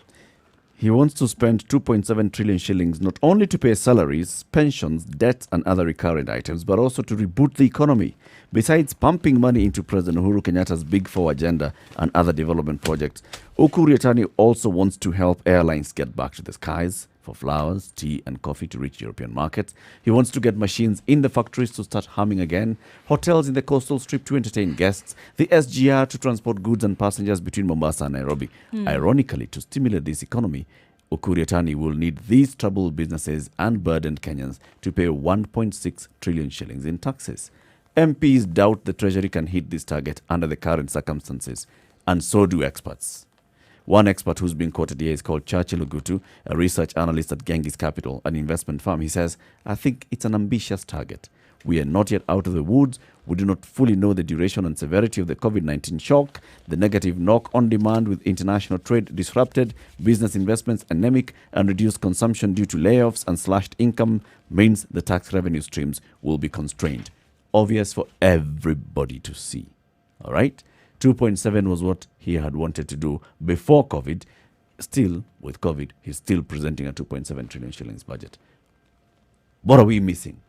He wants to spend 2.7 trillion shillings not only to pay salaries, pensions, debts, and other recurrent items, but also to reboot the economy. Besides pumping money into President Uhuru Kenyatta's Big Four agenda and other development projects, Ukur Yatani also wants to help airlines get back to the skies for flowers, tea, and coffee to reach European markets. He wants to get machines in the factories to start humming again, hotels in the coastal strip to entertain guests, the SGR to transport goods and passengers between Mombasa and Nairobi. Ironically, to stimulate this economy, Ukur Yatani will need these troubled businesses and burdened Kenyans to pay 1.6 trillion shillings in taxes. MPs doubt the Treasury can hit this target under the current circumstances, and so do experts. One expert who's been quoted here is called Churchill Ugutu, a research analyst at Genghis Capital, an investment firm. He says, I think it's an ambitious target. We are not yet out of the woods. We do not fully know the duration and severity of the COVID-19 shock, the negative knock-on demand with international trade disrupted, business investments anemic, and reduced consumption due to layoffs and slashed income means the tax revenue streams will be constrained. Obvious for everybody to see. All right? 2.7 was what he had wanted to do before COVID. Still, with COVID, he's still presenting a 2.7 trillion shillings budget. What are we missing?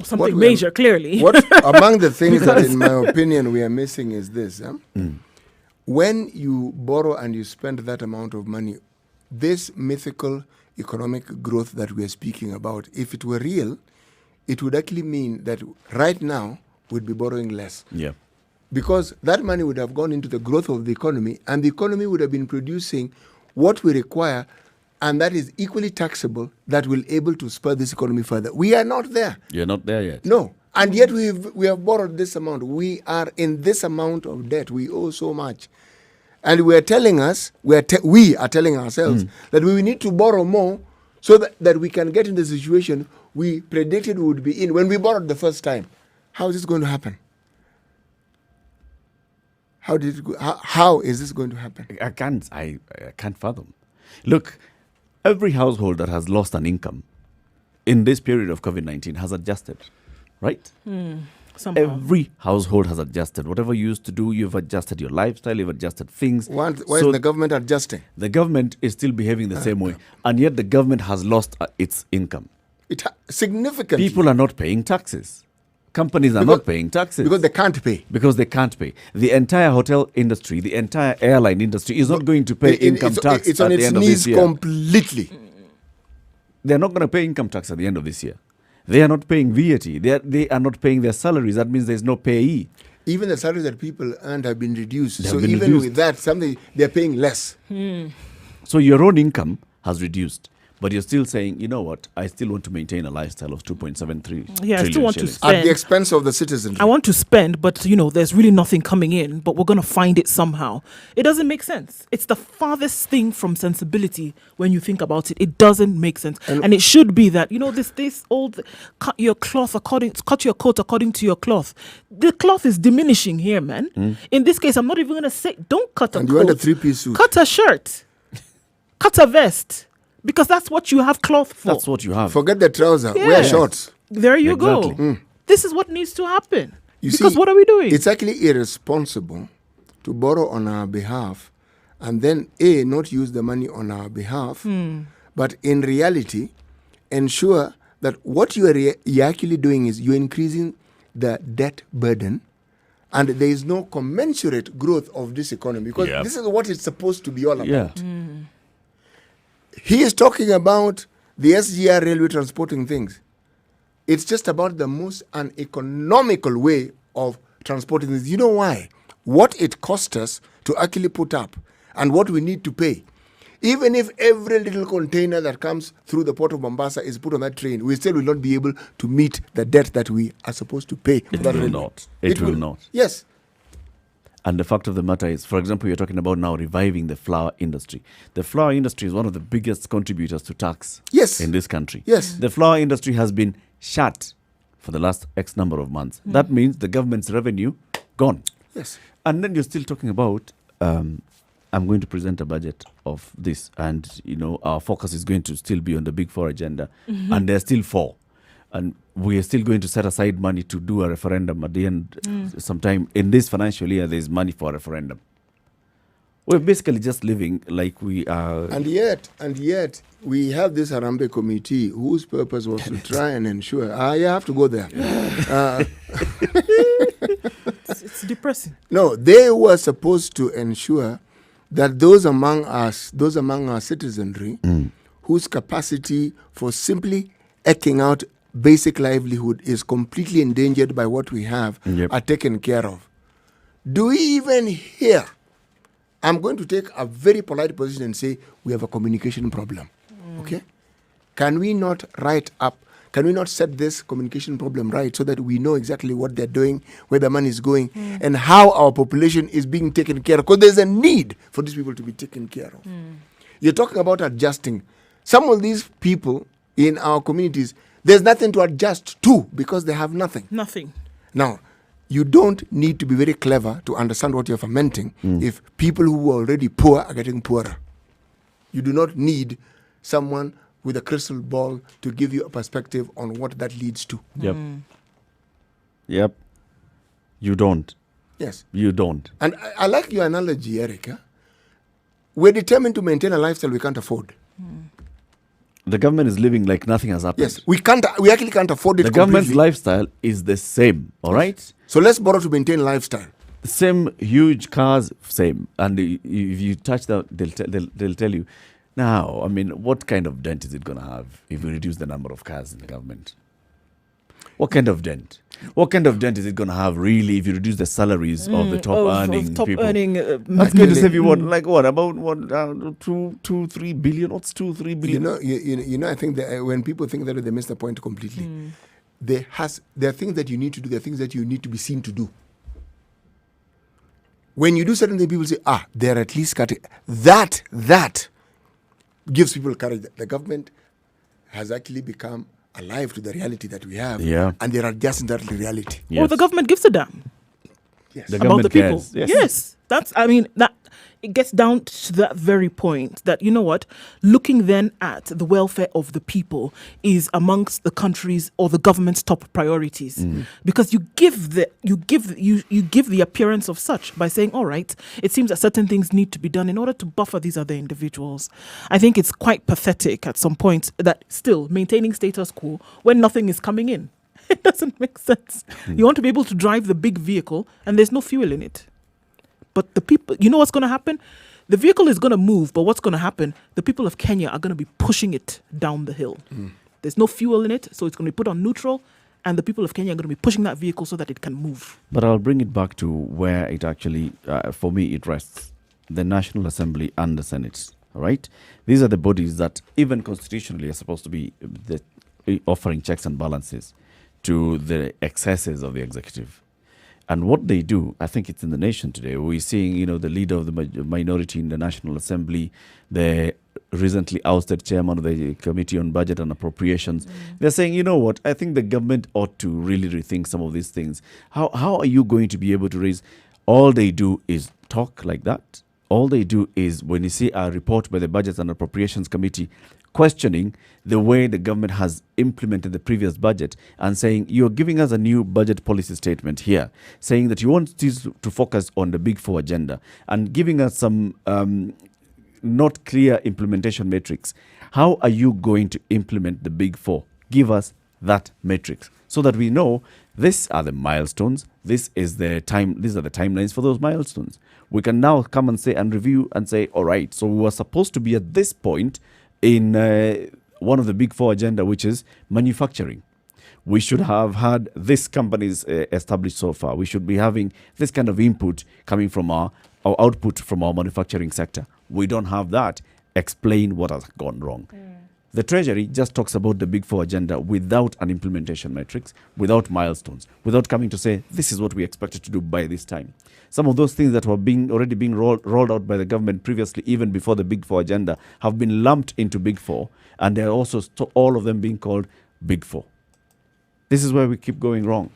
Something major, clearly. What among the things that, in my opinion, we are missing is this. When you borrow and you spend that amount of money, this mythical economic growth that we are speaking about, if it were real, it would actually mean that right now we'd be borrowing less. Yeah. Because that money would have gone into the growth of the economy, and the economy would have been producing what we require, and that is equally taxable, that will able to spur this economy further. We are not there. You're not there yet. No. And yet we have borrowed this amount. We are in this amount of debt. We owe so much. And we are telling us, we are telling ourselves that we need to borrow more so that we can get in the situation we predicted we would be in when we borrowed the first time. How is this going to happen? How is this going to happen? I can't fathom. Look, every household that has lost an income in this period of COVID-19 has adjusted, right? Somehow. Every household has adjusted. Whatever you used to do, you've adjusted your lifestyle, you've adjusted things. Why is the government adjusting? The government is still behaving the same way, and yet the government has lost its income. Significantly. People are not paying taxes. Companies are not paying taxes. Because they can't pay. Because they can't pay. The entire hotel industry, the entire airline industry is not going to pay income tax it's at on the its end of this knees year. completely. They're not going to pay income tax at the end of this year. They are not paying VAT. They are not paying their salaries. That means there's no payee. Even the salaries that people earned have been reduced. They So have been even reduced. with that, they're paying less. So your own income has reduced. But you're still saying, you know what, I still want to maintain a lifestyle of 2.73 Yeah, I still trillion want to shillings. spend. At the expense of the citizenry. I want to spend, but there's really nothing coming in, but we're going to find it somehow. It doesn't make sense. It's the farthest thing from sensibility when you think about it. It doesn't make sense. And it should be that, this old cut your coat according to your cloth. The cloth is diminishing here, man. In this case, I'm not even going to say, don't cut a And coat. you want a three-piece suit. Cut a shirt. Cut a vest. Because that's what you have cloth for. That's what you have. Forget the trouser. Wear Yes. shorts. There you Exactly. go. This is what needs to happen. You because see, what are we doing? It's actually irresponsible to borrow on our behalf and then not use the money on our behalf, but in reality ensure that what you're actually doing is you're increasing the debt burden, and there is no commensurate growth of this economy, because Yeah. this is what it's supposed to be all about. Yeah. He is talking about the SGR railway transporting things. It's just about the most uneconomical way of transporting things. You know why? What it cost us to actually put up and what we need to pay. Even if every little container that comes through the port of Mombasa is put on that train, we still will not be able to meet the debt that we are supposed to pay. for It that will railway. not. It will not. Yes. And the fact of the matter is, for example, you're talking about now reviving the flour industry. The flour industry is one of the biggest contributors to tax Yes. in this country. Yes. The flour industry has been shut for the last X number of months. That means the government's revenue gone. Yes. And then you're still talking about, I'm going to present a budget of this, and our focus is going to still be on the Big Four agenda, and there's still 4, and we are still going to set aside money to do a referendum at the end. Sometime in this financial year, there's money for a referendum. We're basically just living like we are. And yet, we have this Harambee committee whose purpose was to try and ensure. You have to go there. It's depressing. No, they were supposed to ensure that those among our citizenry whose capacity for simply eking out basic livelihood is completely endangered by what we have are taken care of. Do we even hear? I'm going to take a very polite position and say we have a communication problem. Okay? Can we not set this communication problem right so that we know exactly what they're doing, where the money is going, and how our population is being taken care of? Because there's a need for these people to be taken care of. You're talking about adjusting. Some of these people in our communities, there's nothing to adjust to because they have nothing. Nothing. Now, you don't need to be very clever to understand what you're fermenting if people who are already poor are getting poorer. You do not need someone with a crystal ball to give you a perspective on what that leads to. Yep. You don't. Yes. You don't. And I like your analogy, Erica. We're determined to maintain a lifestyle we can't afford. The government is living like nothing has happened. Yes, we actually can't afford it The government's completely. lifestyle is the same, all right? So let's borrow to maintain lifestyle. Same huge cars, same. And if you touch that, they'll tell you. Now, I mean, what kind of dent is it going to have if we reduce the number of cars in the government? What kind of dent? What kind of dent is it going to have really if you reduce the salaries of the top earning people? That's going to save you about 2-3 billion. What's 2-3 billion? You know. I think that when people think that, they miss the point completely. There are things that you need to do. There are things that you need to be seen to do. When you do certain things, people say, they're at least cutting. That gives people courage. That the government has actually become alive to the reality that we have, and they are adjusting that reality. Yes. Or the government gives a damn. Yes. The About government the people. cares. Yes. That it gets down to that very point that, you know what, looking then at the welfare of the people is amongst the country's or the government's top priorities, because you give the appearance of such by saying, all right, it seems that certain things need to be done in order to buffer these other individuals. I think it's quite pathetic at some point that still maintaining status quo when nothing is coming in. It doesn't make sense. You want to be able to drive the big vehicle and there's no fuel in it. But the people, you know what's going to happen? The vehicle is going to move, but what's going to happen? The people of Kenya are going to be pushing it down the hill. There's no fuel in it, so it's going to be put on neutral, and the people of Kenya are going to be pushing that vehicle so that it can move. But I'll bring it back to where it actually, for me, it rests. The National Assembly and the Senate, all right? These are the bodies that even constitutionally are supposed to be offering checks and balances to the excesses of the executive. And what they do, I think it's in the nation today. We're seeing, the leader of the minority in the National Assembly, the recently ousted chairman of the Committee on Budget and Appropriations. They're saying, you know what, I think the government ought to really rethink some of these things. How are you going to be able to raise? All they do is talk like that. All they do is, when you see a report by the Budget and Appropriations Committee questioning the way the government has implemented the previous budget and saying, you're giving us a new budget policy statement here, saying that you want this to focus on the Big Four agenda and giving us some not clear implementation metrics. How are you going to implement the Big Four? Give us that matrix so that we know these are the milestones. These are the timelines for those milestones. We can now come and say and review and say, all right, so we were supposed to be at this point in one of the Big Four agenda, which is manufacturing. We should have had this companies established so far. We should be having this kind of input coming from our output from our manufacturing sector. We don't have that. Explain what has gone wrong. The Treasury just talks about the Big Four agenda without an implementation matrix, without milestones, without coming to say, this is what we expected to do by this time. Some of those things that were already being rolled out by the government previously, even before the Big Four agenda, have been lumped into Big Four, and they're also all of them being called Big Four. This is where we keep going wrong.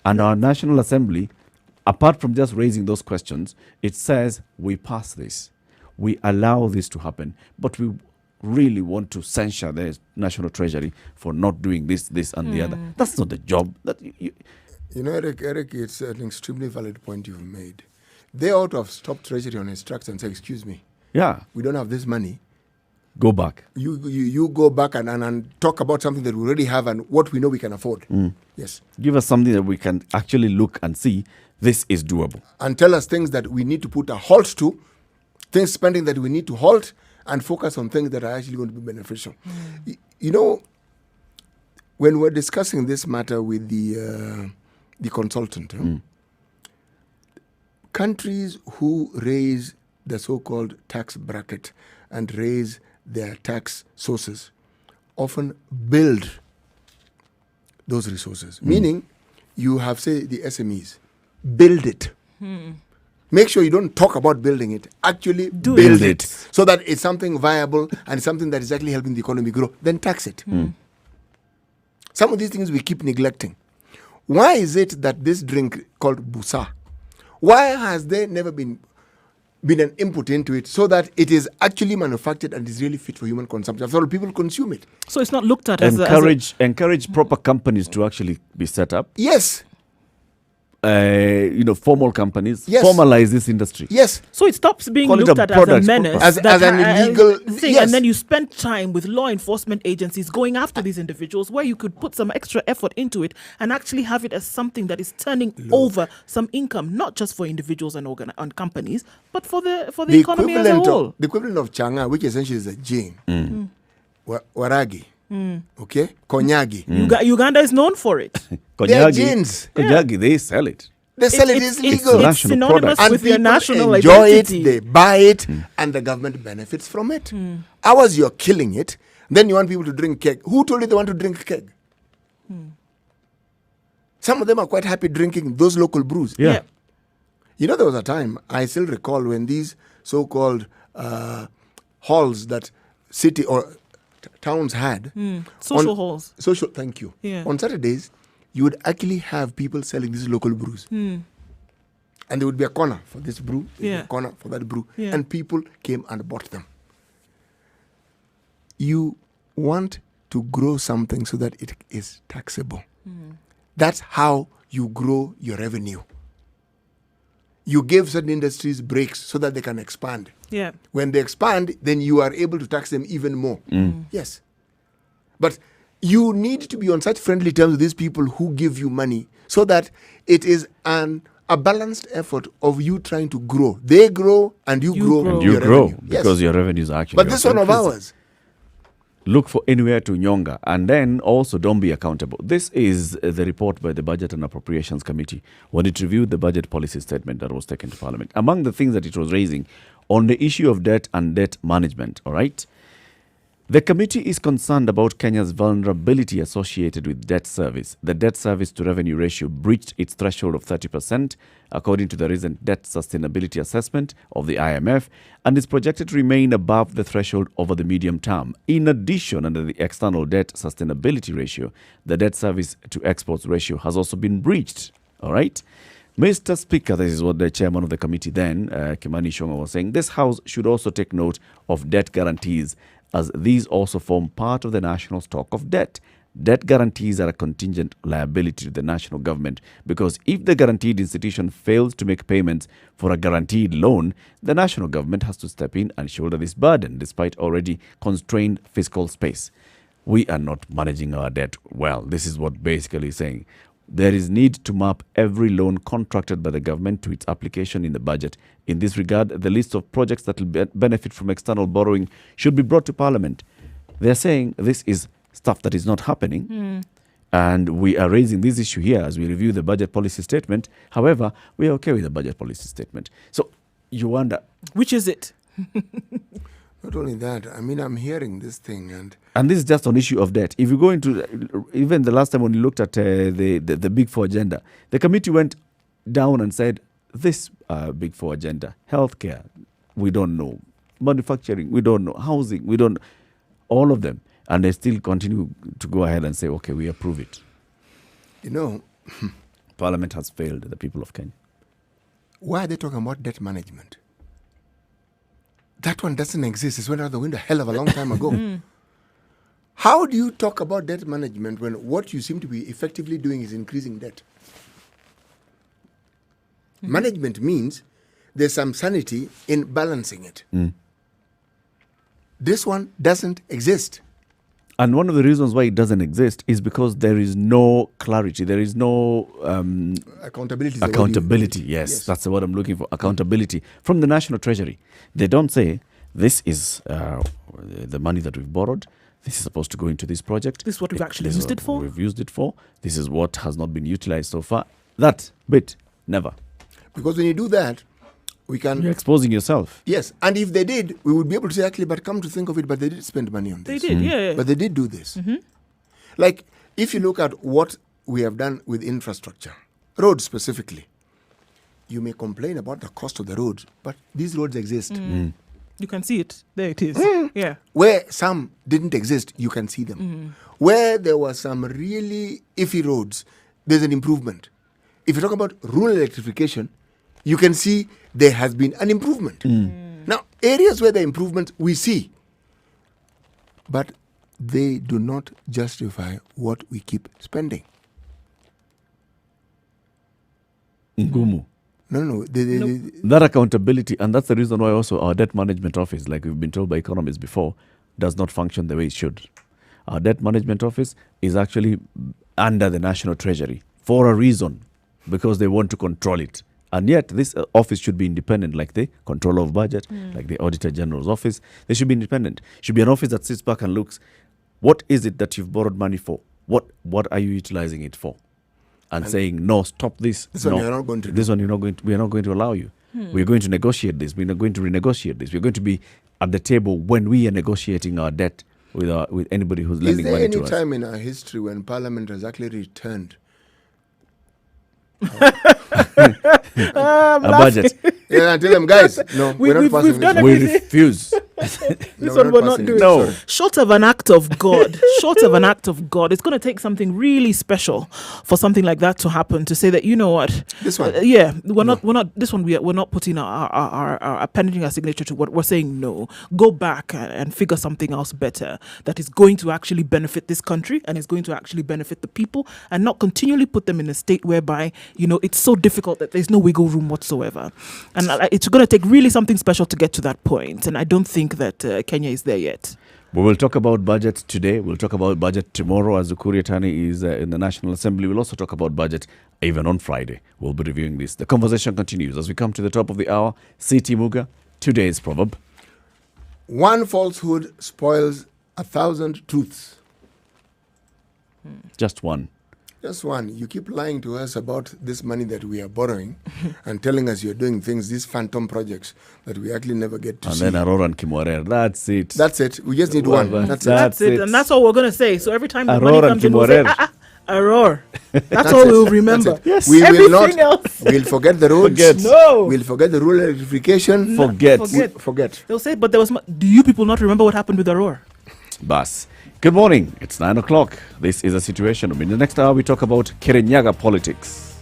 And our National Assembly, apart from just raising those questions, it says we pass this. We allow this to happen, but we really want to censure the National Treasury for not doing this, and the other. That's not the job. You know, Eric, it's an extremely valid point you've made. They ought to have stopped Treasury on its tracks and say, excuse me, we don't have this money. Go back. You go back and talk about something that we already have and what we know we can afford. Yes. Give us something that we can actually look and see this is doable. And tell us things that we need to put a halt to, things spending that we need to halt, and focus on things that are actually going to be beneficial. You know, when we're discussing this matter with the consultant, countries who raise the so-called tax bracket and raise their tax sources often build those resources. Meaning, you have, say, the SMEs. Build it. Make sure you don't talk about building it. Actually build it. So that it's something viable and something that is actually helping the economy grow. Then tax it. Some of these things we keep neglecting. Why is it that this drink called Busa, why has there never been an input into it so that it is actually manufactured and is really fit for human consumption? After all, people consume it. So it's not looked at encourage proper companies to actually be set up. Yes. Formal companies, yes. Formalize this industry. Yes. So it stops being Call looked at as a menace. As an illegal thing. Yes. And then you spend time with law enforcement agencies going after these individuals where you could put some extra effort into it and actually have it as something that is turning over some income, not just for individuals and companies, but for the economy as a whole. The equivalent of changa, which essentially is a gin. Waragi. Okay? Konyagi. Uganda is known for it. Konyagi, they sell it. They sell it. It's legal. It's synonymous and with your national enjoy identity. it, they buy it, and the government benefits from it. Ours, you're killing it. Then you want people to drink keg. Who told you they want to drink keg? Some of them are quite happy drinking those local brews. Yeah. You know, there was a time, I still recall, when these so-called halls that city or towns had. Social halls. Thank you. Yeah. On Saturdays, you would actually have people selling these local brews. And there would be a corner for this brew, a corner for that brew. Yeah. And people came and bought them. You want to grow something so that it is taxable. That's how you grow your revenue. You give certain industries breaks so that they can expand. Yeah. When they expand, then you are able to tax them even more. Yes. But you need to be on such friendly terms with these people who give you money so that it is a balanced effort of you trying to grow. They grow and you grow. And you your grow revenue. because your revenues are actually. But this one of ours. Look for anywhere to nyonga, and then also don't be accountable. This is the report by the Budget and Appropriations Committee when it reviewed the budget policy statement that was taken to Parliament. Among the things that it was raising on the issue of debt and debt management, all right? The committee is concerned about Kenya's vulnerability associated with debt service. The debt service to revenue ratio breached its threshold of 30%, according to the recent debt sustainability assessment of the IMF, and is projected to remain above the threshold over the medium term. In addition, under the external debt sustainability ratio, the debt service to exports ratio has also been breached. All right? Mr. Speaker, this is what the chairman of the committee then, Kimani Ichung'wah, was saying. This House should also take note of debt guarantees, as these also form part of the national stock of debt. Debt guarantees are a contingent liability to the national government because if the guaranteed institution fails to make payments for a guaranteed loan, the national government has to step in and shoulder this burden despite already constrained fiscal space. We are not managing our debt well. This is what basically is saying. There is need to map every loan contracted by the government to its application in the budget. In this regard, the list of projects that will benefit from external borrowing should be brought to Parliament. They're saying this is stuff that is not happening. And we are raising this issue here as we review the budget policy statement. However, we are okay with the budget policy statement. So you wonder, Which is it? Not only that, I mean, I'm hearing this thing and this is just on issue of debt. If you go into, even the last time when you looked at the Big Four agenda, the committee went down and said, this Big Four agenda, healthcare, we don't know. Manufacturing, we don't know. Housing, we don't know. All of them. And they still continue to go ahead and say, okay, we approve it. You know, Parliament has failed the people of Kenya. why are they talking about debt management? That one doesn't exist. It went out the window a hell of a long time ago. How do you talk about debt management when what you seem to be effectively doing is increasing debt? Management means there's some sanity in balancing it. This one doesn't exist. And one of the reasons why it doesn't exist is because there is no clarity. There is no Accountability. is the word you- accountability. Yes, that's the word I'm looking for. Accountability from the National Treasury. They don't say, this is the money that we've borrowed. This is supposed to go into this project. This is what we've actually This is used it what for. We've used it for. This is what has not been utilized so far. That bit, never. Because when you do that, we can... You're exposing yourself. Yes, and if they did, we would be able to say, actually, but come to think of it, but they did spend money on They this. did, yeah. But they did do this. Like, if you look at what we have done with infrastructure, roads specifically, you may complain about the cost of the roads, but these roads exist. You can see it. There it is. Yeah. Where some didn't exist, you can see them. Where there were some really iffy roads, there's an improvement. If you talk about rural electrification, you can see there has been an improvement. Now, areas where the improvement we see, but they do not justify what we keep spending. Ngumu. No. That accountability, and that's the reason why also our debt management office, like we've been told by economists before, does not function the way it should. Our debt management office is actually under the National Treasury for a reason, because they want to control it. And yet, this office should be independent, like the Controller of Budget, like the Auditor General's office. They should be independent. Should be an office that sits back and looks, what is it that you've borrowed money for? What are you utilizing it for? And saying, no, stop this. This no, one you're not going to do. This one we are not going to allow you. We're going to negotiate this. We're not going to renegotiate this. We're going to be at the table when we are negotiating our debt with anybody who's Is lending there money any to us. time in our history when Parliament has actually returned A budget. Yeah, I tell them, guys, no, we're not we've passing done this. We everything. refuse. This we're one we're not passing it. doing. No. Sorry. Short of an act of God, it's going to take something really special for something like that to happen. To say that, you know what, This one? we're not. This one, we're not putting our appending our signature to what we're saying. No, go back and figure something else better that is going to actually benefit this country and is going to actually benefit the people, and not continually put them in a state whereby it's so difficult that there's no wiggle room whatsoever. And it's going to take really something special to get to that point. And I don't think that Kenya is there yet. We will talk about budget today. We'll talk about budget tomorrow as Ukuri Atani is in the National Assembly. We'll also talk about budget even on Friday. We'll be reviewing this. The conversation continues as we come to the top of the hour. C.T. Muga, today's proverb. One falsehood spoils 1,000 truths. Just one. Just one. You keep lying to us about this money that we are borrowing and telling us you're doing things, these phantom projects that we actually never get to And see. then Aurora and Kimorer. That's it. That's it. We just need one. Well, That's That's it. it. And that's all we're going to say. So every time the Aurora money comes in, we'll say, Kimorer. Aurora. That's it. all we'll remember. That's it. Yes. We will Everything not. else. We'll forget the roads. Forget. No. We'll forget the rural electrification. Forget. Forget. They'll say, but there was. Do you people not remember what happened with Aurora? Bas. Good morning. It's 9 o'clock. This is a situation room. In the next hour, we talk about Kirinyaga politics.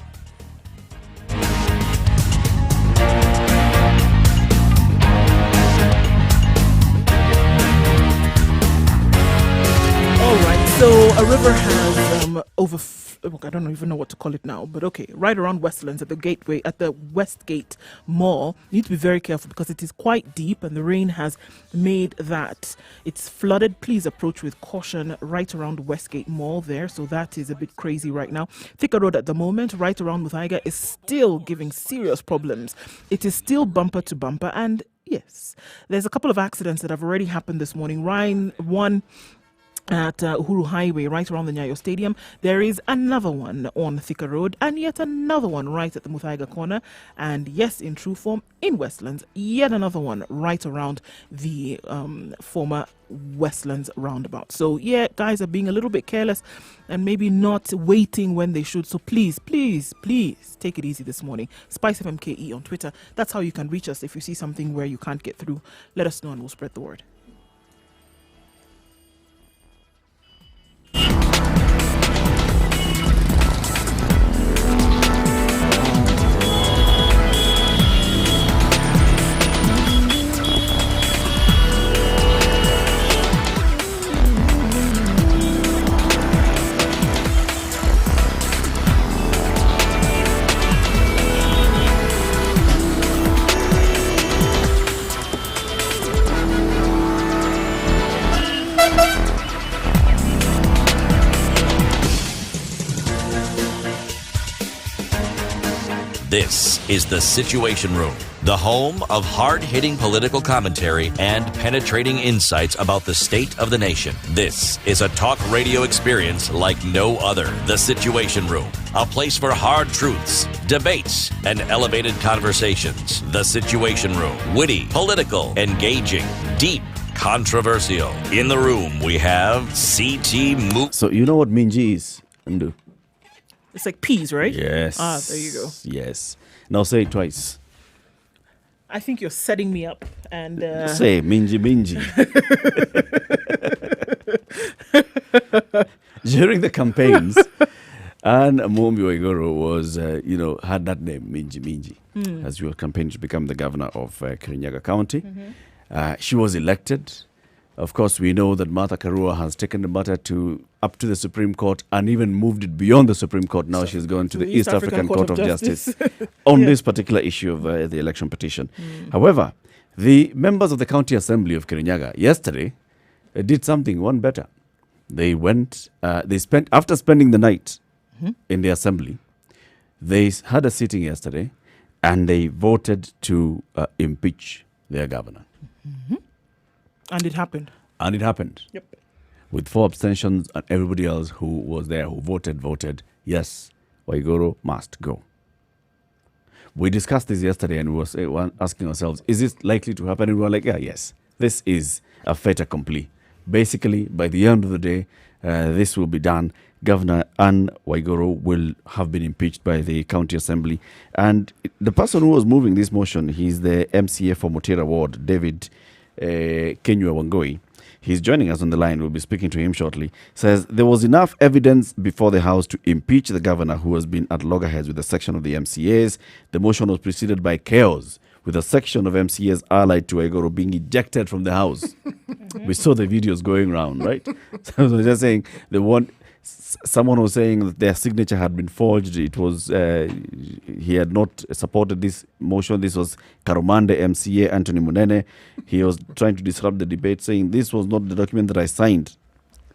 a river has I don't even know what to call it now, but okay, right around Westlands at the gateway, at the Westgate Mall, you need to be very careful because it is quite deep and the rain has made that it's flooded. Please approach with caution right around Westgate Mall there. So that is a bit crazy right now. Thika Road at the moment, right around Muthaiga, is still giving serious problems. It is still bumper to bumper, and yes, there's a couple of accidents that have already happened this morning. One at Uhuru Highway, right around the Nyayo Stadium. There is another one on Thika Road, and yet another one right at the Muthaiga corner. And yes, in true form, in Westlands, yet another one right around the former Westlands roundabout. So yeah, guys are being a little bit careless and maybe not waiting when they should. So please take it easy this morning. Spice FMKE on Twitter. That's how you can reach us if you see something where you can't get through. Let us know and we'll spread the word. This is The Situation Room, the home of hard-hitting political commentary and penetrating insights about the state of the nation. This is a talk radio experience like no other. The Situation Room, a place for hard truths, debates, and elevated conversations. The Situation Room, witty, political, engaging, deep, controversial. In the room, we have CT Mook. So you know what Minji is, Ndu? It's like peas, right? Yes. Ah, there you go. Yes. Now say it twice. I think you're setting me up. And say Minji. During the campaigns, and Mumbi Waiguru was, had that name, Minji, as she was campaigning to become the governor of Kirinyaga County. She was elected. Of course, we know that Martha Karua has taken the matter up to the Supreme Court and even moved it beyond the Supreme Court. Now she's going to the East African Court of Justice on this particular issue of the election petition. However, the members of the County Assembly of Kirinyaga yesterday did one better. They went, after spending the night in the assembly, they had a sitting yesterday and they voted to impeach their governor. And it happened. Yep. With 4 abstentions and everybody else who was there, who voted, yes, Waiguru must go. We discussed this yesterday and we were asking ourselves, is this likely to happen? And we were like, yes, this is a fait accompli. Basically, by the end of the day, this will be done. Governor Anne Waiguru will have been impeached by the County Assembly. And the person who was moving this motion, he's the MCA for Mutera Ward, David Kenywa Wangoi. He's joining us on the line. We'll be speaking to him shortly. Says there was enough evidence before the House to impeach the governor who has been at loggerheads with a section of the MCAs. The motion was preceded by chaos with a section of MCAs allied to Waiguru being ejected from the House. We saw the videos going around, right? So I was just saying someone was saying that their signature had been forged. It was he had not supported this motion. This was Karumande MCA Anthony Munene. He was trying to disrupt the debate, saying this was not the document that I signed.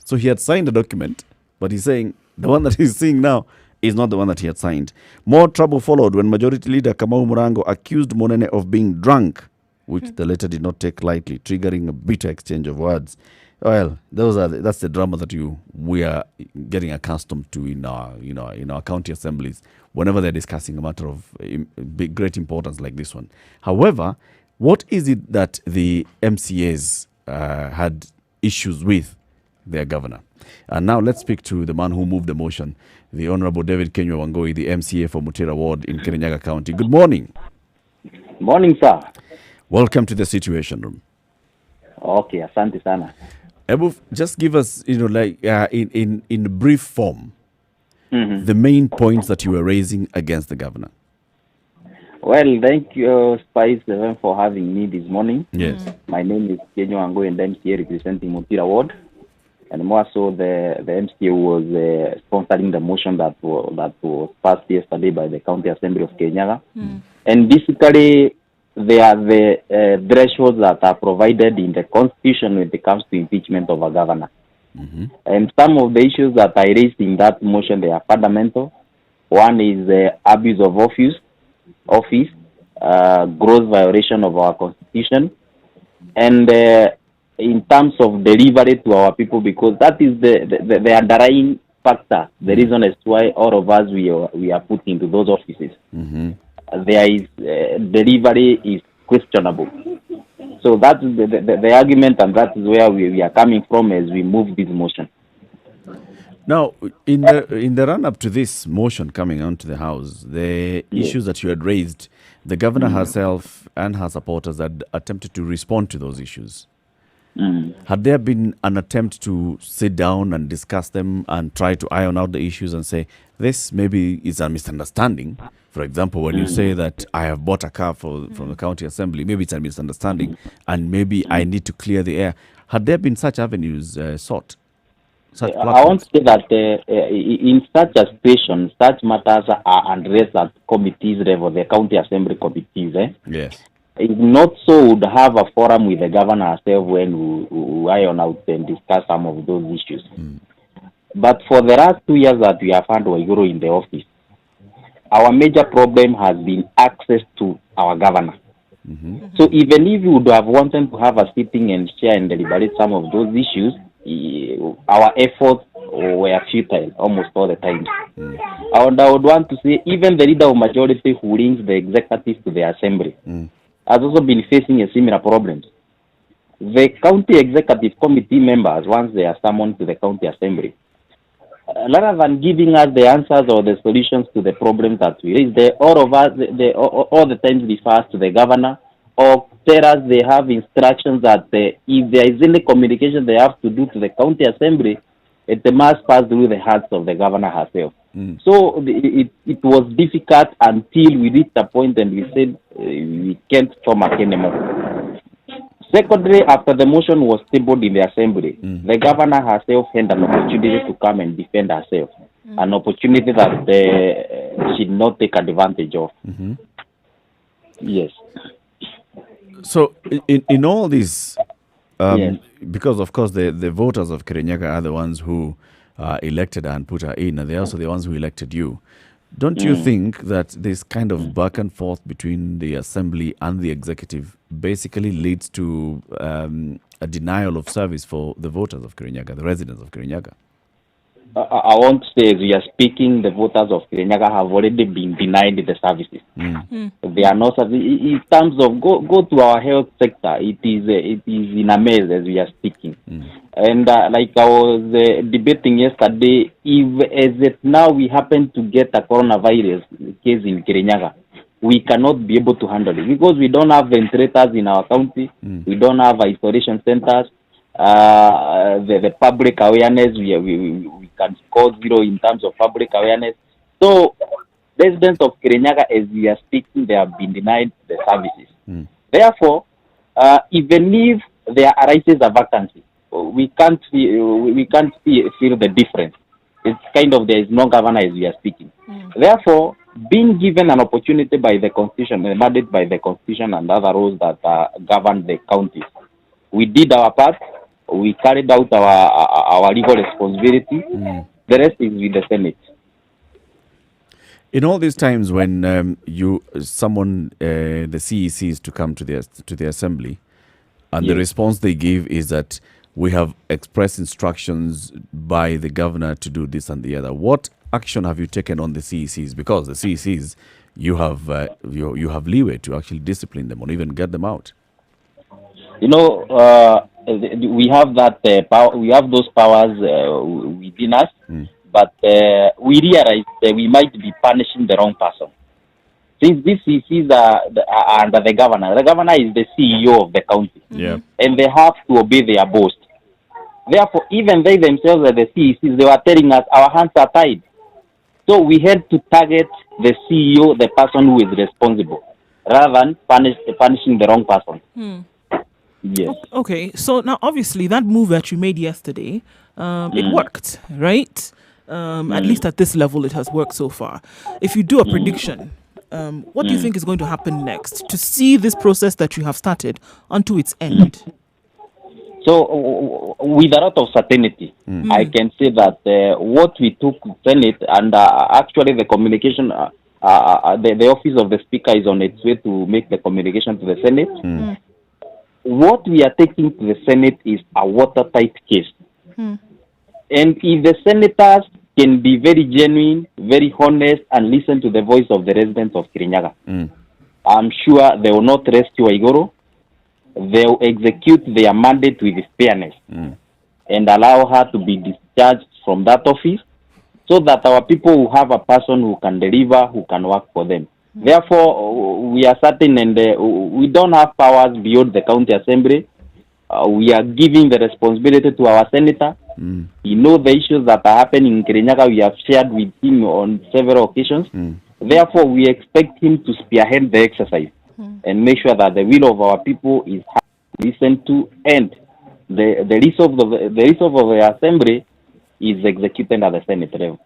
So he had signed the document, but he's saying the one that he's seeing now is not the one that he had signed. More trouble followed when Majority Leader Kamau Murango accused Munene of being drunk, which the latter did not take lightly, triggering a bitter exchange of words. Well, that's the drama that we are getting accustomed to in our county assemblies whenever they're discussing a matter of great importance like this one. However, what is it that the MCAs had issues with their governor? And now let's speak to the man who moved the motion, the Honorable David Kenywa Wangoi, the MCA for Mutera Ward in Kirinyaga County. Good morning. Morning, sir. Welcome to the Situation Room. Okay, asante sana. Ebu, just give us, in brief form, the main points that you were raising against the governor. Well, thank you, Spice, for having me this morning. Yes. My name is Kenyo Ango and I'm here representing Mutira Ward. and more so the MCA was sponsoring the motion that was passed yesterday by the County Assembly of Kirinyaga. And basically, they are the thresholds that are provided in the Constitution when it comes to impeachment of a governor. And some of the issues that I raised in that motion, they are fundamental. One is abuse of office, gross violation of our Constitution, and in terms of delivery to our people, because that is the underlying factor, the reason as to why all of us we are put into those offices. There is delivery is questionable. So that is the argument, and that is where we are coming from as we move this motion. Now, in the run-up to this motion coming onto the House, the issues that you had raised, the governor herself and her supporters had attempted to respond to those issues. Had there been an attempt to sit down and discuss them and try to iron out the issues and say, this maybe is a misunderstanding? For example, when you say that I have bought a car from the county assembly, maybe it's a misunderstanding and maybe I need to clear the air. Had there been such avenues sought? I want to say that in such a situation, such matters are addressed at committees level, the county assembly committees. Yes. If not so, would have a forum with the governor herself when we iron out and discuss some of those issues. But for the last 2 years that we have had Waiguru in the office, our major problem has been access to our governor. So even if we would have wanted to have a sitting and share and deliberate some of those issues, our efforts were futile almost all the time. And I would want to say even the leader of majority who links the executive to the assembly has also been facing a similar problem. The county executive committee members, once they are summoned to the county assembly, rather than giving us the answers or the solutions to the problems that we raise, all of us, all the times refer to the governor or tell us they have instructions that if there is any communication they have to do to the county assembly, it must pass through the hands of the governor herself. So it was difficult until we reached a point and we said we can't stomach anymore. Secondly, after the motion was tabled in the assembly, the governor herself had an opportunity to come and defend herself, an opportunity that she did not take advantage of. Yes. So in all this, because of course the voters of Kirinyaga are the ones who elected her and put her in, and they're also the ones who elected you. Don't you think that this kind of back and forth between the assembly and the executive basically leads to a denial of service for the voters of Kirinyaga, the residents of Kirinyaga? I want to say, as we are speaking, the voters of Kirinyaga have already been denied the services. They are not. In terms of go to our health sector, it is in a mess as we are speaking. And like I was debating yesterday, if as it now we happen to get a coronavirus case in Kirinyaga, we cannot be able to handle it because we don't have ventilators in our county. We don't have isolation centers. The public awareness, we can score 0 in terms of public awareness. So residents of Kirinyaga, as we are speaking, they have been denied the services. Therefore, even if there arises a vacancy, we can't feel the difference. It's kind of there is no governor as we are speaking. Therefore, being given an opportunity by the Constitution, mandate by the Constitution and other rules that govern the counties, we did our part. We carried out our legal responsibility. The rest is with the Senate. In all these times when you summon the CECs to come to the assembly, and the response they give is that we have expressed instructions by the governor to do this and the other. What action have you taken on the CECs? Because the CECs, you have leeway to actually discipline them or even get them out. You know, we have that power. We have those powers within us, but we realize that we might be punishing the wrong person. Since these CECs are under the governor is the CEO of the county, and they have to obey their boss. Therefore, even they themselves, the CECs, they were telling us our hands are tied. So we had to target the CEO, the person who is responsible, rather than punishing the wrong person. Yes. Okay, so now obviously that move that you made yesterday it worked, right? At least at this level, it has worked so far. If you do a prediction, what do you think is going to happen next to see this process that you have started onto its end? So, with a lot of certainty, I can say that what we took Senate and actually the communication, the office of the Speaker is on its way to make the communication to the Senate. What we are taking to the Senate is a watertight case. And if the senators can be very genuine, very honest, and listen to the voice of the residents of Kirinyaga, I'm sure they will not rescue Waiguru. They will execute their mandate with fairness and allow her to be discharged from that office so that our people will have a person who can deliver, who can work for them. Therefore, we are certain and we don't have powers beyond the county assembly. We are giving the responsibility to our senator. He knows the issues that are happening in Kirinyaga. We have shared with him on several occasions. Therefore, we expect him to spearhead the exercise and make sure that the will of our people is listened to and the resolve of the assembly is executed at the Senate level.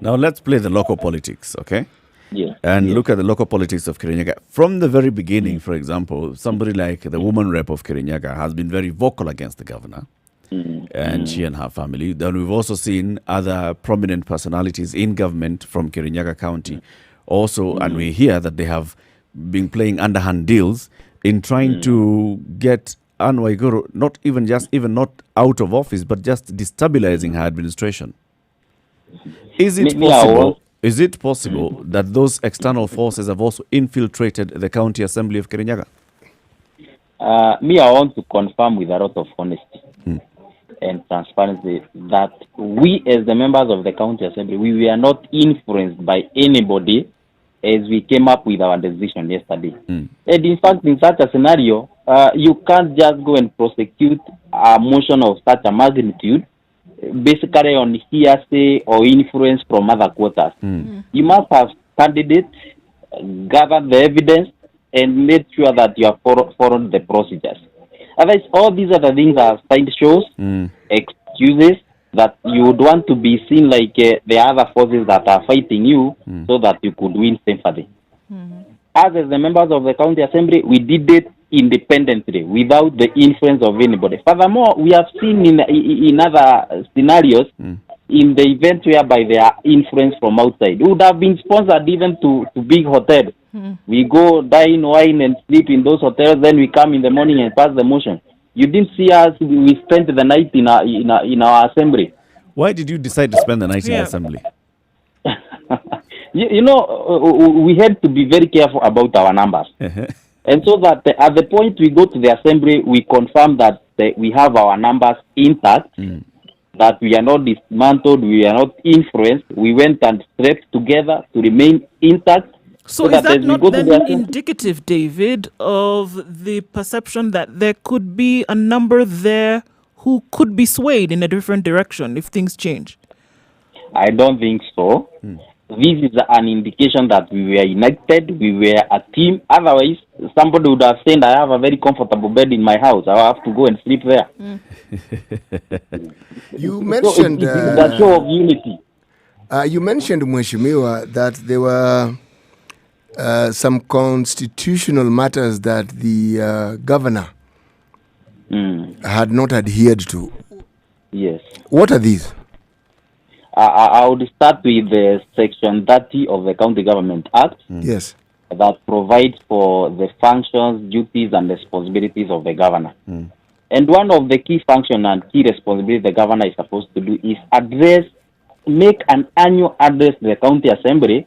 Now let's play the local politics, okay? Yes. And look at the local politics of Kirinyaga. From the very beginning, for example, somebody like the woman rep of Kirinyaga has been very vocal against the governor and she and her family. Then we've also seen other prominent personalities in government from Kirinyaga County also, and we hear that they have been playing underhand deals in trying to get Anne Waiguru not out of office, but just destabilizing her administration. Is it possible? Is it possible that those external forces have also infiltrated the county assembly of Kirinyaga? I want to confirm with a lot of honesty and transparency that we, as the members of the county assembly, we were not influenced by anybody as we came up with our decision yesterday. And in fact, in such a scenario, you can't just go and prosecute a motion of such a magnitude basically on hearsay or influence from other quarters. You must have studied it, gathered the evidence, and made sure that you have followed the procedures. Otherwise, all these other things are side shows, excuses that you would want to be seen like the other forces that are fighting you so that you could win sympathy. As the members of the county assembly, we did it independently without the influence of anybody. Furthermore, we have seen in other scenarios in the event whereby there are influence from outside. It would have been sponsored even to big hotels. We go dine, wine, and sleep in those hotels. Then we come in the morning and pass the motion. You didn't see us. We spent the night in our assembly. Why did you decide to spend the night in the assembly? you know, we had to be very careful about our numbers. And so that at the point we go to the assembly, we confirm that we have our numbers intact, that we are not dismantled, we are not influenced. We went and slept together to remain intact. So is that not then indicative, David, of the perception that there could be a number there who could be swayed in a different direction if things change? I don't think so. This is an indication that we were united, we were a team. Otherwise, somebody would have said, I have a very comfortable bed in my house. I have to go and sleep there. You mentioned... So it's a show of unity. You mentioned, Mheshimiwa, that there were some constitutional matters that the governor had not adhered to. Yes. What are these? I would start with the Section 30 of the County Government Act. Yes. That provides for the functions, duties, and responsibilities of the governor. And one of the key functions and key responsibilities the governor is supposed to do is make an annual address to the county assembly,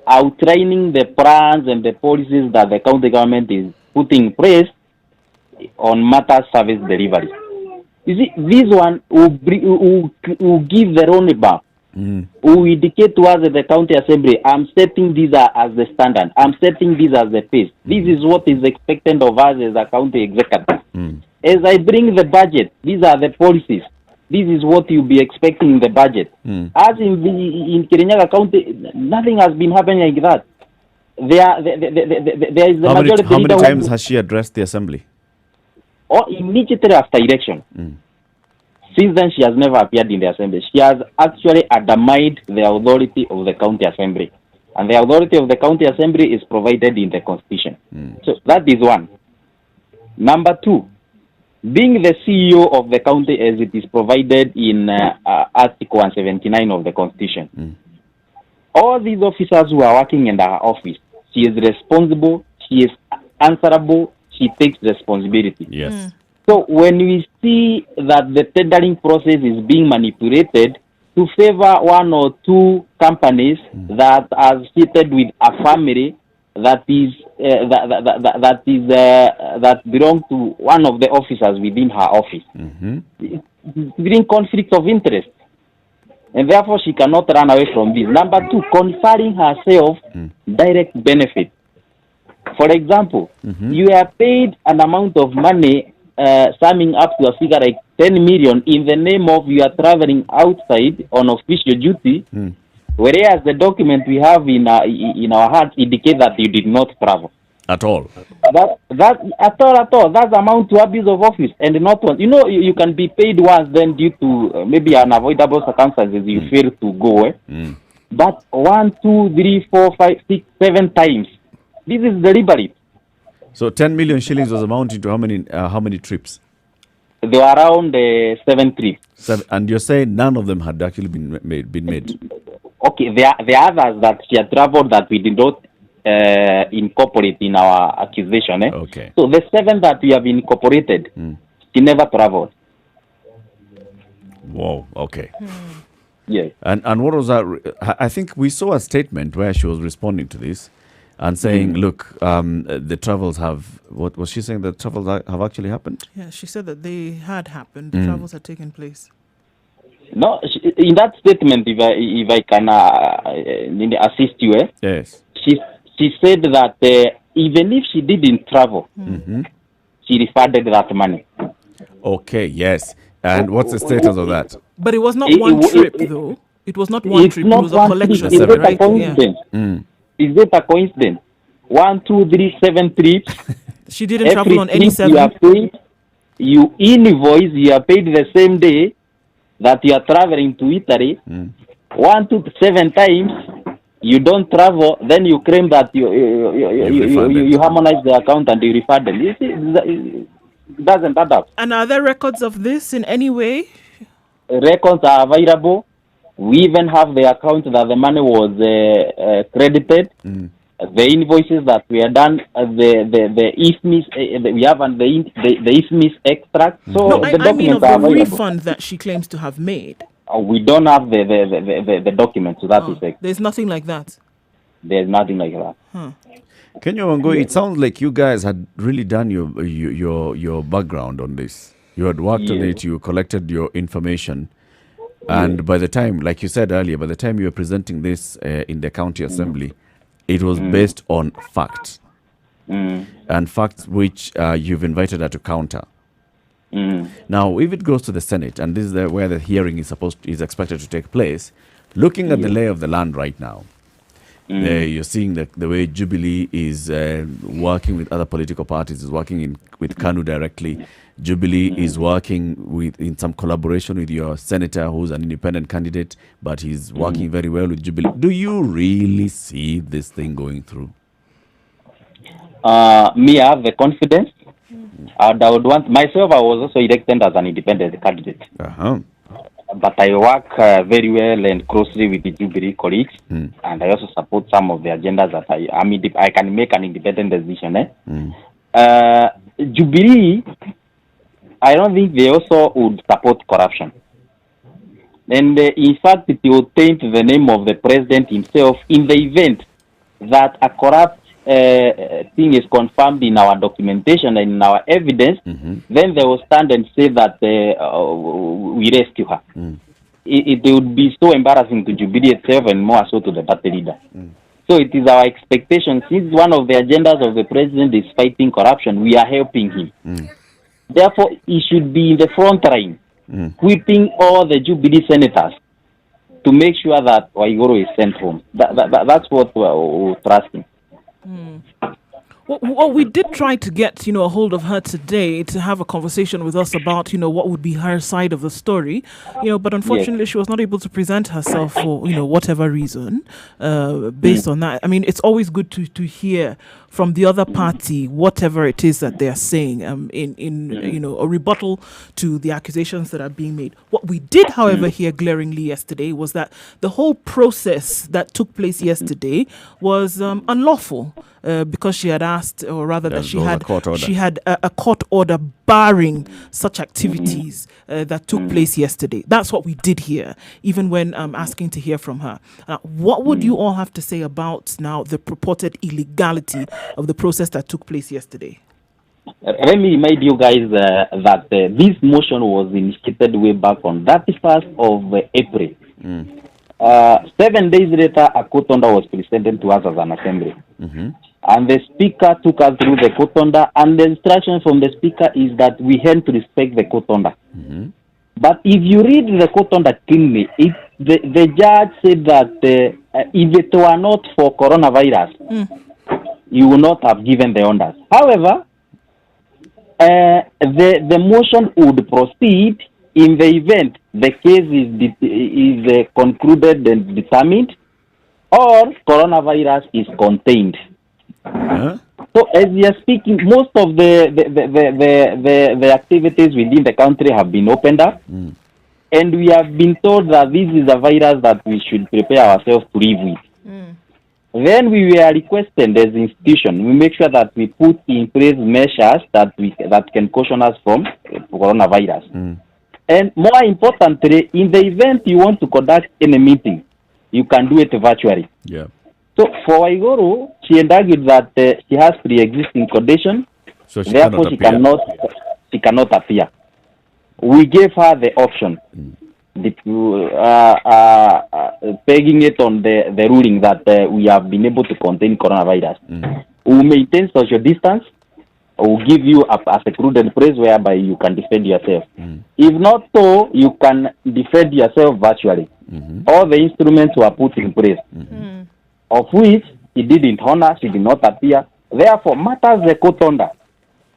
outlining the plans and the policies that the county government is putting in place on matter service delivery. You see, this one will give the roadmap, will indicate to us at the county assembly, I'm setting these as the standard, I'm setting these as the pace. This is what is expected of us as a county executive. As I bring the budget, these are the policies. This is what you'll be expecting in the budget. As in Kirinyaga County, nothing has been happening like that. There is the majority. How many times has she addressed the assembly? Or immediately after election. Since then, she has never appeared in the assembly. She has actually undermined the authority of the county assembly. And the authority of the county assembly is provided in the constitution. So that is one. Number two, being the CEO of the county as it is provided in Article 179 of the constitution. All these officers who are working in her office, she is responsible, she is answerable, she takes responsibility. Yes. So when we see that the tendering process is being manipulated to favor one or two companies that are seated with a family that is that belong to one of the officers within her office, it's bring conflict of interest, and therefore she cannot run away from this. Number two, conferring herself direct benefit. For example, you are paid an amount of money summing up to a figure like 10 million in the name of you are traveling outside on official duty, whereas the document we have in our hands indicate that you did not travel. At all. That at all. That's amount to abuse of office, and not one. You can be paid once, then due to maybe unavoidable circumstances you fail to go. But 1, 2, 3, 4, 5, 6, 7 times. This is deliberate. So 10 million shillings was amounting to how many trips? They were around 7 trips. And you're saying none of them had actually been made? Okay, there are others that she had traveled that we did not incorporate in our accusation. Okay. So the 7 that we have incorporated, she never traveled. Whoa, okay. Yes. And what was that? I think we saw a statement where she was responding to this and saying, look, the travels have, what was she saying, the travels have actually happened? Yeah, she said that they had happened. The travels had taken place. No, in that statement, if I can assist you, Yes. she said that even if she didn't travel, she refunded that money. Okay, yes. And what's the status of that? But it was not one trip, though. It was not one trip. It was a collection. Is it a Right? coincidence? Yeah. Is it a coincidence? 1, 2, 3, 7 trips. She didn't travel on any trip 7. You are paid, you invoice, you are paid the same day that you are traveling to Italy. 1 to 7 times, you don't travel, then you claim that you harmonize the account and you refund them. You see, it doesn't add up. And are there records of this in any way? Records are available. We even have the account that the money was credited. The invoices that we are done, the IFMIS, we have and the IFMIS extract. So No, the I mean documents of are the available. refund that she claims to have made. We don't have the documents to that effect. There's nothing like that. There's nothing like that. Kenya Wangui, it sounds like you guys had really done your background on this. You had worked on it, you collected your information. And by the time, like you said earlier, by the time you were presenting this in the county assembly, it was based on facts. And facts which you've invited her to counter. Now, if it goes to the Senate, and this is where the hearing is expected to take place, looking at the lay of the land right now, you're seeing the way Jubilee is working with other political parties, is working with KANU directly. Jubilee is working in some collaboration with your senator, who's an independent candidate, but he's working very well with Jubilee. Do you really see this thing going through? Me, I have the confidence. And I would want myself. I was also elected as an independent candidate. But I work very well and closely with the Jubilee colleagues, and I also support some of the agendas that I can make an independent decision. Jubilee, I don't think they also would support corruption. And in fact, it will taint the name of the president himself in the event that a corrupt thing is confirmed in our documentation and in our evidence, then they will stand and say that we rescue her. It would be so embarrassing to Jubilee itself and more so to the party leader. So it is our expectation, since one of the agendas of the president is fighting corruption, we are helping him. Therefore, he should be in the front line, whipping all the Jubilee senators to make sure that Waiguru is sent home. That's what we're trusting. Well, we did try to get, a hold of her today to have a conversation with us about, what would be her side of the story, but unfortunately she was not able to present herself for, whatever reason, based on that. I mean, it's always good to hear from the other party, whatever it is that they're saying, in a rebuttal to the accusations that are being made. What we did, however, hear glaringly yesterday was that the whole process that took place yesterday was unlawful. Because she had asked, or rather that she had a court order barring such activities that took place yesterday. That's what we did hear, even when asking to hear from her. What would you all have to say about now the purported illegality of the process that took place yesterday? Let me remind you guys that this motion was initiated way back on 31st of April. 7 days later, a court order was presented to us as an assembly. And the speaker took us through the court order, and the instruction from the speaker is that we have to respect the court order. But if you read the court order cleanly, the judge said that if it were not for coronavirus, you would not have given the orders. However, the motion would proceed in the event the case is concluded and determined, or coronavirus is contained. So as we are speaking, most of the activities within the country have been opened up, and we have been told that this is a virus that we should prepare ourselves to live with. Then we were requested as an institution, we make sure that we put in place measures that can caution us from coronavirus. And more importantly, in the event you want to conduct any meeting, you can do it virtually. Yeah. So for Waiguru, she argued that she has pre-existing condition, So therefore she cannot appear. We gave her the option, pegging it on the ruling that we have been able to contain coronavirus. We will maintain social distance. We will give you a secluded place whereby you can defend yourself. If not so, you can defend yourself virtually. All the instruments were put in place. Of which he didn't honor, she did not appear. Therefore, matters the court order.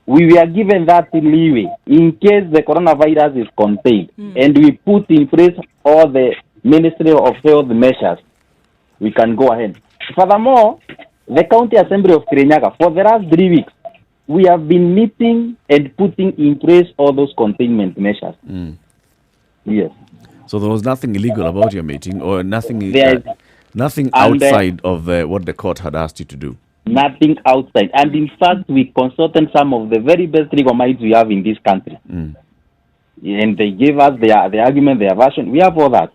We were given that leeway in case the coronavirus is contained, and we put in place all the Ministry of Health measures. We can go ahead. Furthermore, the County Assembly of Kirinyaga, for the last 3 weeks, we have been meeting and putting in place all those containment measures. Yes. So there was nothing illegal about your meeting, or nothing nothing And, outside of what the court had asked you to do? Nothing outside. And in fact, we consulted some of the very best legal minds we have in this country. And they gave us the argument, their version. We have all that.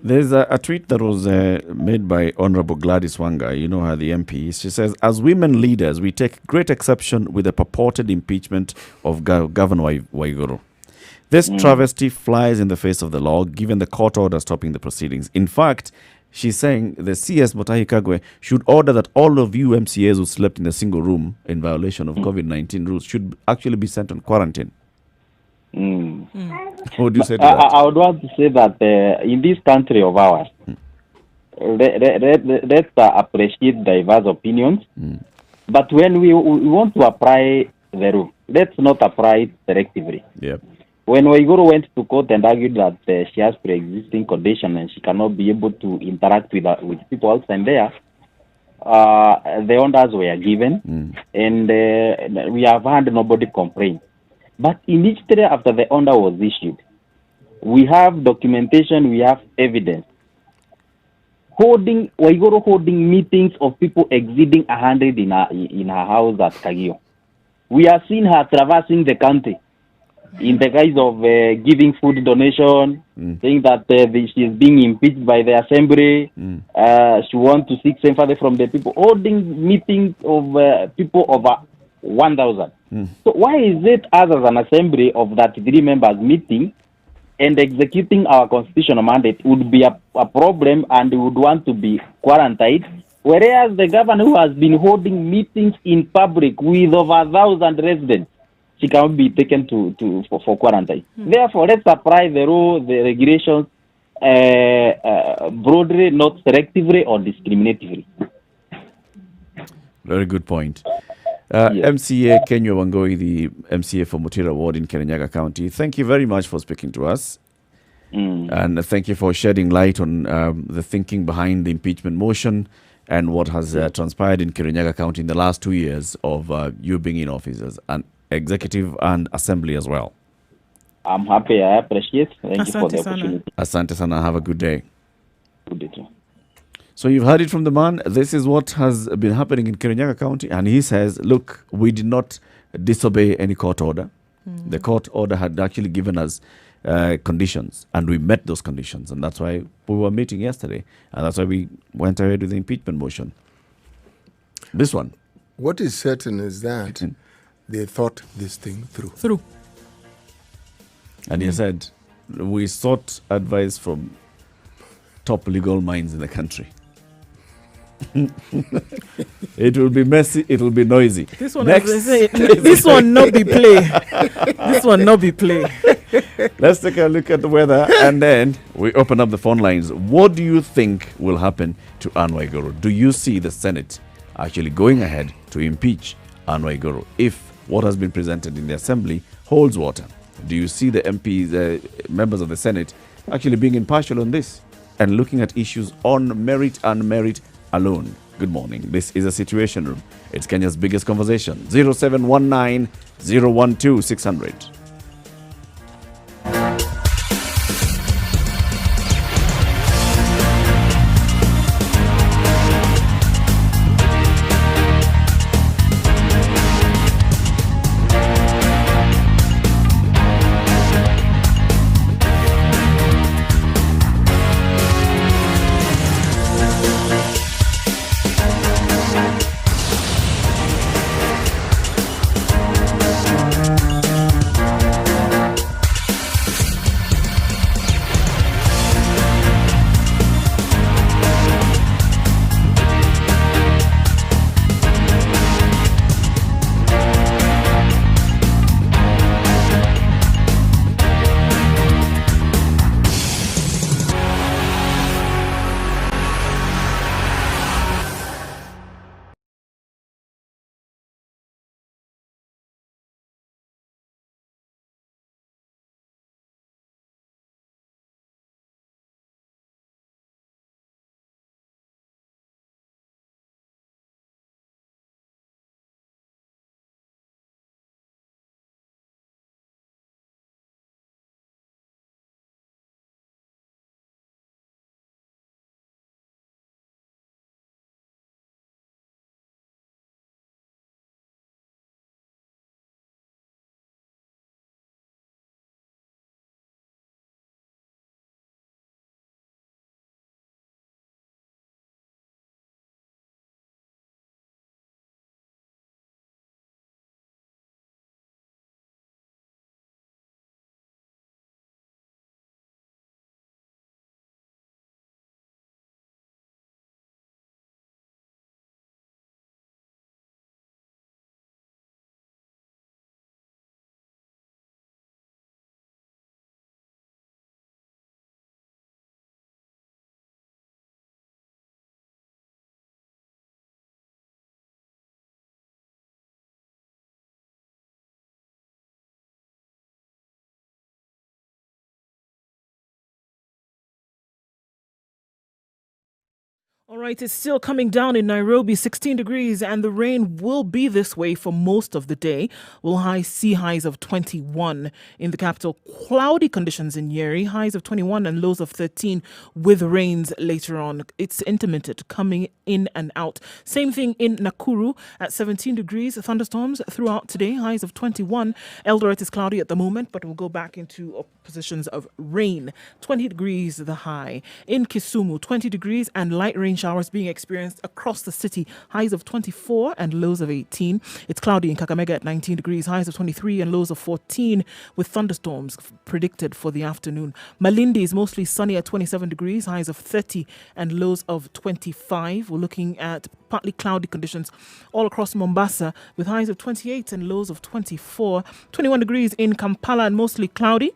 There's a tweet that was made by Honorable Gladys Wanga, you know her, the MP. She says, as women leaders, we take great exception with the purported impeachment of Governor Waiguru. This travesty flies in the face of the law, given the court order stopping the proceedings. In fact, she's saying the CS Mutahi Kagwe should order that all of you MCAs who slept in a single room in violation of COVID-19 rules should actually be sent on quarantine. What would you say to that? I would want to say that in this country of ours, let's appreciate diverse opinions. But when we want to apply the rule, let's not apply it selectively. Yep. When Waiguru went to court and argued that she has pre-existing condition and she cannot be able to interact with people outside there, the orders were given, and we have had nobody complain. But immediately after the order was issued, we have documentation, we have evidence. Waiguru holding meetings of people exceeding 100 in her house at Kagio. We have seen her traversing the country in the guise of giving food donation, saying that she is being impeached by the assembly. She wants to seek sympathy from the people, holding meetings of people over 1,000. So why is it us as an assembly of that 3 members meeting and executing our constitutional mandate would be a problem, and we would want to be quarantined, whereas the governor who has been holding meetings in public with over 1,000 residents, she cannot be taken for quarantine. Therefore, let's apply the rule, the regulations broadly, not selectively or discriminatively. Very good point. Yes. MCA Kenya Wangoi, the MCA for Mutira Ward in Kirinyaga County, thank you very much for speaking to us. And thank you for shedding light on the thinking behind the impeachment motion and what has transpired in Kirinyaga County in the last 2 years of you being in office as an executive and assembly as well. I'm happy. I appreciate. Thank you for the Asante sana. opportunity. Asante sana. Have a good day. Good day, too. So you've heard it from the man. This is what has been happening in Kirinyaga County. And he says, look, we did not disobey any court order. The court order had actually given us conditions, and we met those conditions. And that's why we were meeting yesterday. And that's why we went ahead with the impeachment motion. This one. What is certain is that they thought this thing through. And he said, we sought advice from top legal minds in the country. It will be messy, it will be noisy. This one, Next. as they say, this one not be play. This one not be play. Let's take a look at the weather and then we open up the phone lines. What do you think will happen to Anne Waiguru? Do you see the Senate actually going ahead to impeach Anne Waiguru if what has been presented in the Assembly holds water? Do you see the MPs, members of the Senate, actually being impartial on this and looking at issues on merit and merit alone? Good morning. This is a Situation Room. It's Kenya's biggest conversation. 0719 012 600. All right, it's still coming down in Nairobi, 16 degrees, and the rain will be this way for most of the day. We'll see highs of 21 in the capital. Cloudy conditions in Nyeri, highs of 21 and lows of 13 with rains later on. It's intermittent, coming in and out. Same thing in Nakuru at 17 degrees. Thunderstorms throughout today, highs of 21. Eldoret is cloudy at the moment, but we'll go back into positions of rain. 20 degrees the high. In Kisumu, 20 degrees and light rain showers being experienced across the city. Highs of 24 and lows of 18. It's cloudy in Kakamega at 19 degrees. Highs of 23 and lows of 14 with thunderstorms predicted for the afternoon. Malindi is mostly sunny at 27 degrees. Highs of 30 and lows of 25. We're looking at partly cloudy conditions all across Mombasa with highs of 28 and lows of 24. 21 degrees in Kampala and mostly cloudy.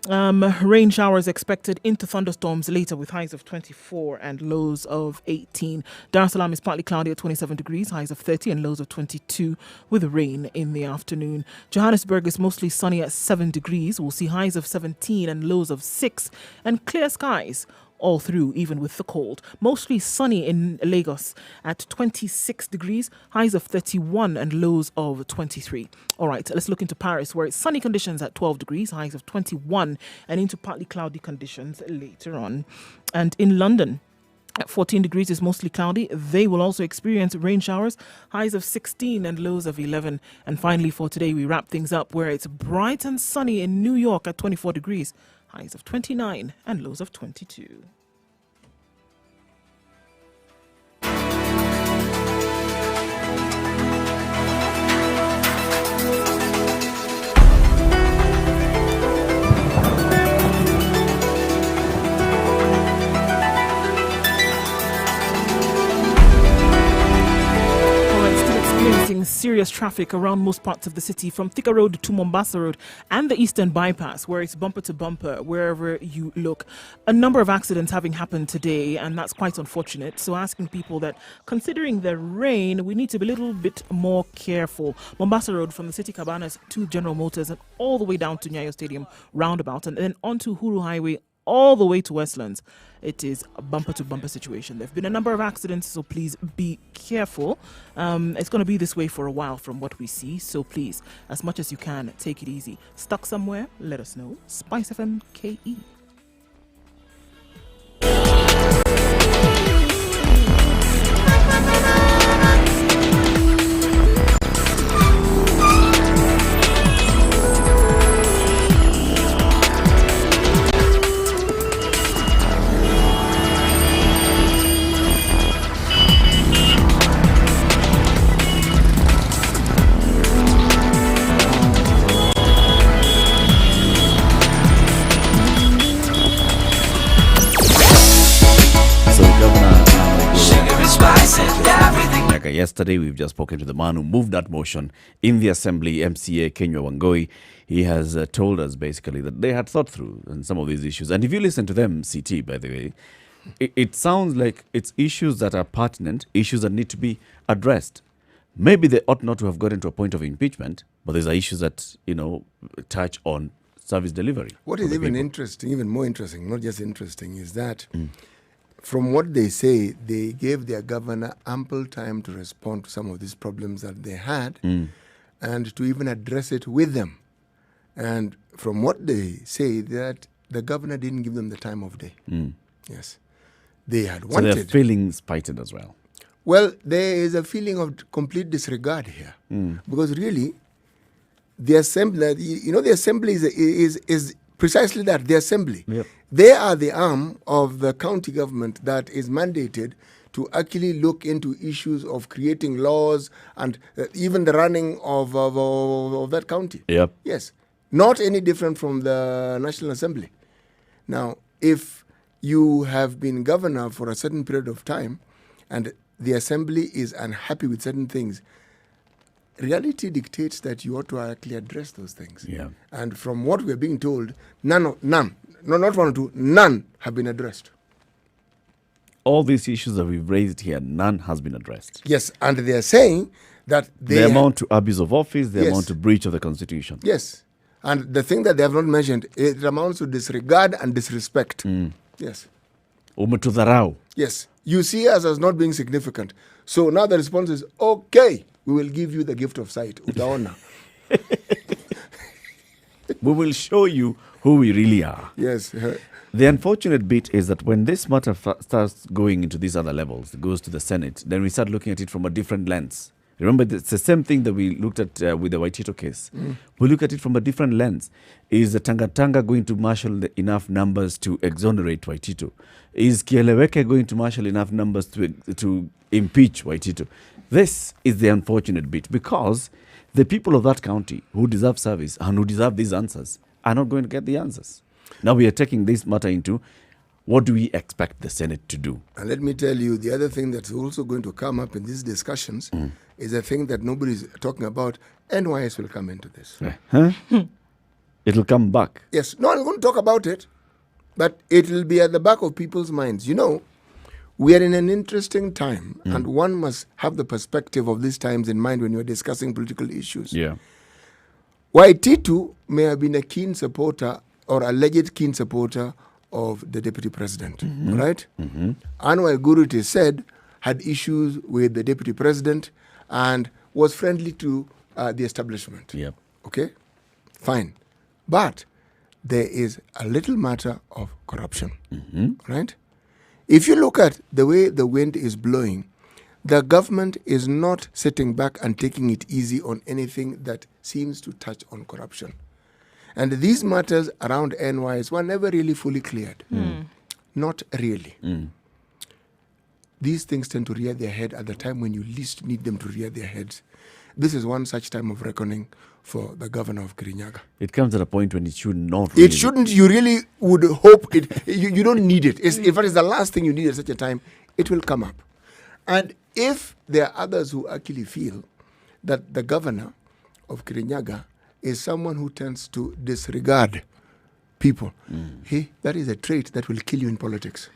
Rain showers expected into thunderstorms later with highs of 24 and lows of 18. Dar es Salaam is partly cloudy at 27 degrees, highs of 30 and lows of 22 with rain in the afternoon. Johannesburg is mostly sunny at 7 degrees. We'll see highs of 17 and lows of 6 and clear skies all through, even with the cold. Mostly sunny in Lagos at 26 degrees, highs of 31 and lows of 23. All right, let's look into Paris, where it's sunny conditions at 12 degrees, highs of 21, and into partly cloudy conditions later on. And in London, at 14 degrees is mostly cloudy. They will also experience rain showers, highs of 16 and lows of 11. And finally, for today, we wrap things up where it's bright and sunny in New York at 24 degrees, highs of 29 and lows of 22. Serious traffic around most parts of the city, from Thika Road to Mombasa Road and the Eastern Bypass, where it's bumper to bumper wherever you look. A number of accidents having happened today, and that's quite unfortunate. So asking people that, considering the rain, we need to be a little bit more careful. Mombasa Road from the City Cabanas to General Motors and all the way down to Nyayo Stadium roundabout, and then onto Huru Highway all the way to Westlands. It is a bumper-to-bumper situation. There have been a number of accidents, so please be careful. It's going to be this way for a while from what we see, so please, as much as you can, take it easy. Stuck somewhere? Let us know. Spice FM KE. Yesterday, we've just spoken to the man who moved that motion in the Assembly, MCA Kenya Wangoi. He has told us basically that they had thought through and some of these issues. And if you listen to them, CT, by the way, it sounds like it's issues that are pertinent, issues that need to be addressed. Maybe they ought not to have gotten to a point of impeachment, but these are issues that, touch on service delivery. What is even interesting, even more interesting, not just interesting, is that from what they say, they gave their governor ample time to respond to some of these problems that they had and to even address it with them. And from what they say, that the governor didn't give them the time of day. Yes. They had wanted. So they're feeling spited as well. Well, there is a feeling of complete disregard here. Because really, the assembly, the assembly is precisely that, the assembly. Yep. They are the arm of the county government that is mandated to actually look into issues of creating laws and even the running of that county. Yep. Yes. Not any different from the National Assembly. Now, if you have been governor for a certain period of time and the assembly is unhappy with certain things, reality dictates that you ought to actually address those things. Yeah. And from what we're being told, none have been addressed. All these issues that we've raised here, none has been addressed. Yes, and they are saying that they amount to abuse of office, they Yes. amount to breach of the Constitution. Yes. And the thing that they have not mentioned, it amounts to disregard and disrespect. Yes. Umetudharau. Yes. You see us as not being significant. So now the response is, okay, we will give you the gift of sight. Utaona. We will show you who we really are. Yes. The unfortunate bit is that when this matter starts going into these other levels, it goes to the Senate, then we start looking at it from a different lens. Remember, it's the same thing that we looked at with the Waitito case. We look at it from a different lens. Is the Tanga going to marshal enough numbers to exonerate Waitito? Is Kieleweke going to marshal enough numbers to impeach Waitito? This is the unfortunate bit, because the people of that county who deserve service and who deserve these answers are not going to get the answers. Now we are taking this matter into what do we expect the Senate to do? And let me tell you, the other thing that's also going to come up in these discussions is a thing that nobody's talking about. NYS will come into this. Huh? It'll come back. Yes, no one's going to talk about it, but it will be at the back of people's minds. You know, we are in an interesting time, and one must have the perspective of these times in mind when you're discussing political issues. Yeah. Waititu may have been a keen supporter or alleged keen supporter of the deputy president, right? Anwar Guru, it is said, had issues with the deputy president and was friendly to the establishment. Yep. Okay, fine. But there is a little matter of corruption, right? If you look at the way the wind is blowing, the government is not sitting back and taking it easy on anything that seems to touch on corruption. And these matters around NYS were never really fully cleared. Not really. These things tend to rear their head at the time when you least need them to rear their heads. This is one such time of reckoning for the governor of Kirinyaga. It comes at a point when it should not really. It shouldn't. You really would hope it. You don't need it. If it is the last thing you need at such a time, it will come up. And if there are others who actually feel that the governor of Kirinyaga is someone who tends to disregard people, that is a trait that will kill you in politics.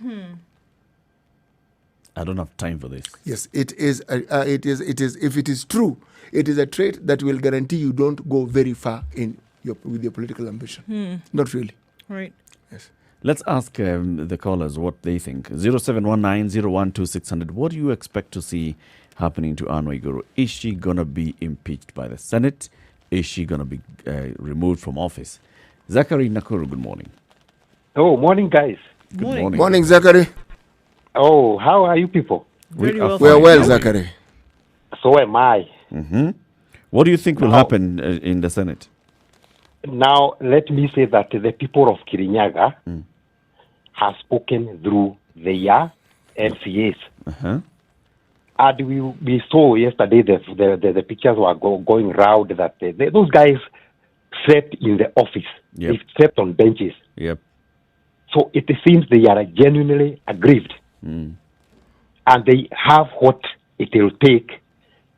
I don't have time for this. Yes, it is. It is. If it is true, it is a trait that will guarantee you don't go very far with your political ambition. Not really. Right. Yes. Let's ask the callers what they think. 0719-012-600. What do you expect to see happening to Anne Waiguru? Is she going to be impeached by the Senate? Is she going to be removed from office? Zachary Nakuru, good morning. Oh, morning, guys. Good morning. Morning, Zachary. Oh, how are you people? Very well. We are well, Fine. Zachary. So am I. What do you think will happen in the Senate? Now, let me say that the people of Kirinyaga have spoken through their MCAs. And we saw yesterday the pictures were going round that those guys slept in the office. Yep. They slept on benches. Yep. So it seems they are genuinely aggrieved. And they have what it will take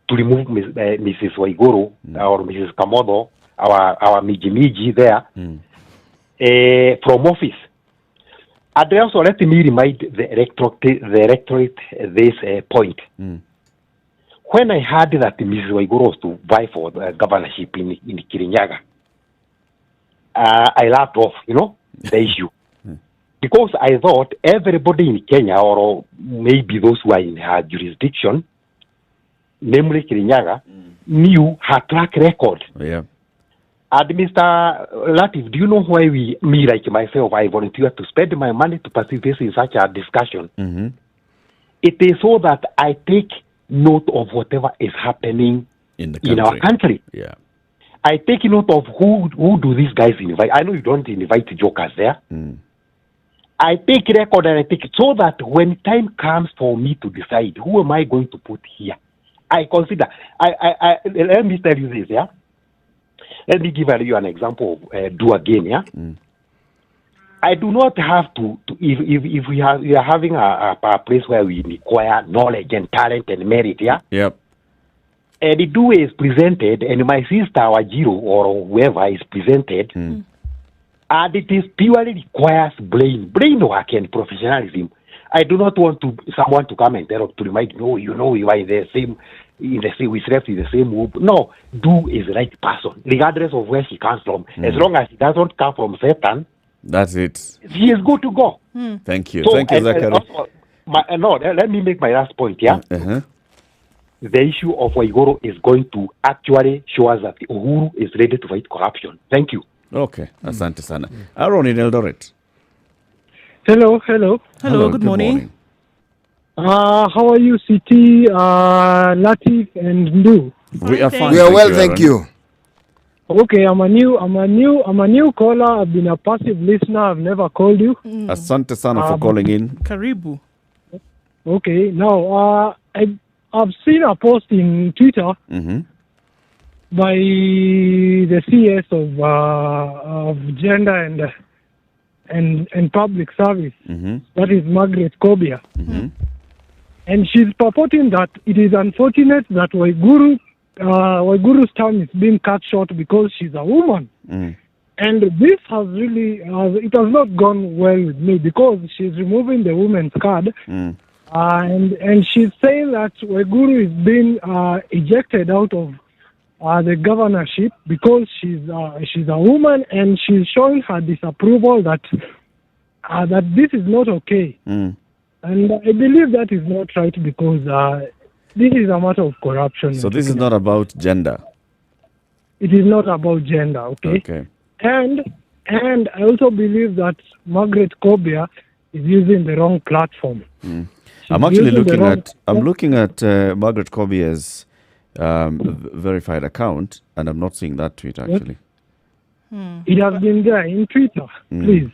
to remove Mrs. Waiguru or Mrs. Kamodo, our Miji there, from office. And also let me remind the electorate this point. When I heard that Mrs. Waiguru was to vie for the governorship in Kirinyaga, I laughed off, the issue. Because I thought everybody in Kenya, or maybe those who are in her jurisdiction, namely Kirinyaga, knew her track record. Yeah. And Mr. Latif, do you know why me like myself, I volunteer to spend my money to participate in such a discussion? It is so that I take note of whatever is happening in our country. Yeah. I take note of who do these guys invite. I know you don't invite jokers there. I take record and I take it so that when time comes for me to decide who am I going to put here, I consider. Let me tell you this, yeah. Let me give you an example of do again, yeah. I do not have to if we are having a place where we require knowledge and talent and merit, yeah. Yep. And the do is presented, and my sister Wajiro or whoever is presented. And it is purely requires brain work and professionalism. I do not want someone to come and tell to remind me, we are in the same, we slept in the same room. No, do is the right person, regardless of where she comes from. As long as she doesn't come from Satan, that's it. She is good to go. Thank you. So, Thank you, Zachary. Let me make my last point, yeah? The issue of Waiguru is going to actually show us that Uhuru is ready to fight corruption. Thank you. Okay, asante sana. Aaron in Eldoret. Hello. Good morning. How are you, Siti, Latif, and Ndu? We are fine. We are well, Aaron. thank you. Okay, I'm a new caller. I've been a passive listener. I've never called you. Asante sana for calling in. Karibu. Okay, now I've seen a post in Twitter by the CS of Gender and Public Service. That is Margaret Kobia. And she's purporting that it is unfortunate that Waiguru's term is being cut short because she's a woman. And this has really, it has not gone well with me because she's removing the women's card. And she's saying that Waiguru is being ejected out of the governorship because she's a woman, and she's showing her disapproval that this is not okay. And I believe that is not right because this is a matter of corruption. So this is not about gender. It is not about gender, okay? And I also believe that Margaret Kobia is using the wrong platform. I'm actually looking at Margaret Kobia's verified account, and I'm not seeing that tweet actually. It has been there in Twitter, please.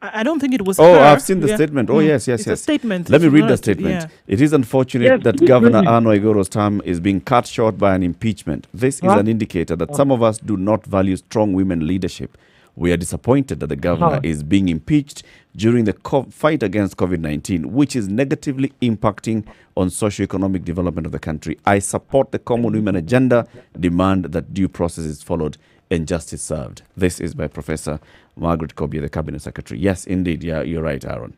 I don't think it was Oh, her. I've seen the statement. Oh, yes. It's a statement. Let me It's read the not- statement. yeah. It is unfortunate that Governor Anne Waiguru's term is being cut short by an impeachment. This is an indicator that some of us do not value strong women leadership. We are disappointed that the governor is being impeached during the fight against COVID-19, which is negatively impacting on socio-economic development of the country. I support the Common Women Agenda, demand that due process is followed and justice served. This is by Professor Margaret Kobia, the Cabinet Secretary. Yes, indeed. Yeah, you're right, Aaron.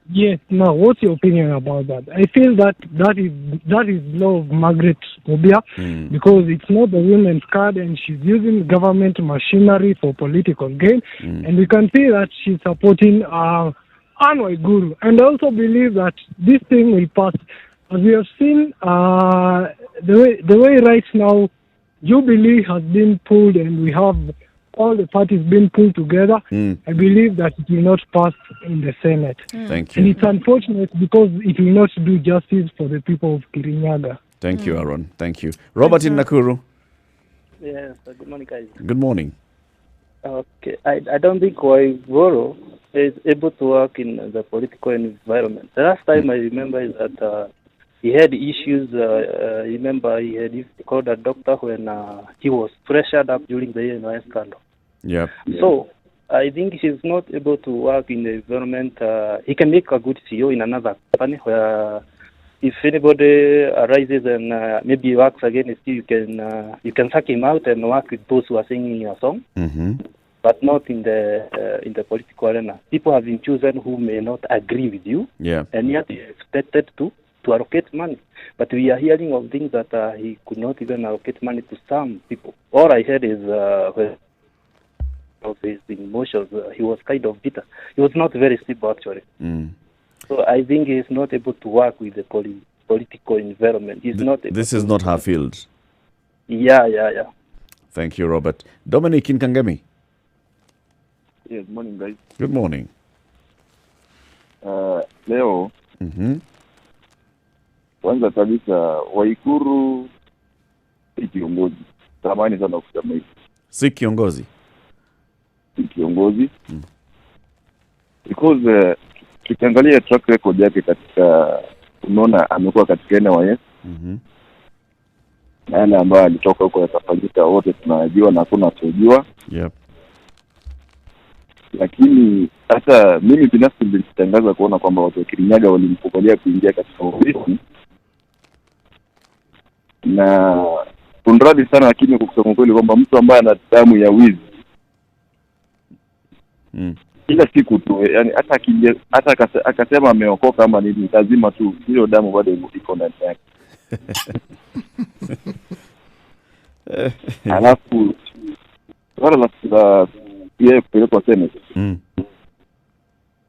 Yes. Now, what's your opinion about that? I feel that is law of Margaret Kobia because it's not the women's card, and she's using government machinery for political gain. And we can see that she's supporting Anne Waiguru. And I also believe that this thing will pass. As we have seen, the way right now Jubilee has been pulled, and we have all the parties being pulled together. I believe that it will not pass in the Senate. Thank And you. it's unfortunate because it will not do justice for the people of Kirinyaga. Thank you, Aaron. Thank you. Robert in Nakuru. Yes, good morning, guys. Good morning. Okay, I don't think Waiguru is able to work in the political environment. The last time I remember is that he had issues. Remember, he had called a doctor when he was pressured up during the ENOS scandal. Yep. So I think he's not able to work in the environment. He can make a good CEO in another company where if anybody arises and maybe works against you, you can sack him out and work with those who are singing your song. But not in the political arena. People have been chosen who may not agree with you, and yet he is expected to allocate money. But we are hearing of things that he could not even allocate money to some people. All I heard is of his emotions. He was kind of bitter. He was not very stable, actually. So I think he is not able to work with the political environment. He's not. This is not her field. Yeah. Thank you, Robert. Dominic in Kangemi. Yes, morning, guys. Good morning. Leo, kwanza kabisa Waiguru si kiongozi. Tamani sana kusema hivi. Si kiongozi. Si kiongozi. Because tukiangalia track record yake katika, unaona amekuwa katika NYS. Na yale ambayo alitoka huko yakafanyika wote tunajua na hakuna kujua. Yep. Lakini hata mimi binafsi nilitangaza kuona kwamba watu wa Kirinyaga walimkubalia kuingia katika ofisi, na kunradi sana, lakini kwa kusema kweli kwamba mtu ambaye ana damu ya wizi kila siku tu, yani hata akasema ameokoka ama nini, lazima tu hiyo damu bado iko ndani yake. Alafu wala la yeye kupelekwa Senate.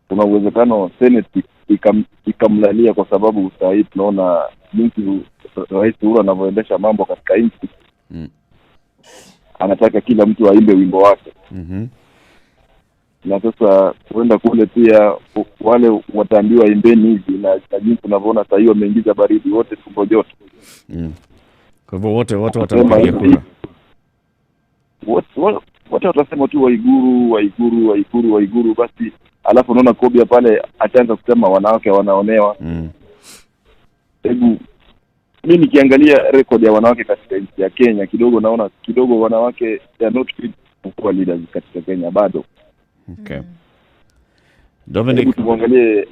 Kuna uwezekano Senate ikamlalia kwa sababu sasa hivi tunaona jinsi Rais Uhuru anavyoendesha mambo katika nchi. Anataka kila mtu aimbe wimbo wake. Na sasa kuenda kule pia wale wataambiwa imbeni hivi, na jinsi tunavyoona sasa hiyo wameingiza baridi wote tumbo joto. Kwa hivyo wote watapiga kura. Wote watasema tu Waiguru basi, alafu unaona Kobia pale ataanza kusema wanawake wanaonewa. Hebu mimi nikiangalia record ya wanawake katika nchi ya Kenya, kidogo naona wanawake they are not fit kuwa leaders katika Kenya bado. Okay. Dominic, tuangalie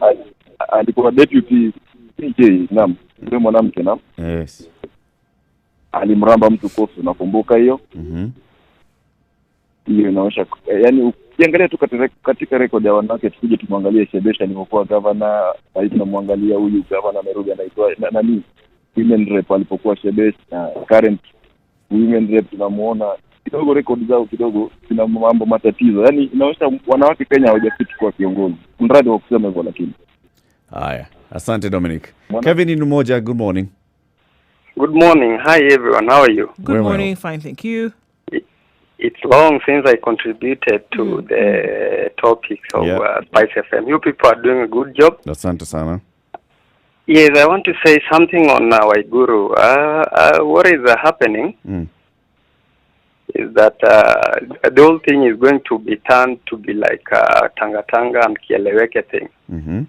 alikuwa deputy PJ, naam, yule mwanamke, naam. Yes. Alimramba mtu kofi, nakumbuka hiyo. hiyo inaonyesha yani ukiangalia tu katika rekodi ya wanawake, tukuje tumwangalie Shebesha alipokuwa governor, sasa tunamwangalia huyu governor Nairobi anaitwa nani, women rep alipokuwa Shebesha, na current women rep tunamuona kidogo rekodi zao kidogo zina mambo matatizo, yani inaonyesha wanawake Kenya hawajafiti kwa kiongozi, mradi wa kusema hivyo. Lakini haya, asante Dominic. Kevin Inumoja, good morning. Good morning. Hi everyone. How are you? Good morning. Fine, thank you. It's long since I contributed to the topics of Spice FM. You people are doing a good job. Asante sana. Yes, I want to say something on Waiguru. What is happening is that the whole thing is going to be turned to be like Tanga Tanga and Kieleweke thing. Mm-hmm.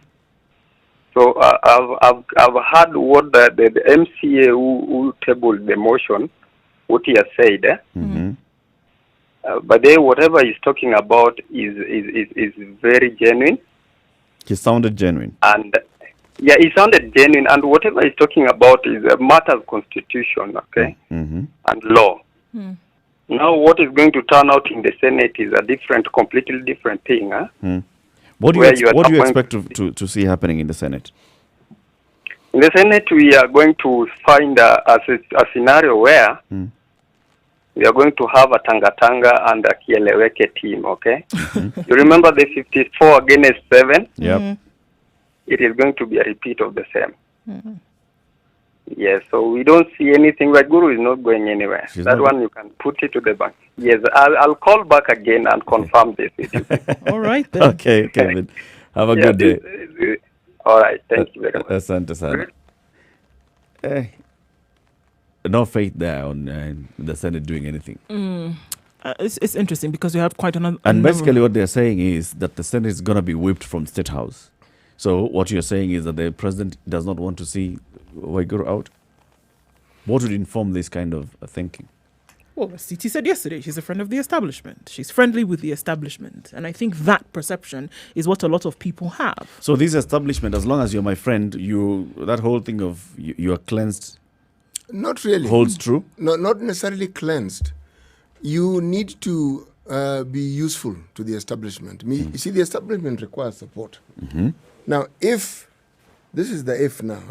So I've heard what the MCA who tabled the motion, what he has said. Mm-hmm. But then whatever he's talking about is very genuine. He sounded genuine. And yeah, he sounded genuine. And whatever he's talking about is a matter of constitution, okay, and law. Now, what is going to turn out in the Senate is a completely different thing. What do you expect to see happening in the Senate? In the Senate, we are going to find a scenario where we are going to have a Tanga Tanga and a Kieleweke team, okay? You remember the 54 against 7? Yep. It is going to be a repeat of the same. Yes, so we don't see anything. Like Guru is not going anywhere. That one you can put it to the bank. Yes, I'll call back again and confirm this with you. All right, then. Okay, Kevin. Have a good day. All right, thank you very much. Asante sana. No faith there on the Senate doing anything. It's interesting because you have quite another. And basically what they're saying is that the Senate is going to be whipped from State House. So what you're saying is that the president does not want to see Waiguru out? What would inform this kind of thinking? Well, as CT said yesterday, she's a friend of the establishment. She's friendly with the establishment. And I think that perception is what a lot of people have. So this establishment, as long as you're my friend, that whole thing of you are cleansed, not really holds true? No, not necessarily cleansed. You need to be useful to the establishment. You see, the establishment requires support. Now, this is the if now.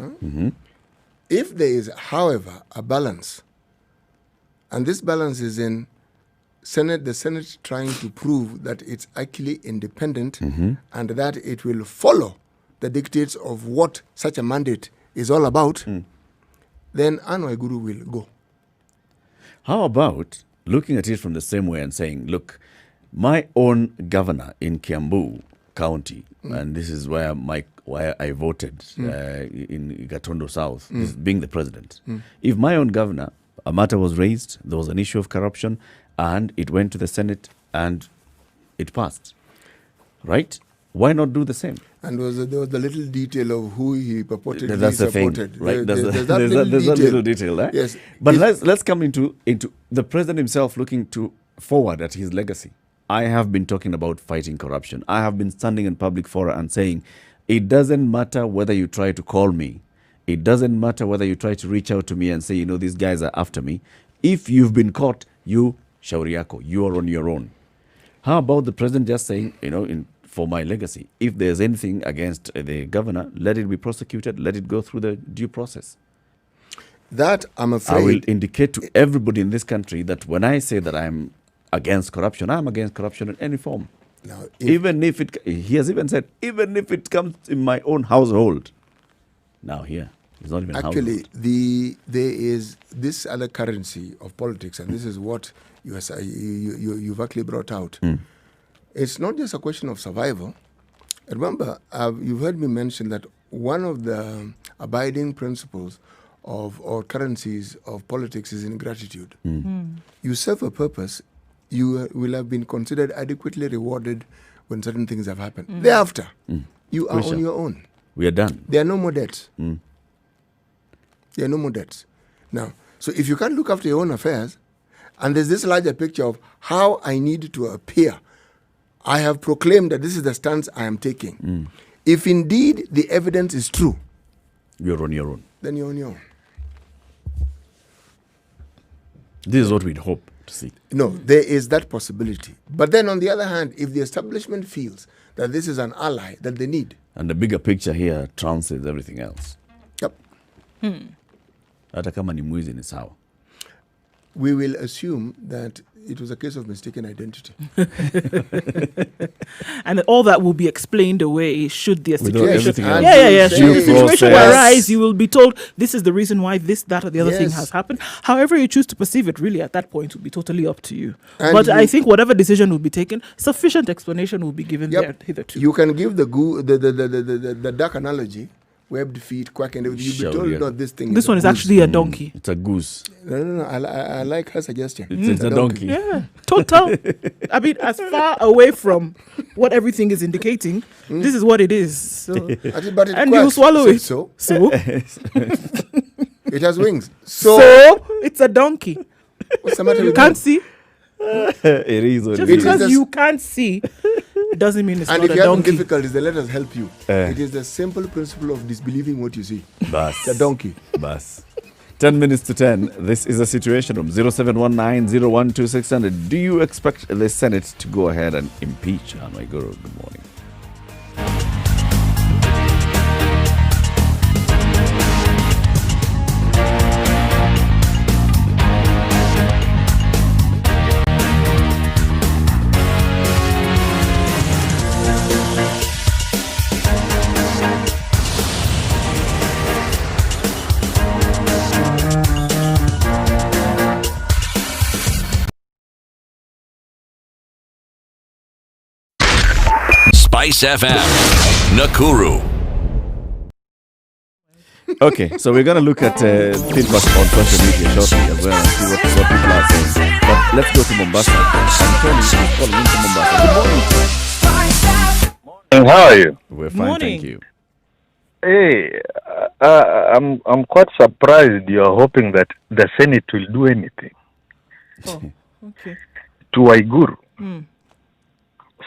If there is, however, a balance, and this balance is in the Senate trying to prove that it's actually independent and that it will follow the dictates of what such a mandate is all about, then Anne Waiguru will go. How about looking at it from the same way and saying, look, my own governor in Kiambu County, and this is where I voted in Gatondo South, being the president. If my own governor, a matter was raised, there was an issue of corruption, and it went to the Senate and it passed, right? Why not do the same? And there was the little detail of who he purportedly That's the supported. thing, right? There's that little detail, right? Yes. But let's come into the president himself looking forward at his legacy. I have been talking about fighting corruption. I have been standing in public fora and saying, it doesn't matter whether you try to call me. It doesn't matter whether you try to reach out to me and say, these guys are after me. If you've been caught, shauri yako, you are on your own. How about the president just saying, for my legacy, if there's anything against the governor, let it be prosecuted, let it go through the due process. That, I'm afraid, I will indicate to everybody in this country that when I say that I'm against corruption, I'm against corruption in any form. Now, he has even said, even if it comes in my own household. Now here, it's not even actually, household. there is this other currency of politics, and this is what you've actually brought out. It's not just a question of survival. Remember, you've heard me mention that one of the abiding principles or currencies of politics is ingratitude. You serve a purpose, you will have been considered adequately rewarded when certain things have happened. Thereafter, you are on your own. We are done. There are no more debts. There are no more debts. Now, so if you can't look after your own affairs, and there's this larger picture of how I need to appear, I have proclaimed that this is the stance I am taking. If indeed the evidence is true, you're on your own. Then you're on your own. This is what we'd hope. to see. No, there is that possibility. But then on the other hand, if the establishment feels that this is an ally that they need. And the bigger picture here translates everything else. Yep. Hata kama ni mwizi ni sawa. We will assume that it was a case of mistaken identity. And all that will be explained away should the situation. everything else. Yeah. Should the Due situation process. arise, you will be told this is the reason why this, that, or the other thing Yes. has happened. However you choose to perceive it, really, at that point, will be totally up to you. And But I you- think whatever decision will be taken, sufficient explanation will be given there hitherto. You can give the duck analogy, webbed feet, quack, and everything. You'll be told, Yeah. no, this thing This is a one is goose. actually a donkey. It's a goose. No. I like her suggestion. It's a donkey. Yeah, total. I mean, as far away from what everything is indicating, this is what it is. So, But it and you quacks. swallow it. So So, it has wings. So, it's a donkey. what's the matter You with can't that? see. It is what Just it is. because just- you can't see, it doesn't mean it's And not if a you're having donkey. difficulties, then let us help you. Eh. It is the simple principle of disbelieving what you see. Bas. It's a donkey. Bas. 10 minutes to 10. This is a Situation Room. 0719-012-600. Do you expect the Senate to go ahead and impeach Anne Waiguru? Good morning. Spice FM, Nakuru. Okay, so we're going to look at feedback on social media shortly as well and see what people are saying. But let's go to Mombasa. And Tony is calling in from Mombasa. Good morning. How are you? We're fine, Morning. thank you. Hey, I'm quite surprised you're hoping that the Senate will do anything Oh, okay. to Waiguru.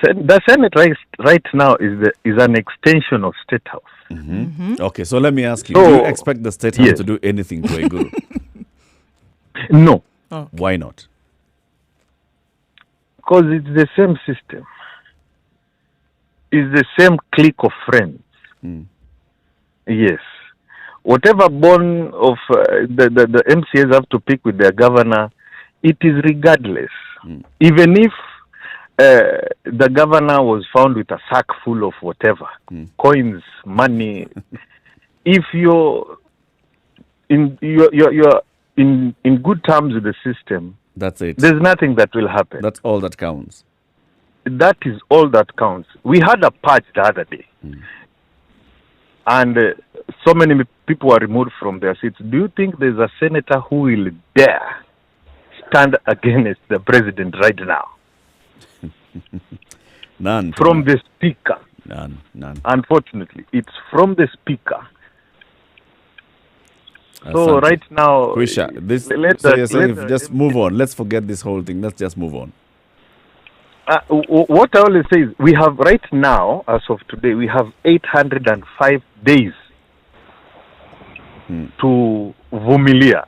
The Senate right now is an extension of State House. Okay, so let me ask you, So- do you expect the State House Yes. to do anything to Waiguru? No, Why not? because it's the same system. It's the same clique of friends. Yes. Whatever bone of the MCAs have to pick with their governor, it is regardless. Even if the governor was found with a sack full of whatever, coins, money, if you're in good terms with the system, That's it. there's nothing that will happen. That's all that counts. That is all that counts. We had a patch the other day, and so many people were removed from their seats. Do you think there's a senator who will dare stand against the president right now? None. From the speaker. None. Unfortunately, it's from the speaker. So Asante. right now, Kwisha, this, let so the- you're saying let just the- move on. Let's forget this whole thing. Let's just move on. what I always say is we have right now, as of today, we have 805 days to Vumilia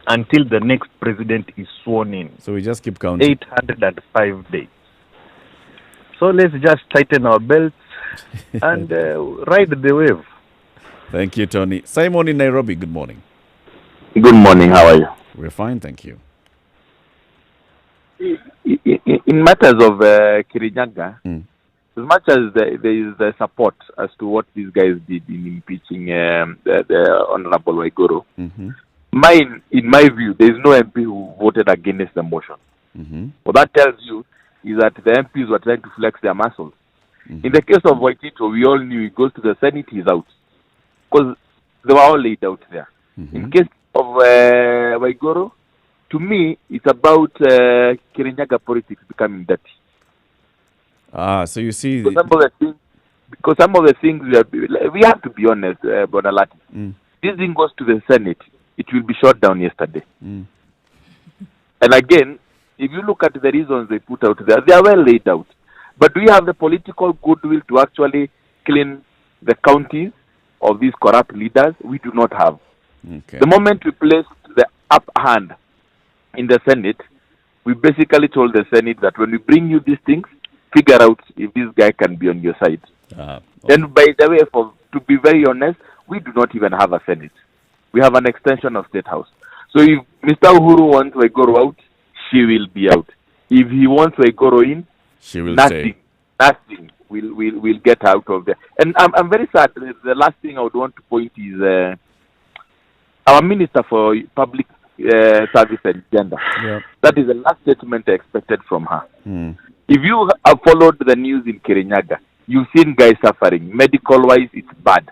until the next president is sworn in. So we just keep counting. 805 days. So let's just tighten our belts and ride the wave. Thank you, Tony. Simon in Nairobi, good morning. Good morning. How are you? We're fine, thank you. In matters of Kirinyaga, as much as there is the support as to what these guys did in impeaching the Honorable Waiguru, in my view, there is no MP who voted against the motion. What that tells you is that the MPs were trying to flex their muscles. In the case of Waitito, we all knew he goes to the Senate, he's out. Because they were all laid out there. In case of Waiguru, to me, it's about Kirinyaga politics becoming dirty. So you see... Because some of the things we have to be honest, Bonalati. This thing goes to the Senate, it will be shot down yesterday. And again, if you look at the reasons they put out there, they are well laid out. But do you have the political goodwill to actually clean the counties of these corrupt leaders? We do not have. Okay. The moment we place the upper hand in the Senate, we basically told the Senate that when we bring you these things, figure out if this guy can be on your side. And by the way, to be very honest, we do not even have a Senate. We have an extension of State House. So if Mr. Uhuru wants Waigoro out, she will be out. If he wants Waigoro in, she will nothing will get out of there. And I'm very sad. The last thing I would want to point is our Minister for Public Service and Gender. Yeah. That is the last statement I expected from her. If you have followed the news in Kirinyaga, you've seen guys suffering. Medical-wise, it's bad.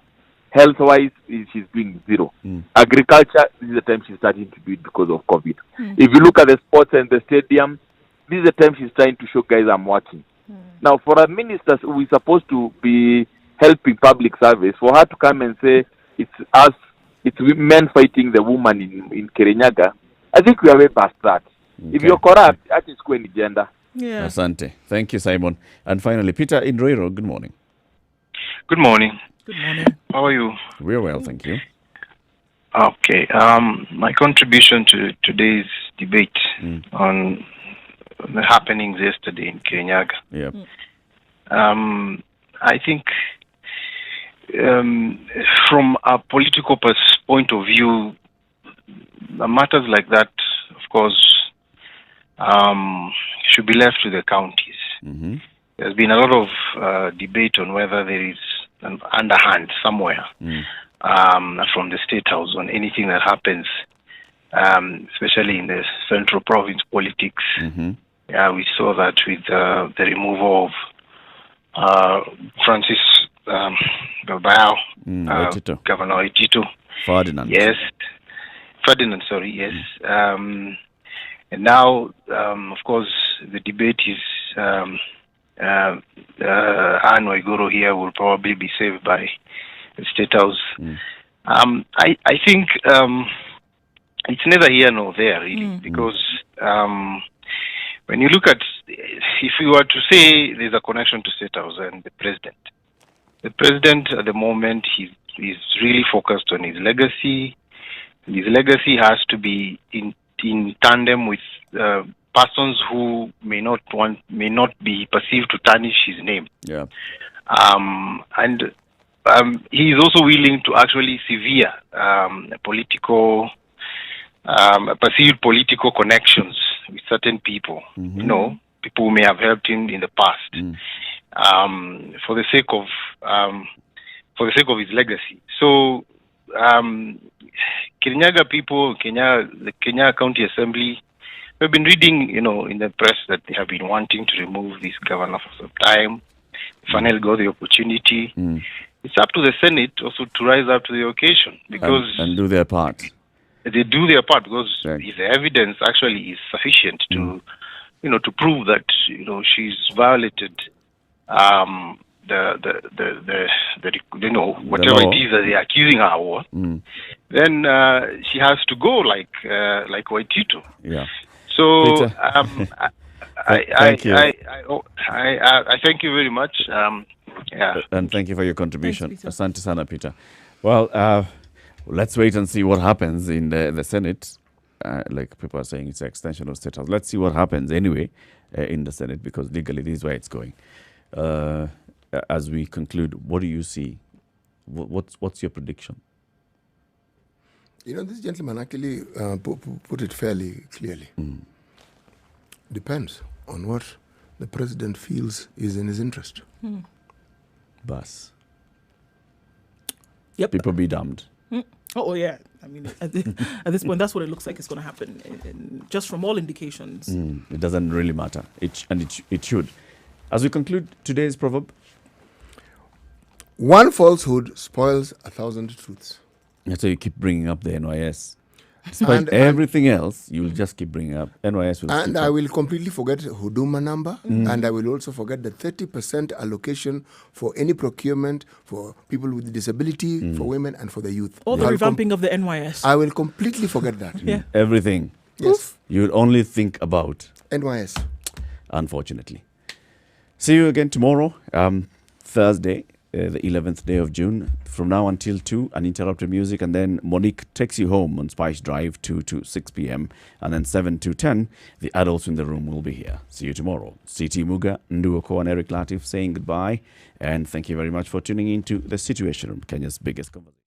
Health-wise, she's doing zero. Agriculture, this is the time she's starting to do it because of COVID. If you look at the sports and the stadium, this is the time she's trying to show guys I'm working. Now, for a minister who is supposed to be helping public service, for her to come and say it's men fighting the woman in Kirinyaga, I think we are way past that. If you're corrupt, that is going to gender. Yeah. Asante. Thank you, Simon. And finally, Peter in Roiro, good morning. Good morning. Good morning. How are you? We're well, thank you. Okay. My contribution to today's debate on the happenings yesterday in Kirinyaga. Yeah. I think from a political point of view, matters like that, of course, should be left to the counties. There's been a lot of debate on whether there is an underhand somewhere from the State House on anything that happens, especially in the central province politics. Yeah, we saw that with the removal of Francis Bilbao, Governor Etito. Ferdinand. Yes. Ferdinand, sorry, yes. And now, of course, the debate is Anne Waiguru here will probably be saved by the State House. I think it's neither here nor there, really, because when you look at, if you were to say there's a connection to State House and the President at the moment, he's really focused on his legacy. His legacy has to be in tandem with persons who may not be perceived to tarnish his name. Yeah. And he is also willing to actually sever perceived political connections with certain people. You know, people who may have helped him in the past, for the sake of his legacy. So, Kirinyaga people, the Kenya County Assembly, we've been reading, in the press that they have been wanting to remove this governor for some time. Finally got the opportunity. It's up to the Senate also to rise up to the occasion, because and do their part. They do their part, because if the evidence actually is sufficient to, to prove that she's violated whatever it is that they're accusing her of, then she has to go like Waitito. Yeah. So thank you. I thank you very much. And thank you for your contribution. Asante sana, Peter. Well, let's wait and see what happens in the Senate. Like people are saying, it's an extension of State House. Let's see what happens anyway in the Senate, because legally this is where it's going. As we conclude, what do you see? What's your prediction? This gentleman actually put it fairly clearly. Depends on what the president feels is in his interest. Bus. Yep. People be damned. Oh, yeah. I mean, at this point, that's what it looks like it's going to happen, and just from all indications. It doesn't really matter. It should. As we conclude today's proverb, one falsehood spoils 1,000 truths. So you keep bringing up the NYS. Despite everything else, you'll just keep bringing up NYS. And I will completely forget Huduma number, and I will also forget the 30% allocation for any procurement for people with disability, for women, and for the youth. Or the revamping of the NYS. I will completely forget that. Yeah. Everything. Yes. You'll only think about NYS. Unfortunately. See you again tomorrow, Thursday. the 11th day of June. From now until 2, uninterrupted music, and then Monique takes you home on Spice Drive 2 to 6 p.m. And then 7 to 10, the adults in the room will be here. See you tomorrow. CT Muga, Nduoko and Eric Latif saying goodbye. And thank you very much for tuning in to The Situation Room, Kenya's biggest conversation.